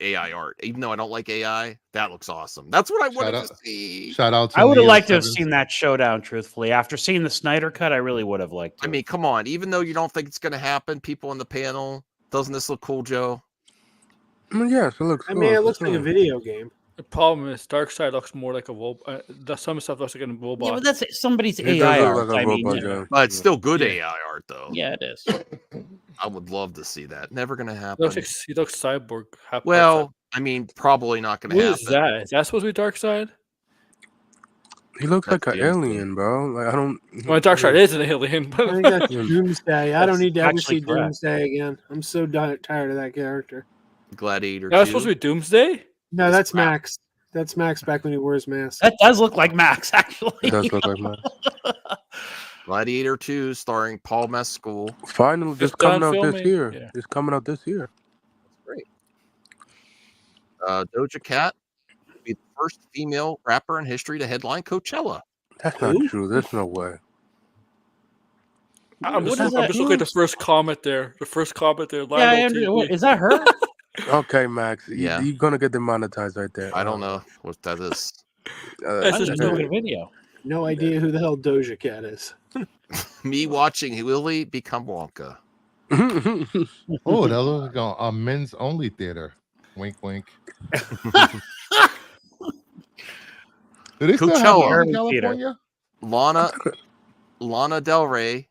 AI art. Even though I don't like AI, that looks awesome. That's what I wanted to see. Shout out to I would have Leo liked to have Simmons. seen that showdown, truthfully. After seeing the Snyder cut, I really would have liked to. I mean, come on. Even though you don't think it's going to happen, people on the panel, doesn't this look cool, Joe? Yes, it looks. I mean, it cool, looks for like a sure. video game. The problem is Darkseid looks more like a robot. Some stuff looks like a robot. yeah, but that's somebody's It does AI look art. like a I mean, robot, you know. Joe. But it's still good Yeah. AI art, though. Yeah, it is. I would love to see that. Never going to He happen. looks like he looks cyborg. half Well, I mean, probably not going Darkseid. to Who happen. is that? Is that supposed to be Darkseid? He looks That's like an James alien, bro. Like I don't. Well, Darkseid is an alien, I but think that's Yeah. Doomsday. I don't That's need to ever actually see correct. Doomsday again. I'm so tired of that character. Gladiator that was 2. supposed to be Doomsday. No, It's that's crap. Max. That's Max back when he wore his mask. That does look like Max, actually. It does look like mine. Gladiator 2 starring Paul Mescal. Finally, It's just coming done out this filming? year. Yeah. It's coming out this year. Great. Doja Cat will be the first female rapper in history to headline Coachella. That's not true. There's no way. I'm What just, is I'm that? just looking at the first comment there. The first comment there. Live Yeah, I on under- TV. what, is that her? Okay, Max. Yeah. You're gonna get demonetized right there. I don't know what that is. That's I'm just just looking at a video. No idea who the hell Doja Cat is. Me watching Willie become Wonka. Oh, that looks like a men's only theater. Wink, wink. Do they still have Coachella. one in Theater. California? Lana Del Rey,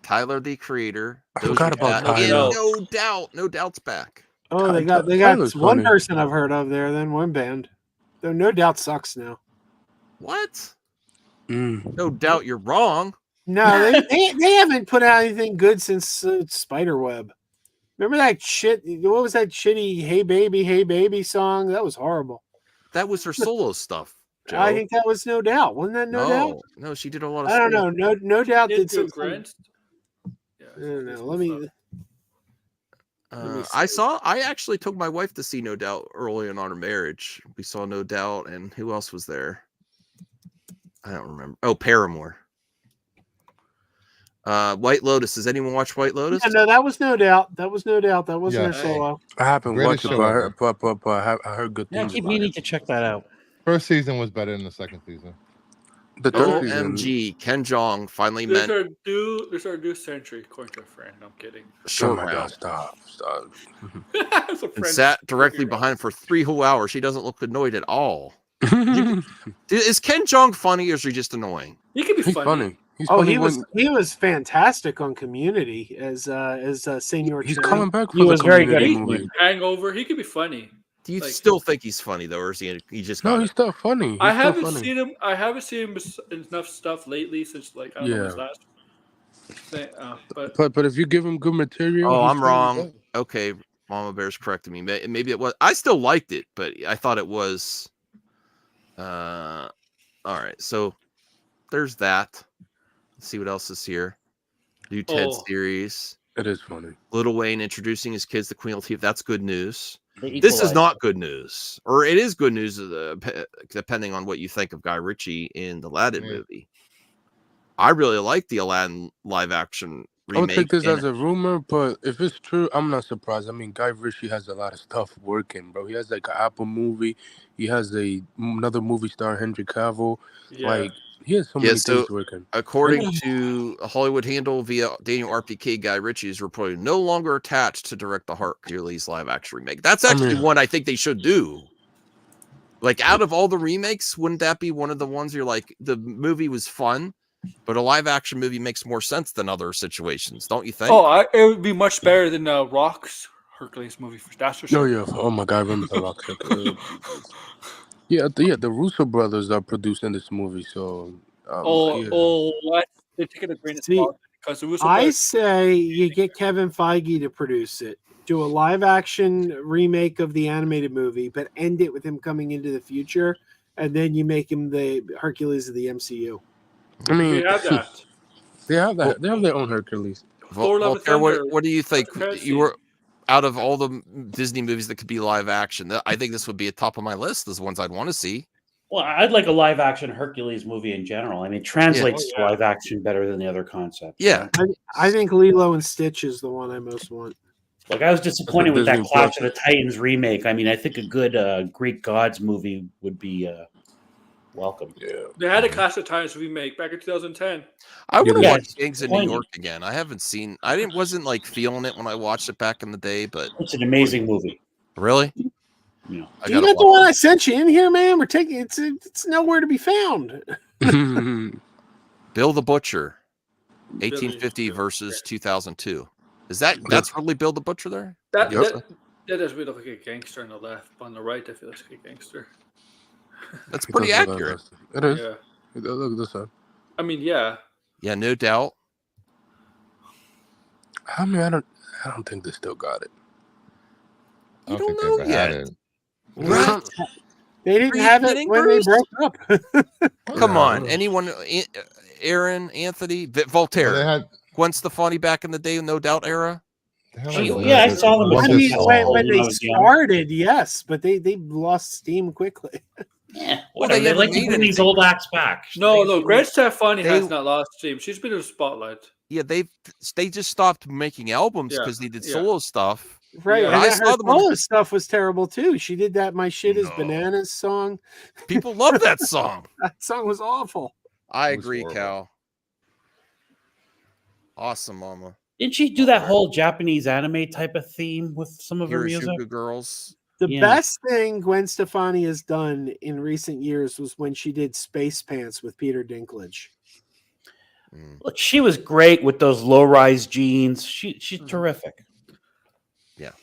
Tyler the Creator, I forgot Doja about Cat, and Tyler. No Doubt's back. Oh, they got Tyler's one funny. person I've heard of there, then one band. Though No Doubt sucks now. What? Mm. No doubt you're wrong. No, they haven't put out anything good since Spiderweb. Remember that shit? What was that shitty Hey Baby song? That was horrible. That was her solo stuff. Joe. I think that was No Doubt. Wasn't that No Doubt? No, she did a lot of I don't solo. know. No Doubt Did did do a some. grant? Yeah, I don't know. it's Let me. I actually took my wife to see No Doubt early on our marriage. We saw No Doubt, and who else was there? I don't remember. Oh, Paramore. White Lotus. Does anyone watch White Lotus? Yeah, no, that was No Doubt. That was No Doubt. That wasn't Yeah. her solo. I haven't Greatest watched it, show but ever. I heard good Yeah, I things keep about meaning it. to check that out. First season was better than the second season. The third season. OMG. Ken Jeong finally There's met our new century, according to a friend. I'm kidding. Oh Short my God! Round Stop! It's a and friend. sat directly behind for 3 whole hours. She doesn't look annoyed at all. Is Ken Jeong funny or is he just annoying? He can be He's funny. funny. He's Oh, funny he was fantastic on Community as Senior. He's Cherry. coming back for He the was very good Community at movie. Hangover. He could be funny. Do you Like- still think he's funny though, or is he just No, got he's it? still funny. I He's still haven't funny. seen him. I haven't seen him in enough stuff lately since like I don't know his Yeah. last thing. But But if you give him good material, Oh, he's I'm still wrong. good. Okay, Mama Bear's correcting me. Maybe it was. I still liked it, but I thought it was. All right, so there's that. Let's see what else is here. New Ted Oh. series. It is funny. Little Wayne introducing his kids to Queen Latifah. That's good news. This is not good news, or it is good news, depending on what you think of Guy Ritchie in the Aladdin movie. I really like the Aladdin live action remake. I would take this as a rumor, but if it's true, I'm not surprised. I mean, Guy Ritchie has a lot of stuff working, bro. He has like an Apple movie. He has another movie star, Henry Cavill. Yeah. Like, he has so many things working. According to a Hollywood Handle via Daniel RPK, Guy Ritchie is reportedly no longer attached to direct the Hercules live action remake. That's actually one I think they should do. Like, out of all the remakes, wouldn't that be one of the ones you're like, the movie was fun, but a live action movie makes more sense than other situations, don't you think? Oh, it would be much better than Rock's Hercules movie. That's for sure. Oh yeah! Oh my God! I remember the Rock Hercules. The Russo brothers are producing this movie, so. They're taking a grain of salt because the Russo I brothers. say you get Kevin Feige to produce it. Do a live action remake of the animated movie, but end it with him coming into the future, and then you make him the Hercules of the MCU. I mean, They have that. They have that. They have their own Hercules. Voltaire, what do you think? You were out of all the Disney movies that could be live action. I think this would be at top of my list as ones I'd want to see. Well, I'd like a live action Hercules movie in general. I mean, it translates to live action better than the other concepts. Yeah, I think Lilo and Stitch is the one I most want. Like, I was disappointed with that Clash of the Titans remake. I mean, I think a good Greek Gods movie would be welcome. Yeah, they had a Clash of the Titans remake back in 2010. I want to watch Gangs in New York again. I haven't seen. Wasn't like feeling it when I watched it back in the day, but it's an amazing movie. Really? Yeah. You got the one I sent you in here, man. We're taking it's nowhere to be found. Bill the Butcher, 1850 versus 2002. Is that's really Bill the Butcher there? That does look like a gangster on the left, but on the right, I feel like a gangster. That's pretty accurate. It is. Yeah. Look at this side. I mean, yeah. Yeah, no doubt. I mean, I don't think they still got it. You don't know yet. Right. They didn't have it when they broke up. Come on, anyone? Aaron, Anthony, Voltaire, Gwen Stefani back in the day, no doubt era. I saw them. I mean, when they started, yes, but they lost steam quickly. Yeah, whatever. They like to bring these old acts back. No, Gwen Stefani has not lost steam. She's been in the spotlight. Yeah, they just stopped making albums because they did solo stuff. Right, and I saw the solo stuff was terrible too. She did that "My Shit Is Bananas" song. People love that song. That song was awful. I agree, Cal. Awesome, Mama. Didn't she do that whole Japanese anime type of theme with some of her music? Girls. The best thing Gwen Stefani has done in recent years was when she did Space Pants with Peter Dinklage. Look, she was great with those low-rise jeans. She's terrific. Yeah.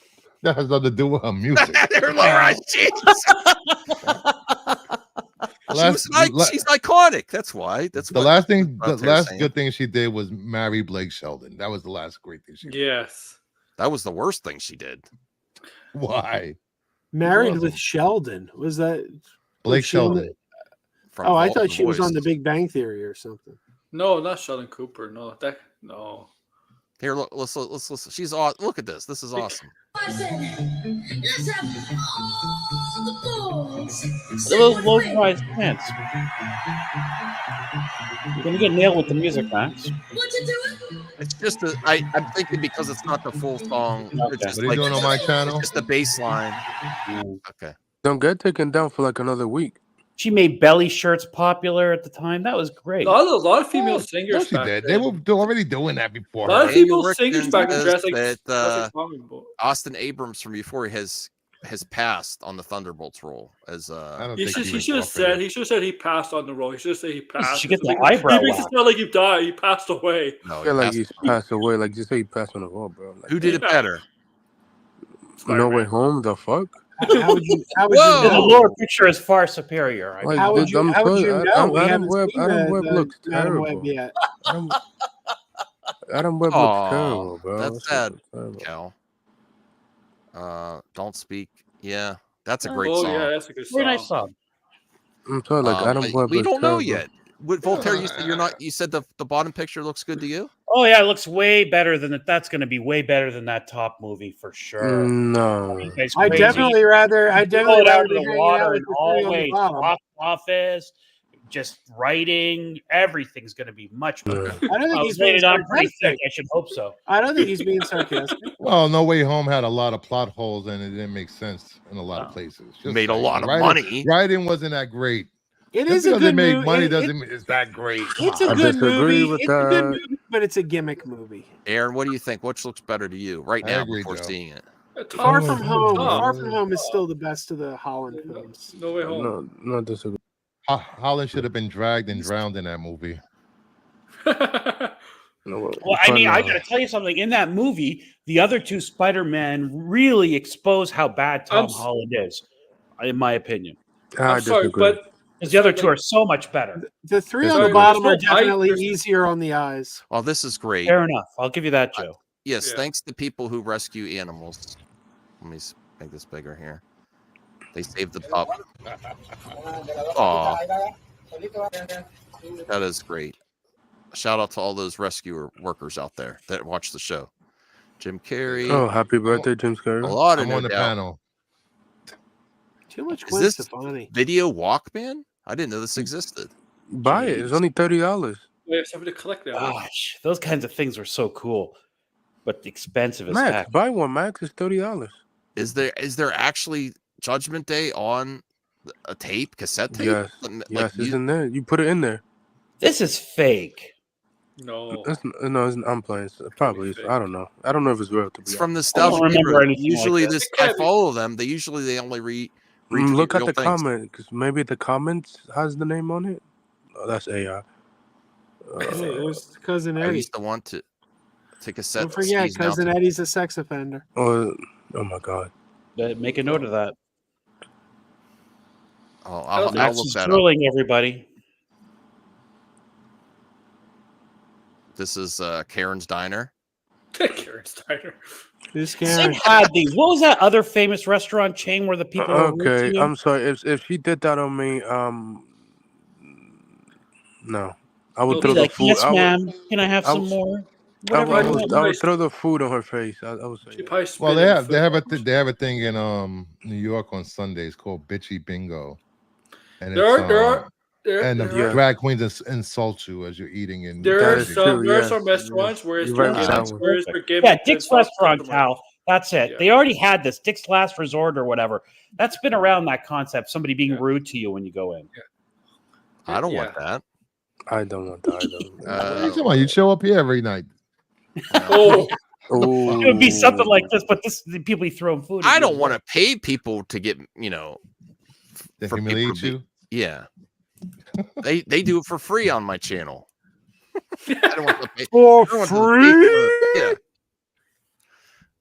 That has nothing to do with her music. They're low-rise jeans. She's iconic. That's why. That's the last thing. The last good thing she did was marry Blake Sheldon. That was the last great thing she did. Yes. That was the worst thing she did. Why? Married with Sheldon. Was that Blake Sheldon? I thought she was on The Big Bang Theory or something. No, not Sheldon Cooper. No. Here, let's listen. She's awesome. Look at this. This is awesome. Let's have all the boys. Those low-rise pants. You're gonna get nailed with the music, Max. What you doing? It's just I'm thinking because it's not the full song. Okay. It's just what are you doing on my channel? Just the bass line. Okay. Don't get taken down for like another week. She made belly shirts popular at the time. That was great. A lot of female singers. She did. They were already doing that before. A lot of female singers back in dress Austin Abrams from Euphoria has passed on the Thunderbolts role as he should have said he passed on the role. He should have said he passed. She get the eyebrow. He makes it sound like he died. He passed away. No, he's passed away. Like just say he passed on the role, bro. Like, who did it better? No Way Home. The fuck. How would you the lower picture is far superior. Like, how would you know? Adam Webb looks terrible. Adam Webb looks terrible, bro. That's sad, Cal. Don't Speak. Yeah, that's a great song. Yeah, that's a good song. Very nice song. I'm sorry, like Adam Webb. We don't know yet. Voltaire, you said you're not. You said the bottom picture looks good to you. Oh yeah, it looks way better than that. That's going to be way better than that top movie for sure. No. It's I crazy. definitely rather. I Pull definitely it out rather of be the hanging water out with in the all three on the ways. bottom. Box office, just writing, everything's going to be much better. Yeah. I don't think I he's was being rated on pretty thick. sarcastic. I should hope so. I don't think he's being sarcastic. Well, No Way Home had a lot of plot holes and it didn't make sense in a lot of Oh. places. Just Made a saying. lot of Writing- money. Writing wasn't that great. It Just is a because good it made movie. money doesn't mean it's that great. Come It's a on. I good disagree movie. with It's a good that. movie, but it's a gimmick movie. Aaron, what do you think? Which looks better to you right I now agree, before Joe. seeing it? Far From Home. Top. Far From Home is still the best of the Holland films. No Way Home. No, not disagree. Holland should have been dragged and drowned in that movie. No, Well, I mean, I no. got to tell you something. In that movie, the other two Spider-Man really expose how bad Tom Holland is, in my opinion. I I'm sorry, disagree. but Because the other two are so much better. The three There's on the no- bottom are there's no bite, definitely there's- easier on the eyes. Oh, this is great. Fair enough. I'll give you that, Joe. Yes, Yeah. thanks to people who rescue animals. Let me make this bigger here. They saved the pup. Aw, that is great. Shout out to all those rescue workers out there that watch the show. Jim Carrey. Oh, happy birthday, James A Carrey. lot of I'm no on the doubt. panel. Too much Is Gwen this Stefani. Video Walkman? I didn't know this existed. Buy it. It's only $30. we have somebody to collect that. Gosh, those kinds of things are so cool, but expensive as Max, heck. buy one. Max is $30. Is there actually Judgment Day on a cassette tape? Yes, Like, yes, it's you- in there. You put it in there. This is fake. No. I'm playing. Probably. I don't know. I don't know if it's real. To be it's from honest. Nostalgia. remember Hero. anything like Usually, that. this It can't I be. follow them. They only read. Look at the comment because maybe the comments has the name on it. Oh, that's AI. Hey, there's Cousin I Eddie. used to want to cassette. Don't forget, CDs now Cousin to- Eddie's a sex offender. Oh my God. Make a note of that. I'll Max look is that up. drooling, everybody. This is Karen's Diner. Karen Steiner. This Sid Karen. had these. What was that other famous restaurant chain where the people were rude Okay, to you? I'm sorry. If she did that on me, no, I would Be throw Be the like, food. yes, I would, ma'am. Can I have I some would- more? I Whatever would, you I want. would, I would throw the food on her face. I would say. She Yeah. probably Well, spit they in have the they have a food. they have a thing in New York on Sundays called Bitchy Bingo, and There are and the there are- drag queens insult you as you're eating and there That are is some true, there are yes, some restaurants where it's you're their right with gimmicks, that one. where it's their Yeah, gimmicks Dick's and Restaurant, customer. Cal. That's it. Yeah. They already had this. Dick's Last Resort or whatever. That's been around, that concept. Somebody being Yeah. rude to you when you go in. I don't Yeah. want that. I don't want that either. come on, you show up here every night. Oh, Oh, It would be something like this, but the people you throw food. I don't want to pay people to get They for people humiliate to be- you. Yeah, they do it for free on my channel. I don't want to pay For I don't want them to pay free? for it.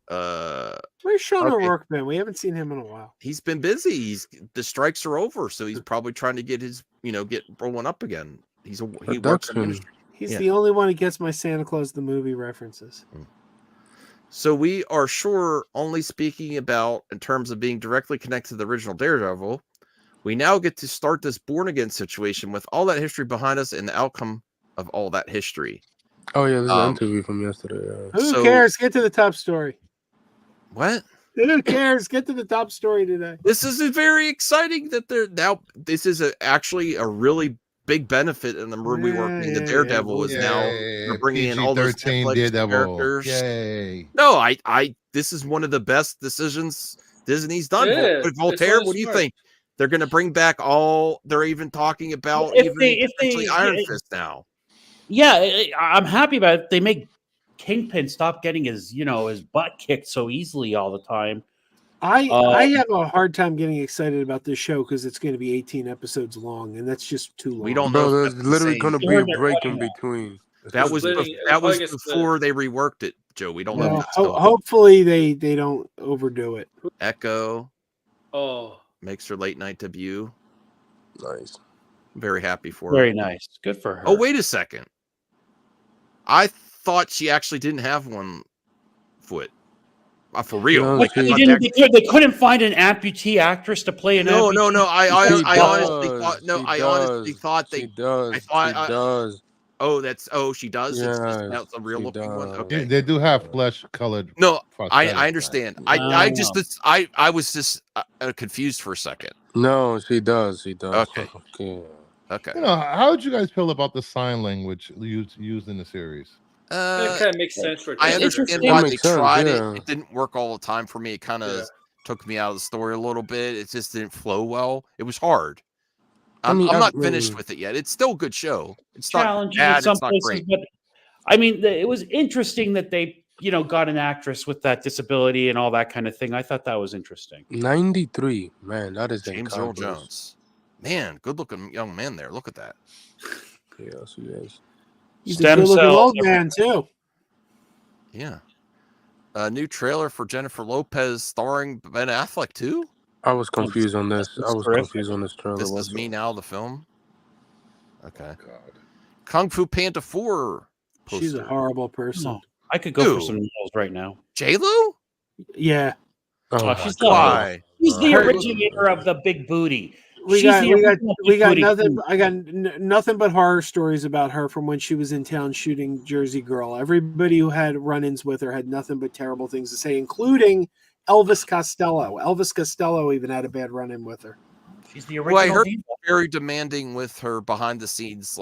Yeah. Where's Sean Okay. O'Rourke been? We haven't seen him in a while. He's been busy. The strikes are over, so he's probably trying to get his get rolling up again. He works in Production. industry. He's Yeah. the only one who gets my Santa Claus the movie references. So we are sure only speaking about in terms of being directly connected to the original Daredevil. We now get to start this born again situation with all that history behind us and the outcome of all that history. Oh yeah, this is Um, an interview from yesterday. Who So- cares? Get to the top story. What? Who cares? Get to the top story today. This is very exciting that they're now. This is actually a really big benefit in the movie working. The Yeah, Daredevil is now Yay, they're bringing in all those PG-13 Netflix Daredevil. characters. Yay! No, I this is one of the best decisions Disney's done. Yeah, But it's Voltaire, really what do you smart. think? They're going to bring back all. They're even talking about If even they- potentially Iron Fist now. Yeah, I'm happy about it. They make Kingpin stop getting his butt kicked so easily all the time. I have a hard time getting excited about this show because it's going to be 18 episodes long, and that's just too long. We don't know. Bro, if there's that's the literally same. going to be Sure, a they're break cutting in that. between. That was splitting- that probably was gets before they reworked it, Joe. We don't know. Well, if that's still- hopefully they don't overdo it. Echo oh, makes her late night debut. Nice. Very happy for her. Very nice. Good for her. Oh, wait a second. I thought she actually didn't have one foot. For real. No, What, she- they couldn't find an amputee actress to play an No, amputee. no, no. I honestly thought. No, She I honestly does. thought She they. does. I thought. She does. She does. It's Yes, that's a real she looking one. does. Okay. They do have flesh colored. No, I prosthetics, understand. right? I was just confused for a second. No, she does. She does. Okay. Yeah. Okay. You know, how would you guys feel about the sign language used in the series? It kind of makes sense for. I It's understand interesting. why It they makes sense, tried yeah. it. It didn't work all the time for me. It kind of took me out of the story a little bit. It just didn't flow well. It was hard. I'm not finished with it yet. It's still a good show. It's not Challenging bad. in some It's not places, great. but I mean, it was interesting that they, got an actress with that disability and all that kind of thing. I thought that was interesting. 93, man, that is James Earl incomparable. Jones. Man, good looking young man there. Look at that. Yes, he is. He's a Stem good-looking cells. old man too. Yeah. A new trailer for Jennifer Lopez starring Ben Affleck too. I was confused on this. That's I was terrific. confused on this trailer. This is also. me now. The film. Okay. Oh, God. Kung Fu Panda 4. Poster. She's a horrible person. No, I could go Who? for some nails right now. J-Lo? Yeah, Oh, my she's God. Why? She's the Her- originator of the big booty. we She's got the original big booty nothing. queen. I got nothing but horror stories about her from when she was in town shooting Jersey Girl. Everybody who had run-ins with her had nothing but terrible things to say, including Elvis Costello. Elvis Costello even had a bad run-in with her. She's the original. Well, I heard diva. very demanding with her behind the scenes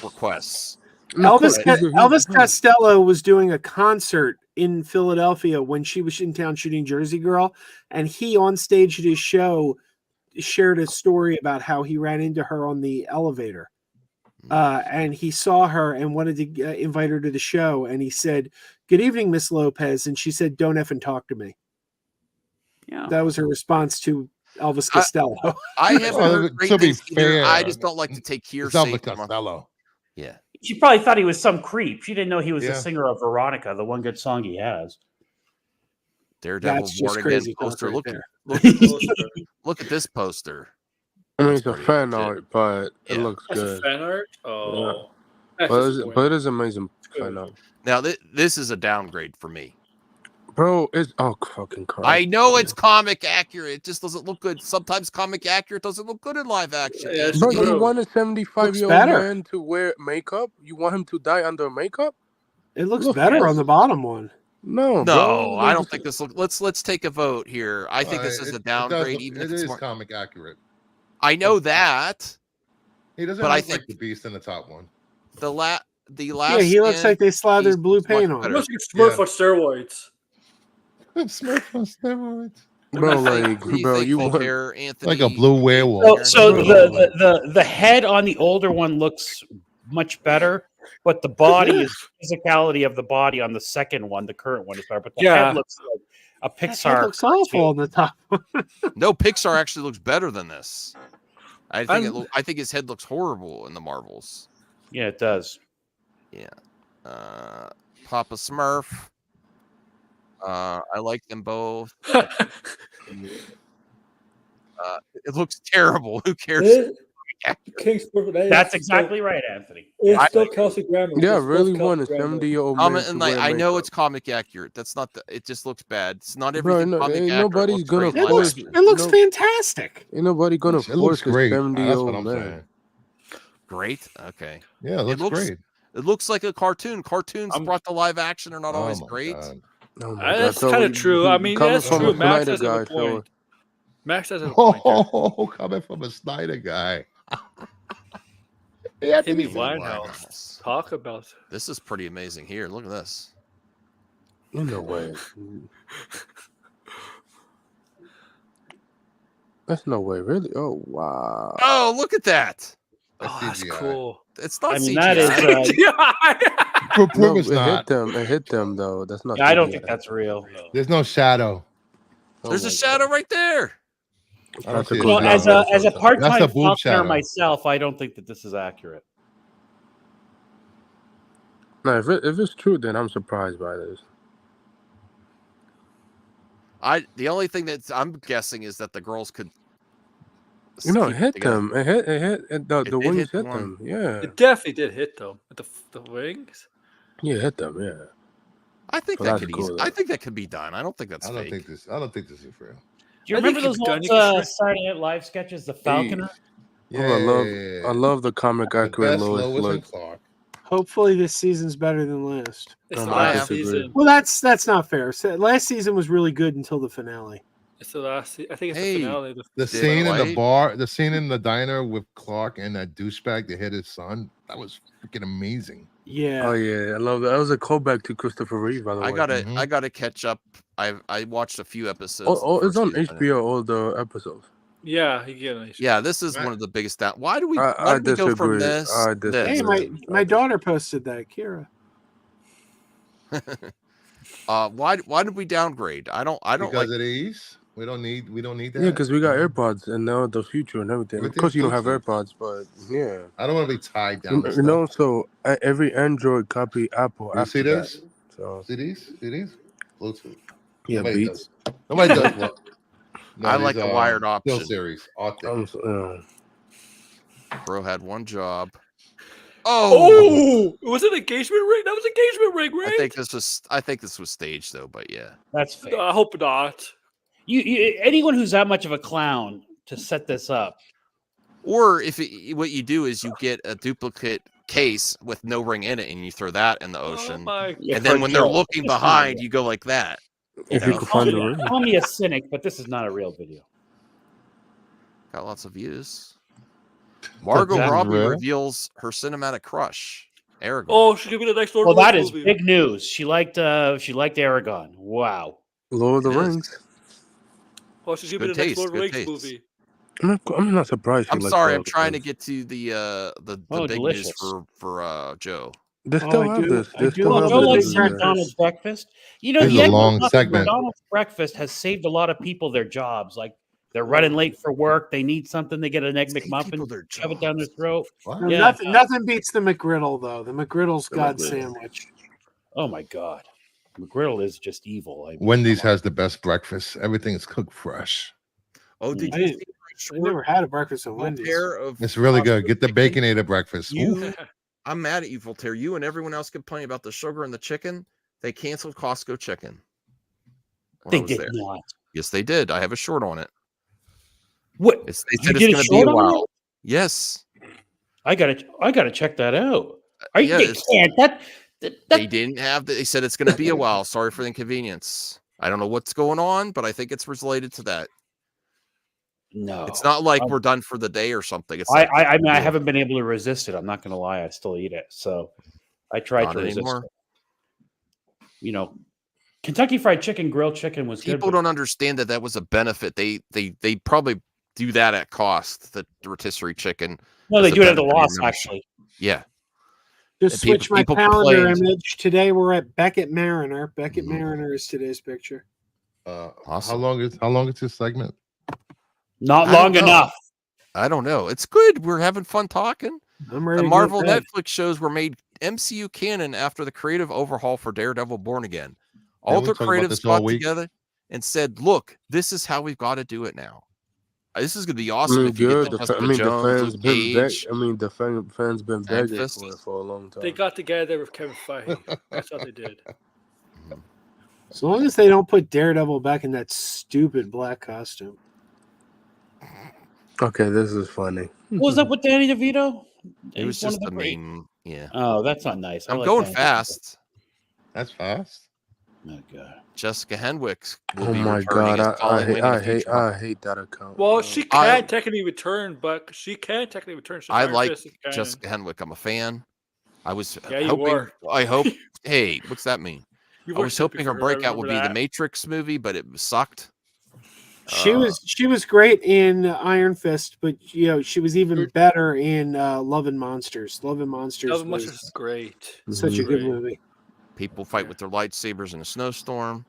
requests. Elvis Costello was doing a concert in Philadelphia when she was in town shooting Jersey Girl, and he on stage at his show shared a story about how he ran into her on the elevator. And he saw her and wanted to invite her to the show, and he said, "Good evening, Miss Lopez," and she said, "Don't effing talk to me." Yeah. That was her response to Elvis Costello. I haven't heard great to be things either. fair, I just don't like to take It's hearsay. Elvis from- Costello. Yeah. She probably thought he was some creep. She didn't know he was the Yeah. singer of Veronica, the one good song he has. Daredevil That's just Born crazy Again poster. talk right Look at this poster. I mean, That's it's a pretty fan legit. art, but it Yeah. looks That's a good. fan art. Oh, that's But disappointing. it is amazing Good. fan art. Now this is a downgrade for me. Bro, it's fucking Christ. I know it's comic accurate. It just doesn't look good. Sometimes comic accurate doesn't look good in live action. Yeah, it's Bro, true. you want a 75-year-old better. man to wear makeup? You want him to die under makeup? It looks Look, better yes. on the bottom one. No, No, bro. I don't think this look. Let's take a vote here. I think this is a downgrade. Even if it it's is more, comic accurate. I know that He doesn't But I look like think- the Beast in the top one. the last Yeah, he looks skin, like they slathered he's blue much paint on better. him. Looks like Smurf on steroids. Smurf on steroids. Bro, What do you like, think, bro, you want Voltaire, Anthony? Like a blue werewolf. So Bro, the head on the older one looks much better, but the body is physicality of the body on the second one, the current one is better. But the Yeah. head looks like a That Pixar. looks awful on the top. No, Pixar actually looks better than this. I think I'm- I think his head looks horrible in the Marvels. Yeah, it does. Papa Smurf. I like them both. It looks terrible. Who cares? King Smurf. That's exactly right, Anthony. It's still Kelsey Grammer. Yeah, I It's really still want a Kelsey Grammer. 70-year-old man Comment to and wear I know makeup. it's comic accurate. That's not the. It just looks bad. It's not Bro, everything comic ain't accurate. nobody's looks gonna great in live force action. It looks No. fantastic. Ain't nobody gonna It looks force a great. That's 70-year-old what I'm man. saying. Great. Okay. Yeah, it looks great. It looks like a cartoon. Cartoons brought to live action are not always my great. God. Oh my That's God, so kind of true. I mean, coming that's from true. a Max Snyder does have a guy, so point. Max does have a point. there. Oh, coming from a Snyder guy. Yeah, Amy Amy Winehouse. Winehouse. Talk about. This is pretty amazing. Here, look at this. no way. That's no way, really. Oh wow. Oh, look at that. Oh, that's CGI. cool. It's not I mean, CGI. that is. Prove No, it's it hit not. them. It hit them though. That's not. I don't CGI. think that's real. There's no shadow. Oh There's my a shadow right there. I don't see a it. good Well, job. as a part-time That's a boob falconer shadow. myself, I don't think that this is accurate. No, if it's true, then I'm surprised by this. The only thing that I'm guessing is that the girls could. You know, it keep hit together. them. It hit. The did wings hit hit one. them. Yeah. It definitely did hit though with the wings. Yeah, hit them. Yeah. I think Well, that that's could cool, I though. think that could be done. I don't think that's I don't fake. think this. I don't think this is real. Do you I think remember those it's done. old You can shrink- Saturday Night Live sketches, The Falconer? Yeah, I love the comic the accurate best Lois Lois and look. Clark. Hopefully this season's better than last. It's I the might last disagree. season. Well, that's not fair. So, last season was really good until the finale. It's the last. I think it's Hey, the finale. The Did scene in the White- bar, the scene in the diner with Clark and that douchebag that hit his son. That was freaking amazing. Yeah. Oh yeah, I love that. That was a callback to Christopher Reeve, by the way. I gotta catch up. I watched a few episodes. Oh, of the it's first on season. HBO. All the episodes. Yeah, you get it. Yeah, this is Right. one of the biggest down. Why do we? I Why did we go from disagree. this? I this? Hey, disagree. my daughter posted that, Kira. Why did we downgrade? I don't Because like. of these, we don't need that. Yeah, because we got AirPods and now the future and everything. Of Everything's course, you don't have Bluetooth. AirPods, but yeah. I don't want to be tied down. to You know, stuff. so every Android copy Apple You after see that. this? So See these? See these? Bluetooth. yeah, Nobody Beats. does. Nobody does. Look. No, I these, like a wired Still option. series. Arctic. Bro had one job. Oh, Oh, was it engagement ring? That was engagement ring, right? I think this was staged though, but yeah. That's fake. I hope not. You anyone who's that much of a clown to set this up. Or what you do is you get a duplicate case with no ring in it, and you throw that in the Oh ocean. my! Yeah, And then for when they're Joe. looking This is not behind, real. you go like that. If You you know? could find the ring. Call me a cynic, but this is not a real video. Got lots of views. Margot That's Robbie real. reveals her cinematic crush, Aragorn. Oh, she's gonna be the next Lord Well, of the that Rings is movie. big news. She liked Aragon. Wow. Lord of the It is. Rings. Oh, she's gonna be Good the next taste, Lord of the good Rings taste. movie. I'm not surprised. I'm sorry, I'm trying to get to the Oh, big delicious. news for Joe. They Oh, still I have do- this. I They do still love have the Joe big likes this. breakfast. McDonald's breakfast. You know, This is the a end long of segment. McDonald's breakfast has saved a lot of people their jobs. Like they're running late for work, they need something, they get an egg Save people McMuffin, their shove it down their jobs. throat. What? Well, Yeah. nothing beats the McGriddle though. The McGriddle's The God's McGriddle. sandwich. Oh my god, McGriddle is just evil. I mean, Wendy's come on. has the best breakfast. Everything is cooked fresh. Oh, did I you didn't- see I never had a breakfast at Wendy's. Voltaire of It's really good. Costco Get the chicken? Baconator breakfast. Oof. You, I'm mad at you, Voltaire. You and everyone else complaining about the sugar in the chicken. They canceled Costco chicken. when I They was did there. not. Yes, they did. I have a short on it. What? They You said did it's a going to be a short on while. it? Yes. I gotta check that out. Are you? Yeah, They it's- can't. They That didn't have. They said it's going to be a while. Sorry for the inconvenience. I don't know what's going on, but I think it's related to that. no. It's not like Um, we're done for the day or something. It's I like mean, I yeah, haven't been able to resist it. I'm not gonna lie. I still eat it. So I tried Not to resist anymore. it. You know, Kentucky Fried Chicken, grilled chicken was people good. but don't understand that was a benefit. They probably do that at cost. The rotisserie chicken. No, they as a do it at a benefit of your loss. membership. Actually, Yeah. Just And people- switch my people calendar complained. image. Today we're at Beckett Mariner. Beckett Mhm. Mariner is today's picture. Awesome. How long is this segment? not I don't long know. enough. I don't know. It's good. We're having fun talking. I'm The ready. Marvel to go to bed. Netflix shows were made MCU canon after the creative overhaul for Daredevil Born Again. All we the talk about creatives this all got week. together and said, look, this is how we've got to do it now. This is going to be I awesome mean, if you good. get The Jessica fans Jones, Luke been begging. Cage. I mean, the fans been begging Fist. for it for a long time. They got together with Kevin Feige. That's what they did. As long as they don't put Daredevil back in that stupid black costume. Okay, this is funny. What was up with Danny DeVito? It was He's one just of a the great- meme. Yeah. Oh, that's not nice. I I'm like going Danny fast. That's fast. DeVito. Oh god. Jessica Henwick will Oh be my returning god, as Colleen Wing in a future I hate that account. Well, she I- can technically return, but she can technically return. So I Iron like Fist is canon. Jessica Henwick. I'm a fan. I was Yeah, you hoping. were. I hope. Hey, what's that mean? You I were was simping hoping her for I breakout would be remember the that. Matrix movie, but it sucked. She was great in Iron Fist, but she was even better in Love and Monsters. Love and Monsters That was was great. such a good Great. movie. People fight with their lightsabers in a snowstorm.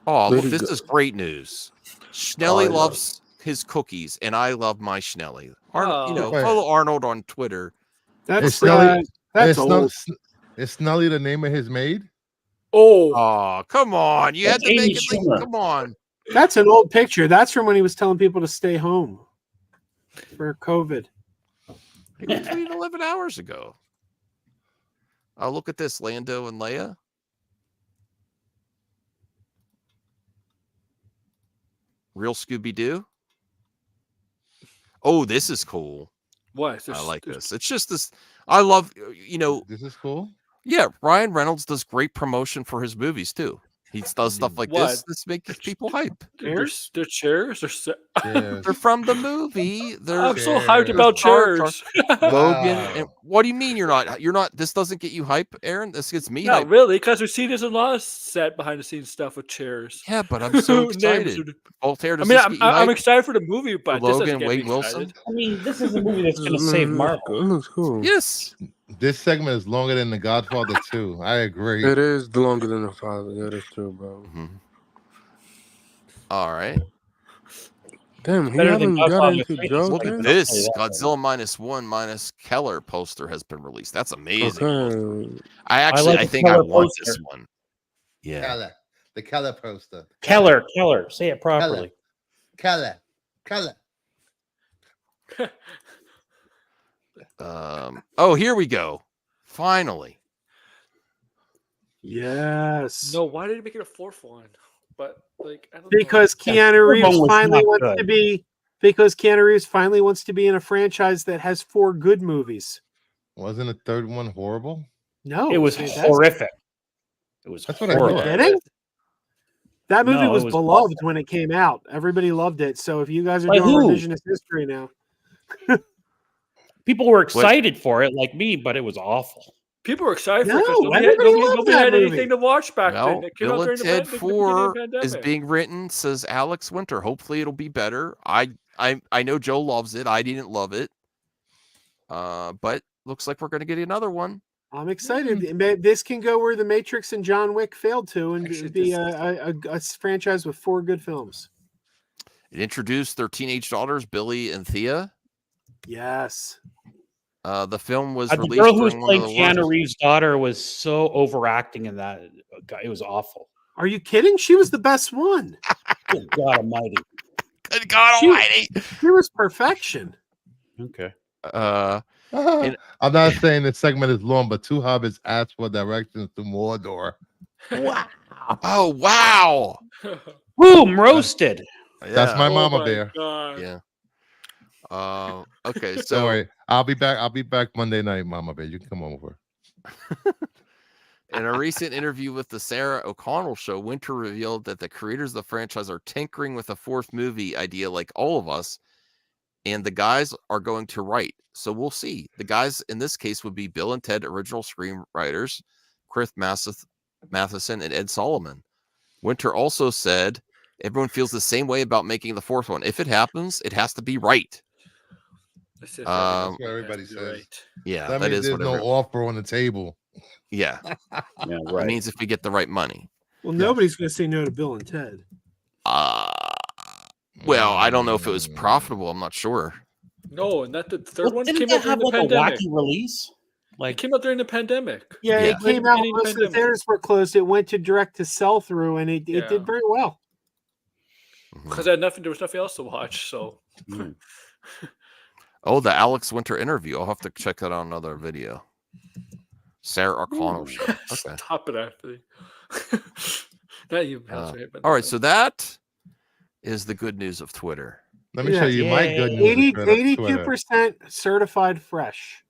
Oh, Lady look, this Ga- is great news. Schnelly I know. loves his cookies, and I love my Schnelly. Oh. Wait. Follow Arnold on Twitter. That's It's Snelly- that's Is old. Snelly the name of his maid? Oh, Oh, come on! You had That's to make Amy it. Schumer. Like, come on. That's an old picture. That's from when he was telling people to stay home for COVID. He was tweeted 11 hours ago. Oh, look at this, Lando and Leia. Real Scooby-Doo. Oh, this is cool. What? I like this. It's just this. I love, This is cool. Yeah, Ryan Reynolds does great promotion for his movies too. He does stuff like this. What? This makes people hype. They're chairs. Yes. They're from the movie. They're I'm so hyped about Jar- chairs. Logan. Wow. And what do you mean you're not? You're not. This doesn't get you hype, Aaron. This gets me Not hype. really, because we've seen this in a lot of set behind the scenes stuff with chairs. Yeah, but I'm so Names excited. would- Voltaire, I does mean, this get you I'm hype? excited for the movie, but this doesn't Logan, get me Wade Wilson. excited. I mean, this is a movie that's going to save Marvel. It looks cool. Yes. This segment is longer than The Godfather 2. I agree. It is longer than the father. That is true, bro. Mhm. All right. Damn, he Better than haven't got Godfather into 3. Joe Look at yet? this. Yeah. Godzilla -1 - Keller poster has been released. That's amazing. Okay. I think I Keller want this poster. one. Yeah. Keller. The Keller poster. Keller, say it properly. Keller. Oh, here we go. Finally. Yes. No, why did he make it a fourth one? But like, I don't Because know. Keanu third Reeves one was finally not wants good. to be. Because Keanu Reeves finally wants to be in a franchise that has 4 good movies. Wasn't the third one horrible? No, It was fantastic. horrific. It was That's what I horrible. thought. Kidding? That movie No, was it was beloved awful. when it came out. Everybody loved it. So if you guys are By doing who? revisionist history now, People were excited for it, like me, but it was awful. People were excited for it No, because nobody had, everybody nobody, loved nobody that had movie. anything to watch back then. Well, It came out Bill and during the, Ted the beginning of 4 the is pandemic. being written, says Alex Winter. Hopefully it'll be better. I know Joe loves it. I didn't love it. But looks like we're going to get another one. I'm excited. This can go where The Matrix and John Wick failed to, and Actually, be this- a franchise with 4 good films. It introduced their teenage daughters, Billy and Thea. Yes. The film was The released girl who was during one of playing the Keanu worst. Reeves' daughter was so overacting in that. It was awful. Are you kidding? She was the best one. Good God Almighty. Good God She- Almighty! She was perfection. Okay. And- I'm not saying this segment is long, but 2 hobbits asked for directions to Mordor. Wow. Oh wow! Boom, roasted. That's Yeah. my Oh mama my bear. God. Yeah. Okay, Don't so worry. I'll be back Monday night, mama bear. You can come over. in a recent interview with the Sarah O'Connell show, Winter revealed that the creators of the franchise are tinkering with a 4th movie idea like all of us, and the guys are going to write. So we'll see. The guys in this case would be Bill and Ted original screenwriters, Chris Matheson, and Ed Solomon. Winter also said everyone feels the same way about making the 4th one. If it happens, it has to be right. That's it, That's what everybody That's says. right. Yeah, That that means is there's whatever. no offer on the table. Yeah, Yeah, it right. means if we get the right money. Well, nobody's going to say no to Bill and Ted. Well, I don't know if it was profitable. I'm not sure. No, and that the third Well, one didn't came they out during have the like a pandemic. wacky release? It Like, came out during the pandemic. Yeah, Yeah. it came out. Mini Most of the pandemic. theaters were closed. It went to direct to sell through, and it Yeah. did very well. Mhm. Because there was nothing else to watch. So Oh, the Alex Winter interview. I'll have to check that out another video. Sarah O'Connell show. Okay. stop it, Anthony. Not you, Anthony, but All right, so that is the good news of Twitter. Let me show you my Yay. good news. 82% certified fresh.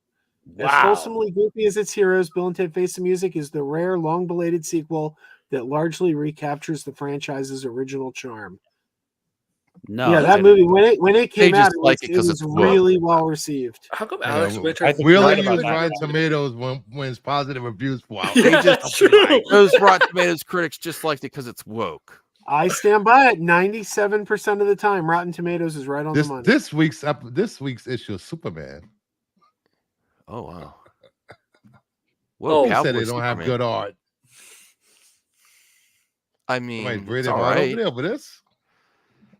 As wow. wholesomely goofy as its heroes, Bill and Ted Face the Music is the rare, long-belated sequel that largely recaptures the franchise's original charm. No. yeah, that movie when it came They out, just like it it 'cause was it's woke. really well received. how come Yeah, Alex well, Winter? I think We you're only right about use that. Rotten Tomatoes when it's positive reviews for our They just That's true. those Rotten Tomatoes critics just liked it because it's woke. I stand by it 97% of the time. Rotten Tomatoes is right on the money. this week's issue of Superman. Oh wow. Oh, They Cowboy said they don't have Superman. good art. I Somebody mean, read it's it all right right. over there for this.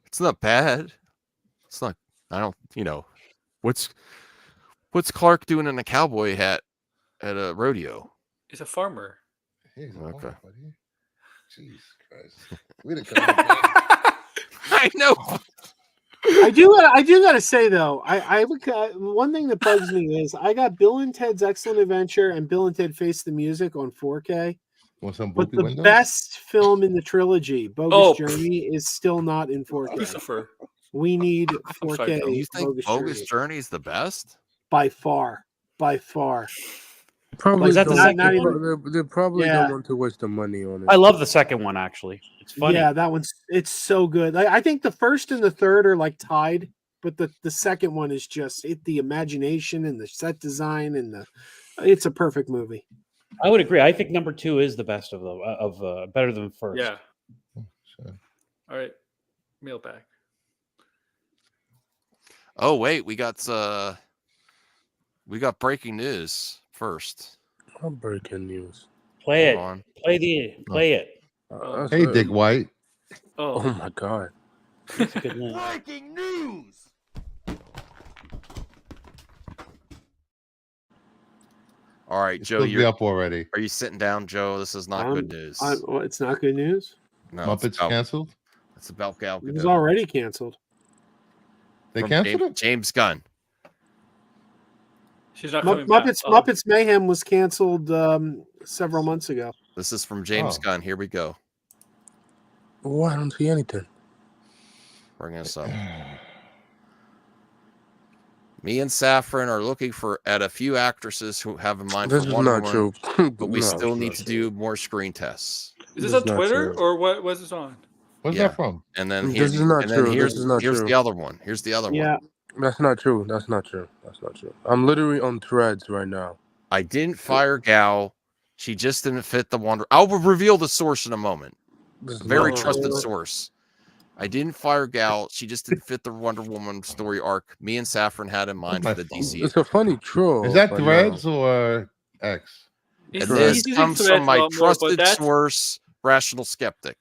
It's not bad. It's not. I don't. What's Clark doing in a cowboy hat at a rodeo? He's a farmer. He's Okay. okay. Buddy. Jeez Christ. We done come up with- I know. I do gotta say though, one thing that bugs me is I got Bill and Ted's Excellent Adventure and Bill and Ted Face the Music on 4K. Want some But boopy the windows? best film in the trilogy, Bogus Journey, is still not in 4K. Lucifer. We need I'm sorry, 4K. Joe. You think Bogus Journey. Journey is the best? By far. Probably Is that the don't. second They probably Yeah. don't want to waste the money on it. I love the second one actually. It's funny. Yeah, that one's it's so good. I think the first and the third are like tied, but the second one is just the imagination and the set design and it's a perfect movie. I would agree. I think number 2 is the best of them, better than first. Yeah. Sure. All right. Mailbag. Oh wait, we got breaking news first. I'm breaking news. Play Hold it. on. Play it. Hey, Dick White. Oh. Oh my god. That's a good one. Breaking news. All right, It's Joe, supposed to be you're up already. are you sitting down, Joe? This is not good news. It's not good news. No, Muppets canceled. It's about Gal It was Gadot. already canceled. They From canceled it. James Gunn. She's not coming back. Muppets Mayhem was canceled several months ago. This is from James Oh. Gunn. Here we go. Oh, I don't see anything. Bring us up. Me and Saffron are looking at a few actresses who have in mind This for is Wonder not Woman, true. but we No, still it's need not to true. do more screen tests. Is this This on is not Twitter true. or what was this on? Where's Yeah. that from? And then This is not true. here's This is not here's true. the other one. Here's the other Yeah. one. That's not true. That's not true. That's not true. I'm literally on Threads right now. I didn't fire Gal. She just didn't fit the Wonder. I will reveal the source in a moment. This is Very not trusted true. source. I didn't fire Gal. She just didn't fit the Wonder Woman story arc me and Saffron had in mind for the DC. It's a funny troll. Is that but no. Threads or X? And He's this using comes Threads from a my lot more, but trusted that's- source, Rational Skeptic.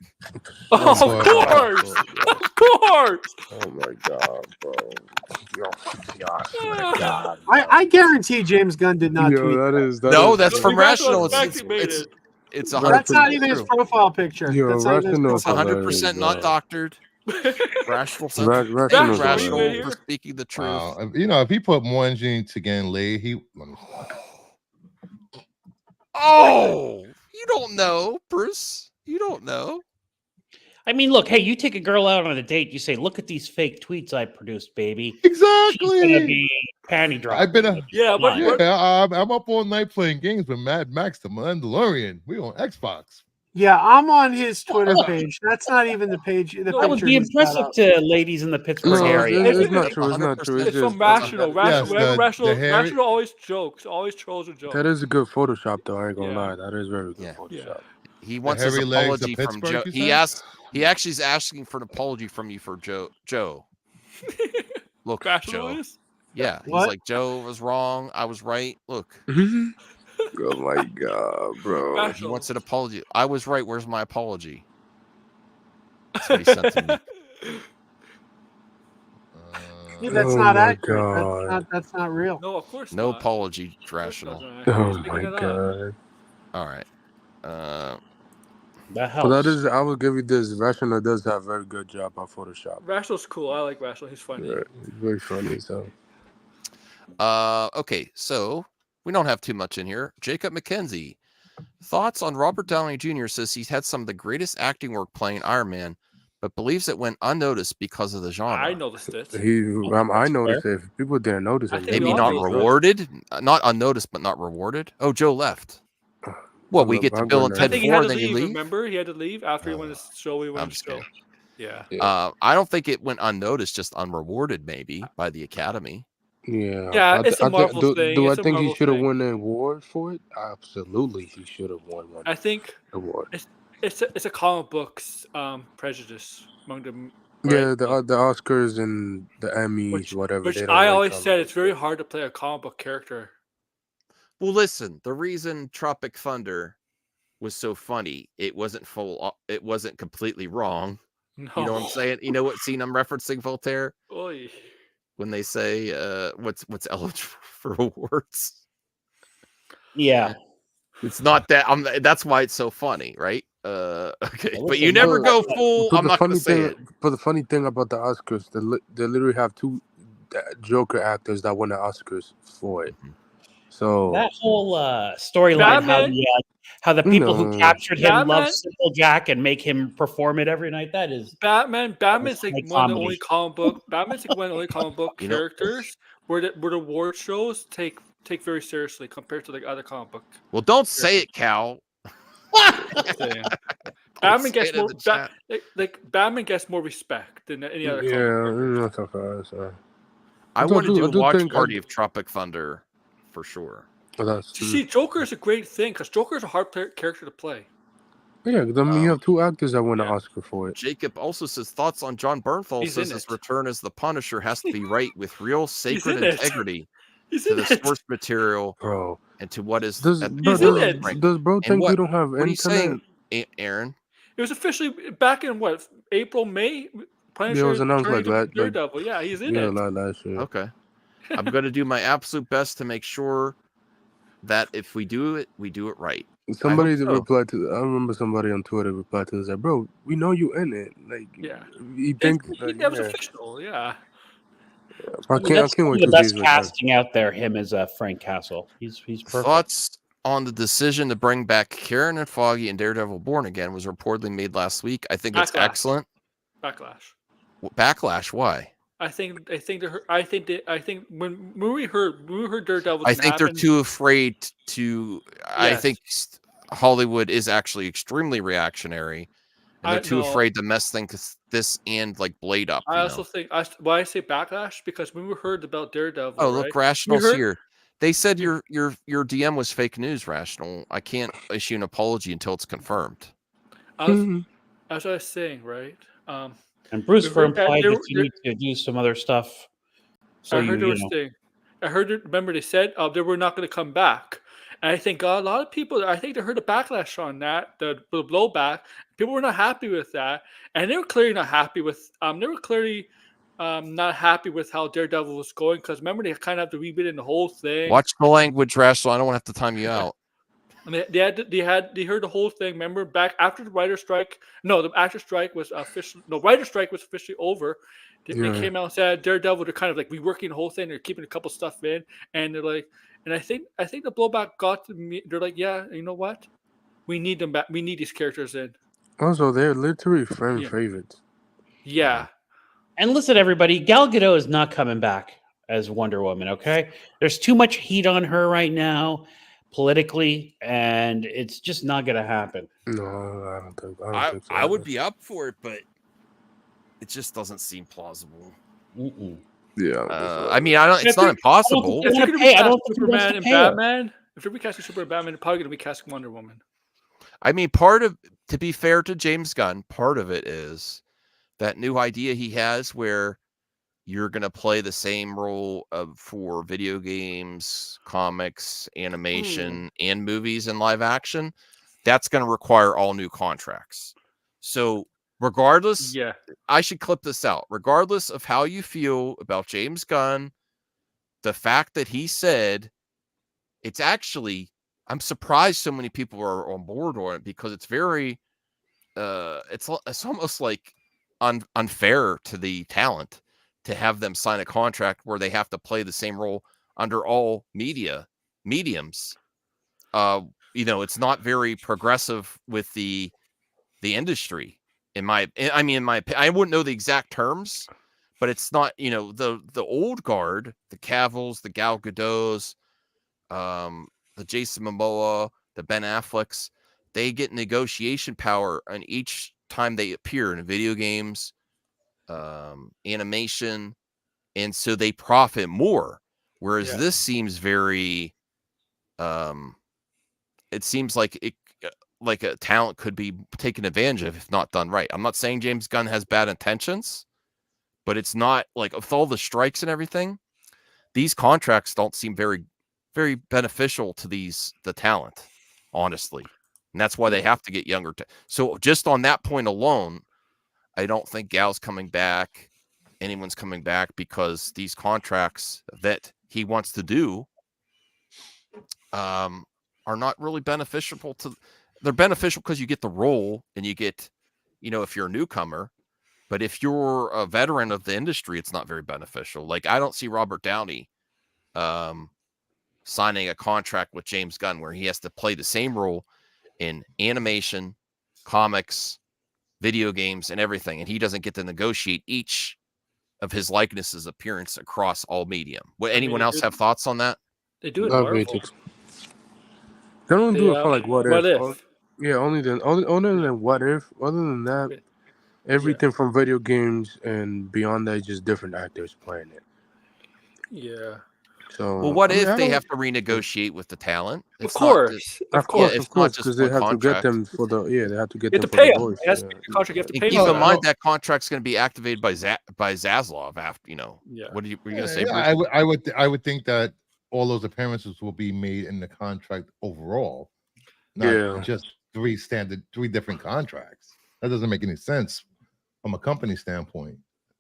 Oh, of course. Of course. Oh my god, bro. God. I guarantee James Gunn did not tweet. Yo, that is that No, is that's from Rational. Fact he made it. It's That's 100% not even his true. profile picture. Yo, That's not even his Rational's profile picture. 100% not doctored. Rational, Rational's rational hilarious. for speaking the truth. Wow. If he put Moonjin to get laid, let me stop. Oh, you don't know, Bruce. You don't know. I mean, look, hey, you take a girl out on a date, you say, look at these fake tweets I produced, baby. Exactly. She's gonna be panty dropping. I've been Yeah, but I'm up all night playing games with Mad Max, the Mandalorian. We on Xbox. Yeah, I'm on his Twitter page. That's not even the page. The That would picture be he's got impressive up. to ladies in the Pittsburgh No, area. it's not true. It's not true. it's It's from just Rational. Yes, Rational. the hairy- Rational always jokes. Always trolls a joke. that is a good Photoshop, though. I ain't gonna Yeah. lie. That is very good Yeah. Photoshop. He wants his hairy legs of apology from Pittsburgh, Joe. you said? He actually is asking for an apology from you for Joe. Look, Rational Joe. is? Yeah, he's What? like, Joe was wrong. I was right. Look, Oh my god, bro. he Rational. wants an apology. I was right. Where's my apology? That's what he sent to me. Yeah, that's Oh not my accurate. God. That's not real. No, of course No not. apology, Of course Rational. not. He's Oh making my it up. god. All right. That But helps. that is, I will give you this. Rational does have a very good job on Photoshop. Rational's cool. I like Rational. He's funny. Yeah, it's very funny. So Okay, so we don't have too much in here. Jacob McKenzie. Thoughts on Robert Downey Jr. says he's had some of the greatest acting work playing Iron Man, but believes it went unnoticed because of the genre. I noticed it. I noticed it. If people didn't notice I it, think Maybe we all not noticed it. rewarded, not unnoticed, but not rewarded. Oh, Joe left. What, we get to Bill and I Ted think he 4 had and to then you leave. leave? Remember, he had to leave after he went to show. We I'm went to just show. kidding. Yeah. I don't think it went unnoticed, just unrewarded, maybe by the Academy. Yeah, Yeah, it's a Marvel do, thing. Do It's I a think he Marvel should have thing. won an award for it? Absolutely, he should have won one I think award. it's a comic books prejudice among them. Yeah, right? the Oscars and the Emmys, whatever. Which they don't I like always comic said, it's books. very hard to play a comic book character. Well, listen, the reason Tropic Thunder was so funny, it wasn't completely wrong. No. You know what I'm saying? You know what scene I'm referencing, Voltaire? Oy. When they say what's eligible for awards. Yeah. It's not that. That's why it's so funny, right? Okay, Well, but you listen, never that's- go full. But I'm the not going funny to say thing, it. but the funny thing about the Oscars, they literally have two Joker actors that won the Oscars for it. So that whole storyline, how the You people who know. captured him love Batman- Simple Jack and make him perform it every night. That is Batman's like like one of the comedy. only comic book. Batman's like one of the only comic book You know- characters where the award shows take very seriously compared to like other comic book. Well, don't say it, Cal. Saying. Don't Batman say gets it in more the chat. like Batman gets more respect than any other. Yeah, comic book that's okay. I do- want to I do a do watch think- party of Tropic Thunder for sure. But that's You see, Joker is a great thing because Joker is a hard character to play. yeah. I mean, you have two actors that won the yeah. Oscar for it. Jacob also says thoughts on John Bernthal. He's Says in his it. return as the Punisher has to be right with real sacred in it. integrity He's to in the it. source material Bro, and to what is does at bro, He's in does, it. does bro And think what- we don't have What are you internet? saying, Aaron? It was officially back in what April, May. Punisher was announced turning like to that, like- Daredevil. Yeah, he's in Yeah, it. last year. Okay. I'm going to do my absolute best to make sure that if we do it right. Somebody so. replied to. I remember somebody on Twitter replied to this. Like, bro, we know you in it. Like, Yeah. you think That was official. Yeah. I can't wait the to best see it. casting out there. Him as Frank Castle. He's perfect. Thoughts on the decision to bring back Karen and Foggy and Daredevil Born Again was reportedly made last week. I think it's Backlash. excellent. Backlash. Backlash? Why? I think when we heard Daredevil, I think they're too afraid to. I Yes. think Hollywood is actually extremely reactionary, and they're too afraid to mess this and like Blade up. I also think why I say backlash because when we heard about Daredevil. Oh, look, right, Rational's heard- here. They said your DM was fake news, Rational. I can't issue an apology until it's confirmed. As I was saying, right? And Bruce we for heard that implied there- that you need to do some other stuff. So I heard you they were know. saying. I heard. Remember, they said they were not going to come back, and I think a lot of people. I think they heard a backlash on that, the blowback. People were not happy with that, and they were clearly not happy with. They were clearly not happy with how Daredevil was going because remember they kind of have to rebuild in the whole thing. Watch the language, Rational. I don't want to have to time you out. And they heard the whole thing. Remember back after the writer strike? No, the actor strike was official. No, writer strike was officially over. They came out and said Daredevil. They're kind of like reworking the whole thing. They're keeping a couple stuff in, and they're like, and I think the blowback got to me. They're like, yeah, you know what? We need them back. We need these characters in. Also, they're literally fan favorites. Yeah. And listen, everybody, Gal Gadot is not coming back as Wonder Woman. Okay, there's too much heat on her right now, politically, and it's just not going to happen. No, I don't think so. I would be up for it, but it just doesn't seem plausible. Yeah. I mean, it's not impossible. If you're going to I don't recast think he wants Superman to and pay her. Batman, if you're recasting Superman and Batman, you're probably going to recast Wonder Woman. I mean, to be fair to James Gunn, part of it is that new idea he has where you're going to play the same role for video games, comics, animation, and movies and live action. That's going to require all new contracts. So regardless, I should clip this out. Regardless of how you feel about James Gunn, the fact that he said it's actually, I'm surprised so many people are on board on it because it's very, it's almost like unfair to the talent to have them sign a contract where they have to play the same role under all mediums. It's not very progressive with the industry. I wouldn't know the exact terms, but it's not, the old guard, the Cavills, the Gal Gadots, the Jason Momoa, the Ben Afflecks, they get negotiation power on each time they appear in video games, animation, and so they profit more. Whereas this seems very, it seems like a talent could be taken advantage of if not done right. I'm not saying James Gunn has bad intentions, but it's not like with all the strikes and everything, these contracts don't seem very, very beneficial to the talent, honestly. And that's why they have to get younger. So just on that point alone, I don't think Gal's coming back. Anyone's coming back because these contracts that he wants to do, are not really beneficial to. They're beneficial because you get the role and you get, if you're a newcomer. But if you're a veteran of the industry, it's not very beneficial. Like, I don't see Robert Downey signing a contract with James Gunn where he has to play the same role in animation, comics, video games, and everything, and he doesn't get to negotiate each of his likenesses appearance across all medium. Anyone else have thoughts on that? They do it in Not Marvel. Matrix. They don't do it for like what if. What if? Yeah, only other than what if. Other than that, everything from video games and beyond that is just different actors playing it. Yeah. So, well, what if they have to renegotiate with the talent? Of course, because they have to get them for the they have to get them for pay the them. voice. It has to be a contract. You have to pay Keep them. in mind that contract's going to be activated by Zaslav after. Yeah. What were you going to say? I would think that all those appearances will be made in the contract overall, not just three different contracts. That doesn't make any sense from a company standpoint.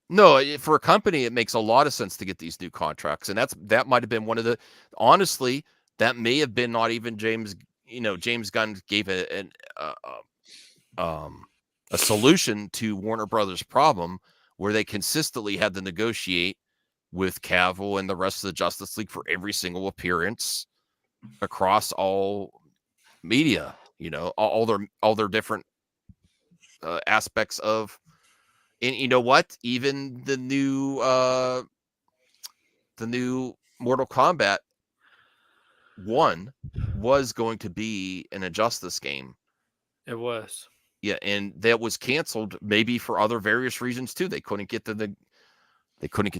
No, for a company, it makes a lot of sense to get these new contracts, and that might have been one of the. Honestly, that may have been not even James. James Gunn gave a solution to Warner Brothers' problem, where they consistently had to negotiate with Cavill and the rest of the Justice League for every single appearance across all media. All their different aspects of. And you know what? Even the new Mortal Kombat 1 was going to be an Injustice game. It was. Yeah, and that was canceled, maybe for other various reasons too. They couldn't get the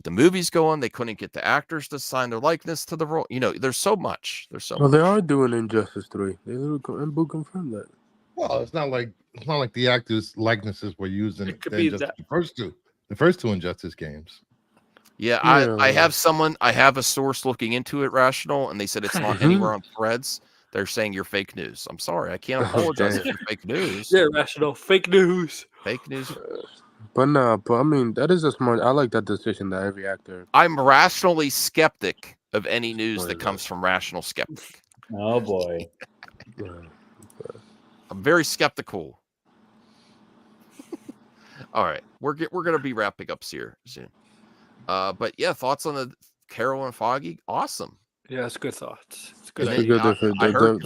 movies going. They couldn't get the actors to sign their likeness to the role. There's so much. Well, they are doing Injustice 3. They confirmed that. Well, it's not like the actors' likenesses were used in the first two Injustice games. Yeah, I have a source looking into it, Rational, and they said it's not anywhere on Threads. They're saying you're fake news. I'm sorry, I can't apologize if you're fake news. Yeah, Rational, fake news. Fake news. But I mean, that is a smart. I like that decision that every actor. I'm rationally skeptic of any news that comes from Rational Skeptic. Oh boy. I'm very skeptical. All right, we're gonna be wrapping up here soon. But yeah, thoughts on the Carol and Foggy? Awesome. Yeah, it's good thoughts. It's good. I heard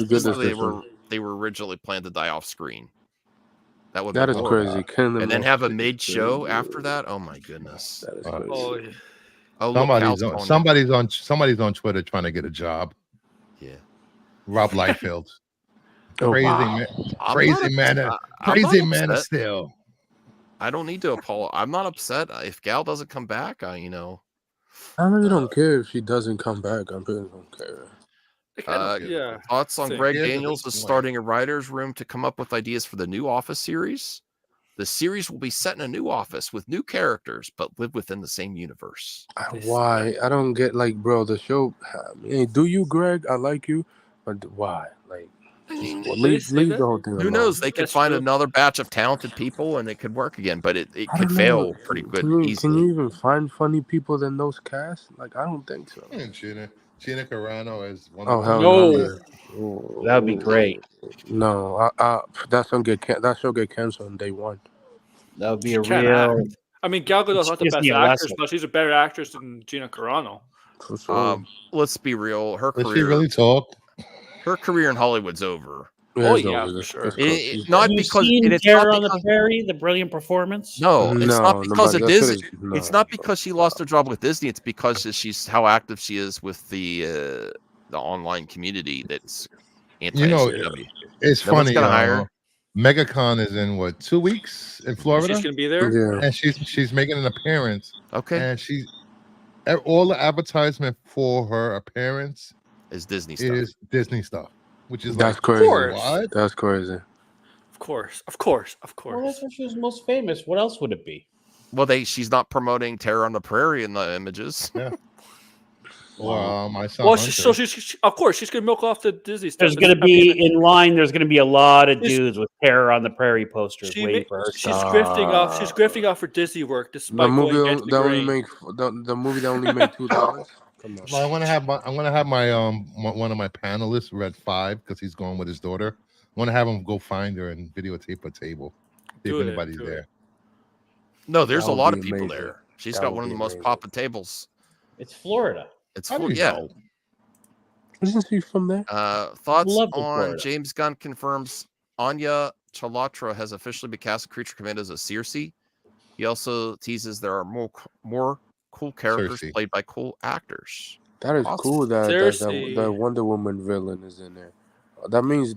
they were originally planned to die off screen. That is crazy. And then have a mid show after that. Oh my goodness. That is crazy. Somebody's on Twitter trying to get a job. Yeah. Rob Liefeld. Crazy man still. I don't need to apologize. I'm not upset if Gal doesn't come back. I really don't care if she doesn't come back. I really don't care. Thoughts on Greg Daniels is starting a writer's room to come up with ideas for the new Office series. The series will be set in a new office with new characters, but live within the same universe. Why? I don't get bro. The show. Do you, Greg? I like you, but why? Leave the whole thing. Who knows? They could find another batch of talented people, and it could work again. But it could fail pretty good. Can you even find funny people in those casts? I don't think so. Gina Carano is one. No, that'd be great. No, that show get canceled on day one. That would be a real. I mean, Gal Gadot's not the best actress, but she's a better actress than Gina Carano. Let's be real. Her career. Does she really talk? Her career in Hollywood's over. Yeah, for sure. Not because it's Terror on the Prairie, the brilliant performance. No, it's not because of Disney. It's not because she lost her job with Disney. It's because she's how active she is with the online community. That's anti-SJW. It's funny. MegaCon is in 2 weeks in Florida. She's gonna be there, and she's making an appearance. Okay, and all the advertisement for her appearance is Disney stuff, which is that's crazy. What? That's crazy. Of course. Well, that's when she was most famous. What else would it be? Well, she's not promoting Terror on the Prairie in the images. Yeah. Well, my son. Well, so she's of course she's gonna milk off the Disney stuff. There's gonna be in line. There's gonna be a lot of dudes with Terror on the Prairie posters waiting for her. She's grifting off for Disney work. Despite the movie that only made $2. Come on. Well, I'm gonna have my one of my panelists, Red 5, because he's going with his daughter. I want to have him go find her and videotape her table. See Do if it, anybody's do it. there. No, there's That a would lot be of people amazing. there. She's That got would one of be the most amazing. poppin' tables. It's Florida. It's How do full, you yeah. know? Isn't she from there? Thoughts Lovely on Florida. James Gunn confirms Anya Chalotra has officially been cast as Creature Command as a Circe. He also teases there are more cool characters Cersei. played by cool actors. That is Awesome. cool that Cersei. Wonder Woman villain is in there. That means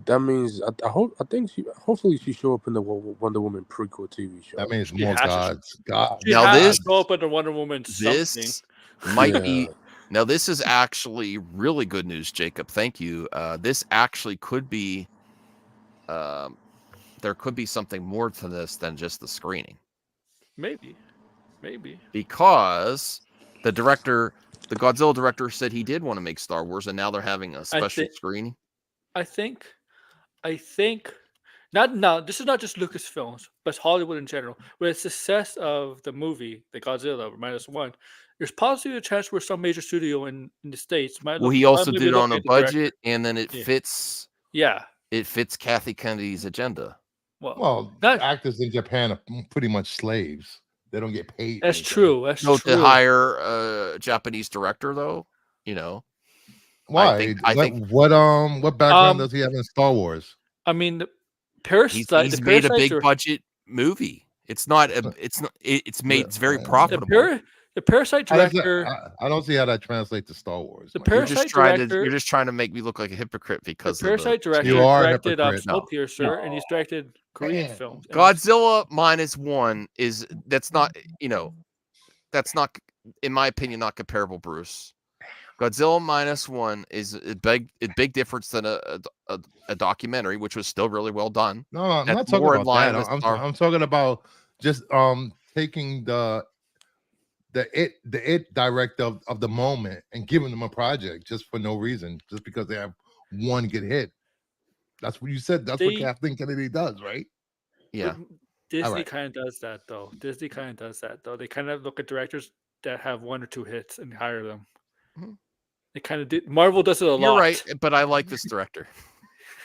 I think hopefully she show up in the Wonder Woman prequel TV show. That means She more has to- gods. God. She Now has this- to show up in the Wonder Woman something. This might Yeah. be. Now this is actually really good news, Jacob. Thank you. This actually could be. There could be something more to this than just the screening, Maybe. because the Godzilla director, said he did want to make Star Wars, and now they're having a special screening. I think not this is not just Lucasfilms, but Hollywood in general. With the success of the movie, the Godzilla -1, there's possibly a chance where some major studio in the States might. Well, he also did it on a budget, and then it Yeah. fits. Yeah. It fits Kathy Kennedy's agenda. Well, actors in Japan are pretty much slaves. They don't get paid. That's anything. true. That's No, true. to hire a Japanese director, though, you know. Why? I think what background does he have in Star Wars? I mean, the Parasite. he's the made a Parasites big are- budget movie. It's not. It's made very profitable. The Parasite director. I don't see how that translates to Star Wars. The Mike. Parasite director. You're just trying to make me look like a hypocrite The because Parasite director You are a directed hypocrite. No. Snowpiercer, and he's directed Korean Man. films. And Godzilla -1 that's not, that's not, in my opinion, not comparable, Bruce. Godzilla -1 is a big difference than a documentary, which was still really well done. No, I'm That's not talking more in about line that. with I'm talking about just taking the it director of the moment and giving them a project just for no reason, just because they have one get hit. That's what you said. That's what Kathleen Kennedy does, right? Yeah. Disney right. kind of does that, though. They kind of look at directors that have 1 or 2 hits and hire them. Mhm. They kind of did. Marvel does it a lot. You're right, but I like this director.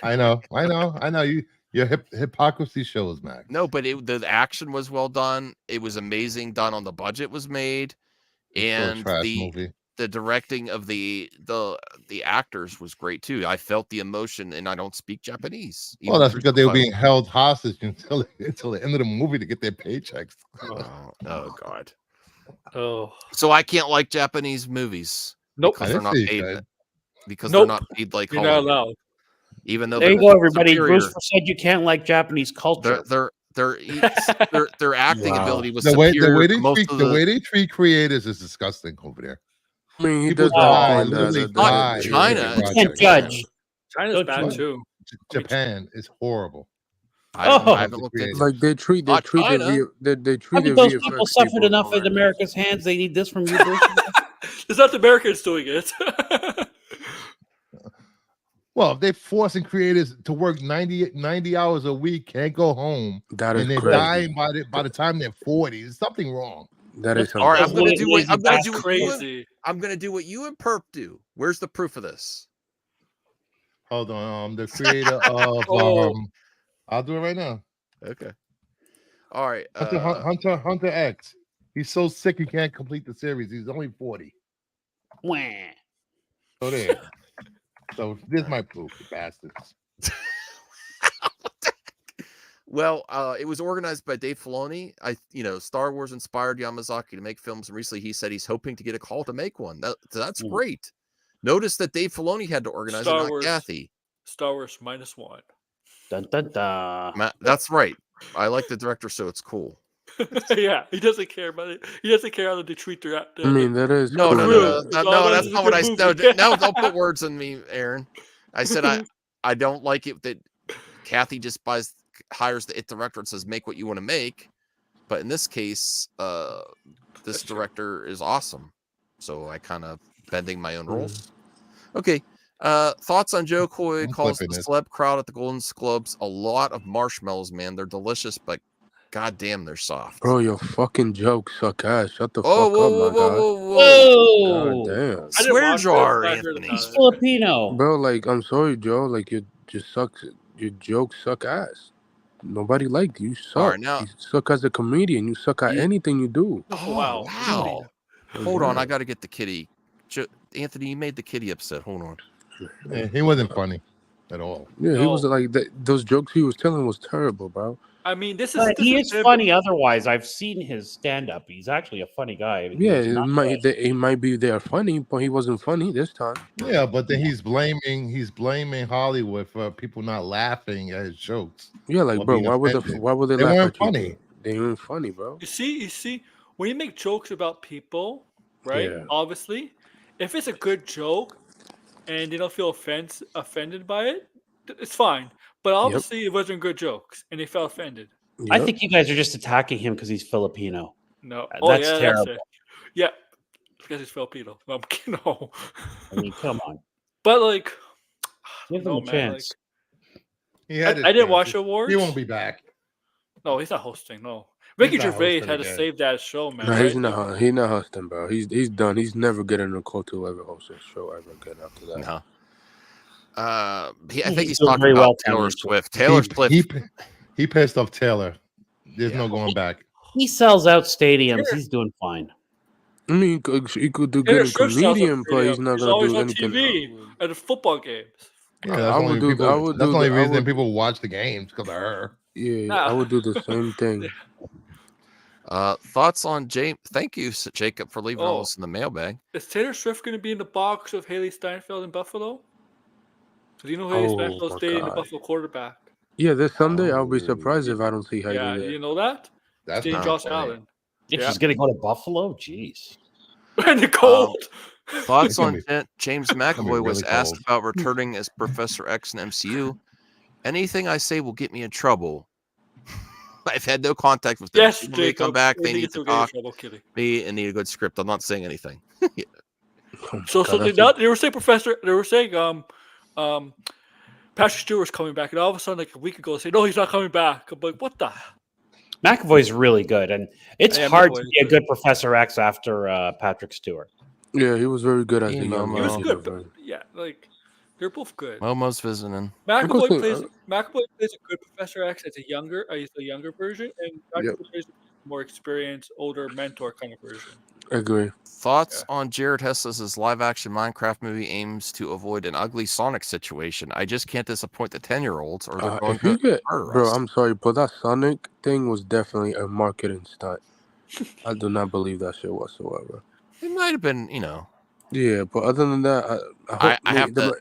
I know. Your hypocrisy shows, Max. No, but the action was well done. It was amazing. Done on the budget was made, and the directing of the actors was great too. I felt the emotion, and I don't speak Japanese. Well, that's because they were being held hostage until the end of the movie to get their paychecks. Oh God. Oh. So I can't like Japanese movies. Nope. Because they're not paid. Because Nope. they're not paid like You're not Hollywood. allowed. Even though There you they're go, everybody. superior. Bruce said you can't like Japanese culture. Their acting ability was the way superior. the way they treat creators is disgusting over there. I mean, he People does die, that. literally Not die. China. You can't judge. China's Don't bad you- too. Japan is horrible. I haven't looked at Like they treat Not the China. they treat Haven't the those VFX people suffered people enough at already. America's hands? They need this from you, Bruce? It's not the Americans doing it. Well, if they're forcing creators to work 90 hours a week, can't go home, That is and they're crazy. dying by the time they're 40, there's something wrong. That is All right, I'm something. gonna do what That's you and- crazy. I'm gonna do what you and Perp do. Where's the proof of this? Hold on, the creator of Oh. I'll do it right now. Okay. All right. Hunter X. He's so sick he can't complete the series. He's only 40. Wah. So there. So there's my proof, you bastards. Well, it was organized by Dave Filoni. Star Wars inspired Yamazaki to make films, and recently he said he's hoping to get a call to make one. That's great. Notice that Dave Filoni had to organize Star it, not Wars. Kathy. Star Wars -1. Dun, dun, dun. That's right. I like the director, so it's cool. Yeah, he doesn't care about it. He doesn't care how they treat their. I mean, that is No, cool. no, True. no, Star no, Wars that's is a not what I good said. movie. No, don't put words in me, Aaron. I said I don't like it that Kathy just hires the director and says make what you want to make. But in this case, this director is awesome. So I kind of bending my own rules. Okay. Thoughts on Joe Coy I'm calls the flipping it. celeb crowd at the Golden Globes a lot of marshmallows, man. They're delicious, but God damn, they're soft. Bro, your fucking jokes suck ass. Shut the Oh, fuck whoa, up, whoa, my whoa, guy. whoa, whoa! Whoa! God damn. I didn't Swear watch it, jar, but I heard Anthony. He's about it. Filipino. Bro, like, I'm sorry, Joe. Like, you just suck. Your jokes suck ass. Nobody liked you. You All suck. right, now. You suck as a comedian. You suck at You- anything you do. Oh, Oh, wow. wow. Hold on, I got to get the kitty. Anthony, you made the kitty upset. Hold on. Yeah, he wasn't funny at all. Yeah, he No. was like those jokes he was telling was terrible, bro. I mean, this But he is him- funny otherwise. I've seen his stand-up. He's actually a funny guy. He Yeah, was it not might good. he might be there funny, but he wasn't funny this time. Yeah, but then he's blaming Hollywood for people not laughing at his jokes. Yeah, like, or bro, being why would offended. they They laugh weren't at you? funny. They weren't funny, bro. You see, when you make jokes about people, right? Yeah. Obviously, if it's a good joke and they don't feel offended by it, it's fine. But obviously, it wasn't good jokes, and they felt offended. I think you guys are just attacking him because he's Filipino. No, That's yeah, terrible. that's it. Yeah, because he's Filipino. No, I'm kidding. No. I mean, come on. But like, Give them no, a man, chance. He had his I didn't chance. watch awards. He won't be back. No, he's not hosting. No, Ricky He's not Gervais hosting had to again. save that show, man. No, right? he's not. He's not hosting, bro. He's done. He's never getting a call to ever host a show ever again after that. No. I think He's he's doing talking very about well, Taylor Taylor Swift. Taylor Swift. He pissed off Taylor. There's no going back. He sells out stadiums. He's doing fine. I mean, he could do Taylor good in Swift sells out comedian, but he's stadiums. not He's gonna always do on anything. TV at the football games. Yeah, I that's would do. I would that's do. the only I reason would, people watch the games because of her. yeah, Nah. I would do the same thing. Thoughts on James? Thank you, Jacob, for leaving all Oh. this in the mailbag. Is Taylor Swift going to be in the box of Haley Steinfeld in Buffalo? Because you know Haley Oh, Steinfeld my stayed in the God. Buffalo quarterback. Yeah, this Sunday I'll be surprised if I don't see Heidi Yeah, there. you know that? That's Staying not Josh funny. Allen. If Yeah. she's going to go to Buffalo, jeez. In the cold. Thoughts It's gonna on James gonna be McAvoy was really asked cold. about returning as Professor X in MCU. Anything I say will get me in trouble. I've had no contact with them. Yes, They need to come Jacob. back. I They think need it's to okay in talk trouble, Kitty. me and need a good script. I'm not saying anything. So God, they were saying Patrick Stewart's coming back, and all of a sudden, like a week ago, they say no, he's not coming back. I'm like, what the? McAvoy's really good, and it's Yeah, hard McAvoy to is be a good. good Professor X after Patrick Stewart. Yeah, he was very good as Hey, a young Momo. He was Oh. good, but yeah, like they're both good. Momo's visiting. McAvoy course, plays a good Professor X as a younger version, and Patrick Yep. plays a more experienced, older mentor kind of version. I agree. Thoughts on Jared Hess's live-action Minecraft movie aims to avoid an ugly Sonic situation. I just can't disappoint the 10-year-olds, or they're going If you to get, murder bro, us. I'm sorry, but that Sonic thing was definitely a marketing stunt. I do not believe that shit whatsoever. It might have been, Yeah, but other than that, I have to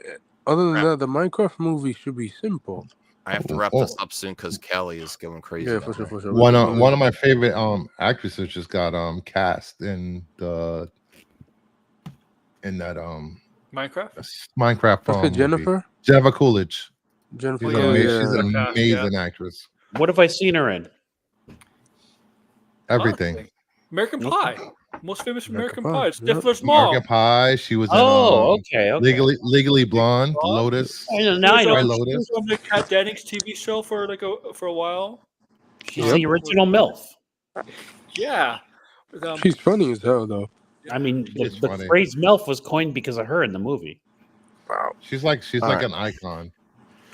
other than wrap- that, the Minecraft movie should be simple. I have to wrap this up soon because Kelly is going crazy. Yeah, down for sure, there. for sure. One of my favorite actresses just got cast in that Minecraft. Minecraft What's it, movie. Jennifer? Jennifer Coolidge. Jennifer. She's, Oh, ama- yeah. she's an Yeah. amazing actress. What have I seen her in? Everything. American Pie. Most famous from American American Pie. Pie, yep. Stifler's mom. American Pie. She was in Okay. Legally Blonde, Lotus. Now I know. White She Lotus. was on the Kat Dennings TV show for a while. She's the original MILF. Yeah. She's funny as hell, though. I mean, the She's funny. phrase MILF was coined because of her in the movie. She's like All an icon.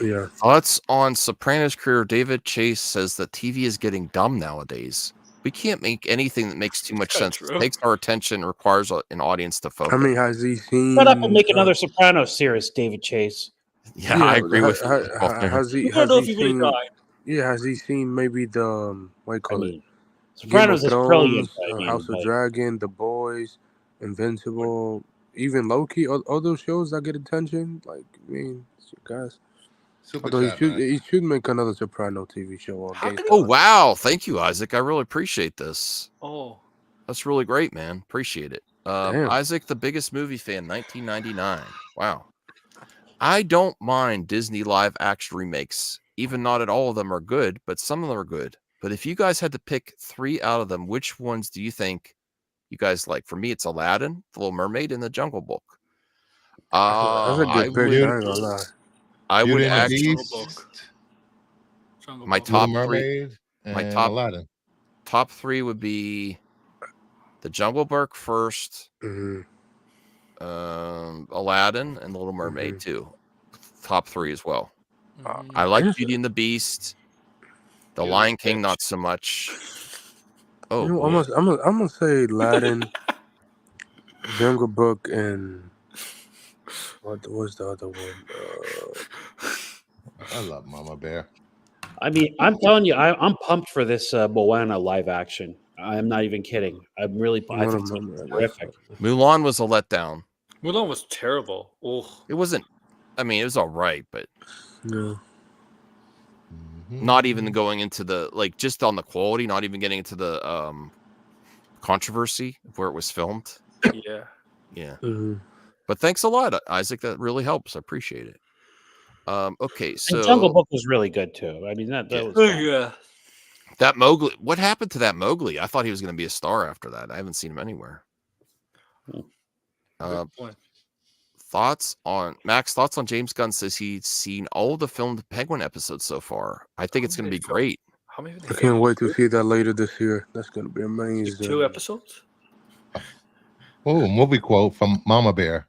Yeah. Thoughts on Sopranos career. David Chase says that TV is getting dumb nowadays. We can't make anything that makes too much sense. True. It takes our attention, requires an audience to focus. I mean, has he seen? Shut up and make another Sopranos series, David Chase. yeah, I agree with you. Has he? You don't Has know he if he really seen? died. Yeah, has he seen maybe the what do you I call it? mean, Sopranos is Game of brilliant. Thrones, I mean, House of but- Dragon, The Boys, Invincible, even Loki. All those shows that get attention. Like, I mean, guys. Super Although chat, man. he should make another Soprano TV show on How Game can Oh, wow. Thank you, Isaac. I really appreciate this. Oh. That's really great, man. Appreciate it. Damn. Isaac, the biggest movie fan, 1999. Wow. I don't mind Disney live action remakes. Even not at all of them are good, but some of them are good. But if you guys had to pick 3 out of them, which ones do you think you guys like? For me, it's Aladdin, The Little Mermaid, and The Jungle Book. That's a good I pick. would, I ain't gonna lie. I would Beauty and the actually, Beast, Jungle my Book. top Little 3. Mermaid, My and top Aladdin. top 3 would be The Jungle Book first, Mm-hmm. Aladdin, and The Little Mermaid too. Top 3 as well. I like Beauty and the Beast. The You Lion little King, bitch. not so much. Oh, You know, boy. I'm gonna say Aladdin, Jungle Book, and what was the other one? I love Mama Bear. I mean, I'm telling you, I'm pumped for this Moana live action. I'm not even kidding. I'm really. I think it's gonna be terrific. Mulan was a letdown. Mulan was terrible. Oh, It wasn't. I mean, it was all right, but Yeah. not even going into the just on the quality. Not even getting into the controversy of where it was filmed. yeah. Yeah. Mm-hmm. But thanks a lot, Isaac. That really helps. I appreciate it. Okay, And so Jungle Book was really good too. I mean, that was fun. Yeah. that Mowgli. What happened to that Mowgli? I thought he was going to be a star after that. I haven't seen him anywhere. Good point. Thoughts on James Gunn says he's seen all the filmed Penguin episodes so far. I think it's going to be great. How many? I can't wait to see that later this year. That's gonna be amazing. 2 episodes. Oh, movie quote from Mama Bear.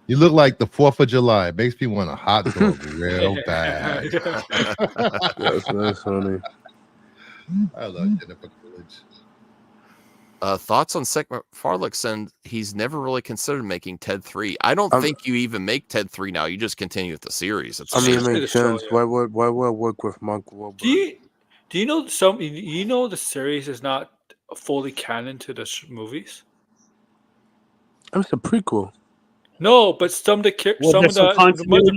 You look like the 4th of July. Makes me want a hot dog real bad. That's funny. I love Jennifer Coolidge. Thoughts on Seth MacFarlane said he's never really considered making Ted 3. I don't think you even make Ted 3 now. You just continue with the series. It's It makes sense. Why would I work with Mark Wahlberg? Do you know the series is not fully canon to the movies? It's a prequel. No, but some of the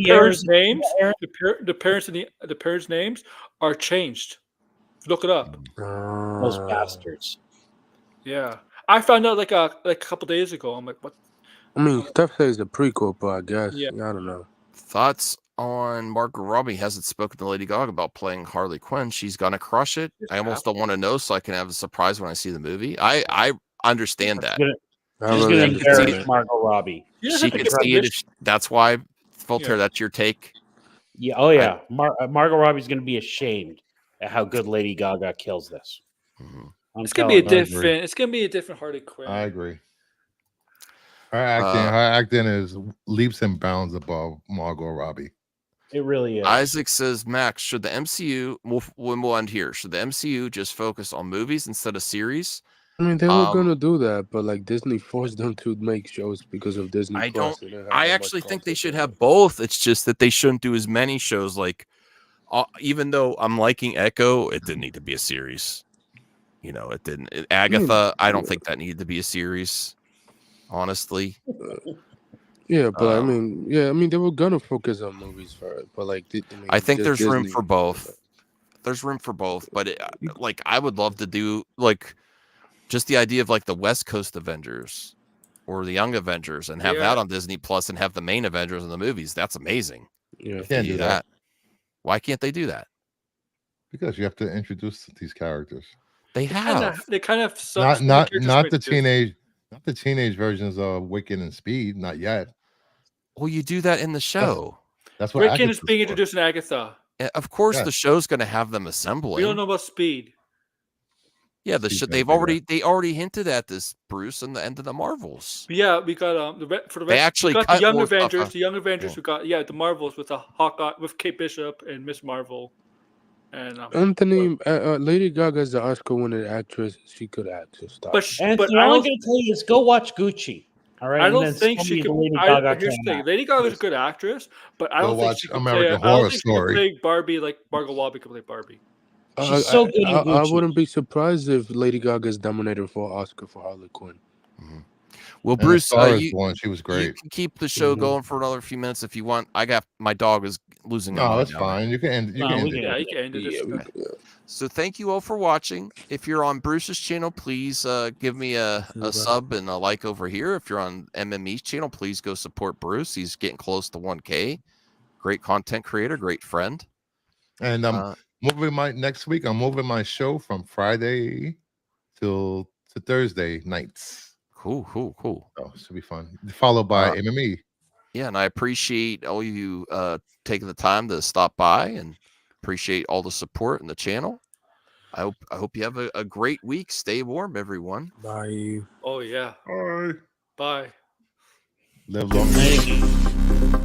parents' names, the parents' names are changed. Look it up. Those bastards. Yeah, I found out like a couple days ago. I'm like, what? I mean, Steph says a prequel, but I guess Yeah. I don't know. Thoughts on Margot Robbie hasn't spoken to Lady Gaga about playing Harley Quinn. She's gonna crush it. I almost don't want to know so I can have a surprise when I see the movie. I understand that. She's gonna embarrass Margot Robbie. She can see it. That's why, Filter. That's your take. Yeah. Oh yeah. Margot Robbie's gonna be ashamed at how good Lady Gaga kills this. Mm-hmm. It's gonna be a different. It's gonna be a different Harley Quinn. I agree. Her acting is leaps and bounds above Margot Robbie. It really is. Isaac says, Max, should the MCU? We'll end here. Should the MCU just focus on movies instead of series? I mean, they were gonna do that, but like Disney forced them to make shows because of Disney. I actually think they should have both. It's just that they shouldn't do as many shows. Like, even though I'm liking Echo, it didn't need to be a series. You know, it didn't. Agatha, I don't think that needed to be a series. Honestly. Yeah, but I mean, they were gonna focus on movies first, but like, I think there's room for both. There's room for both, but I would love to do just the idea of like the West Coast Avengers or the Young Avengers and have that on Disney Plus and have the main Avengers in the movies. That's amazing. Yeah, can't do that. Why can't they do that? Because you have to introduce these characters. They have. They kind of not the teenage versions of Wicked and Speed. Not yet. Well, you do that in the show. That's what Wicked is being introduced in Agatha. Of course, the show's going to have them assembling. We don't know about Speed. Yeah, they've already hinted at this, Bruce, and the end of the Marvels. But yeah, we got they actually got cut the Young more Avengers. stuff. The Young Avengers. We got the Marvels with the Hawkeye, with Kate Bishop and Miss Marvel, and Anthony, Lady Gaga is the Oscar-winning actress. She could act. So stop. But I'm only going to tell you is go watch Gucci. All right. I don't think she could. Here's the thing: Lady Gaga is a good actress, but I don't think she could play. I don't think she could play Barbie like Margot Robbie could play Barbie. She's so good in Gucci. I wouldn't be surprised if Lady Gaga is nominated for an Oscar for Harley Quinn. Mm-hmm. Well, Bruce, she was great. You can keep the show going for another few minutes if you want. My dog is losing. No, that's fine. You can end. You can end it. So thank you all for watching. If you're on Bruce's channel, please give me a sub and a like over here. If you're on MME's channel, please go support Bruce. He's getting close to 1K. Great content creator, great friend. And next week. I'm moving my show from Friday to Thursday nights. Cool. Oh, should be fun. Followed by MME. Yeah, and I appreciate all you taking the time to stop by and appreciate all the support in the channel. I hope you have a great week. Stay warm, everyone. Bye. Oh yeah. All right. Bye. Live long.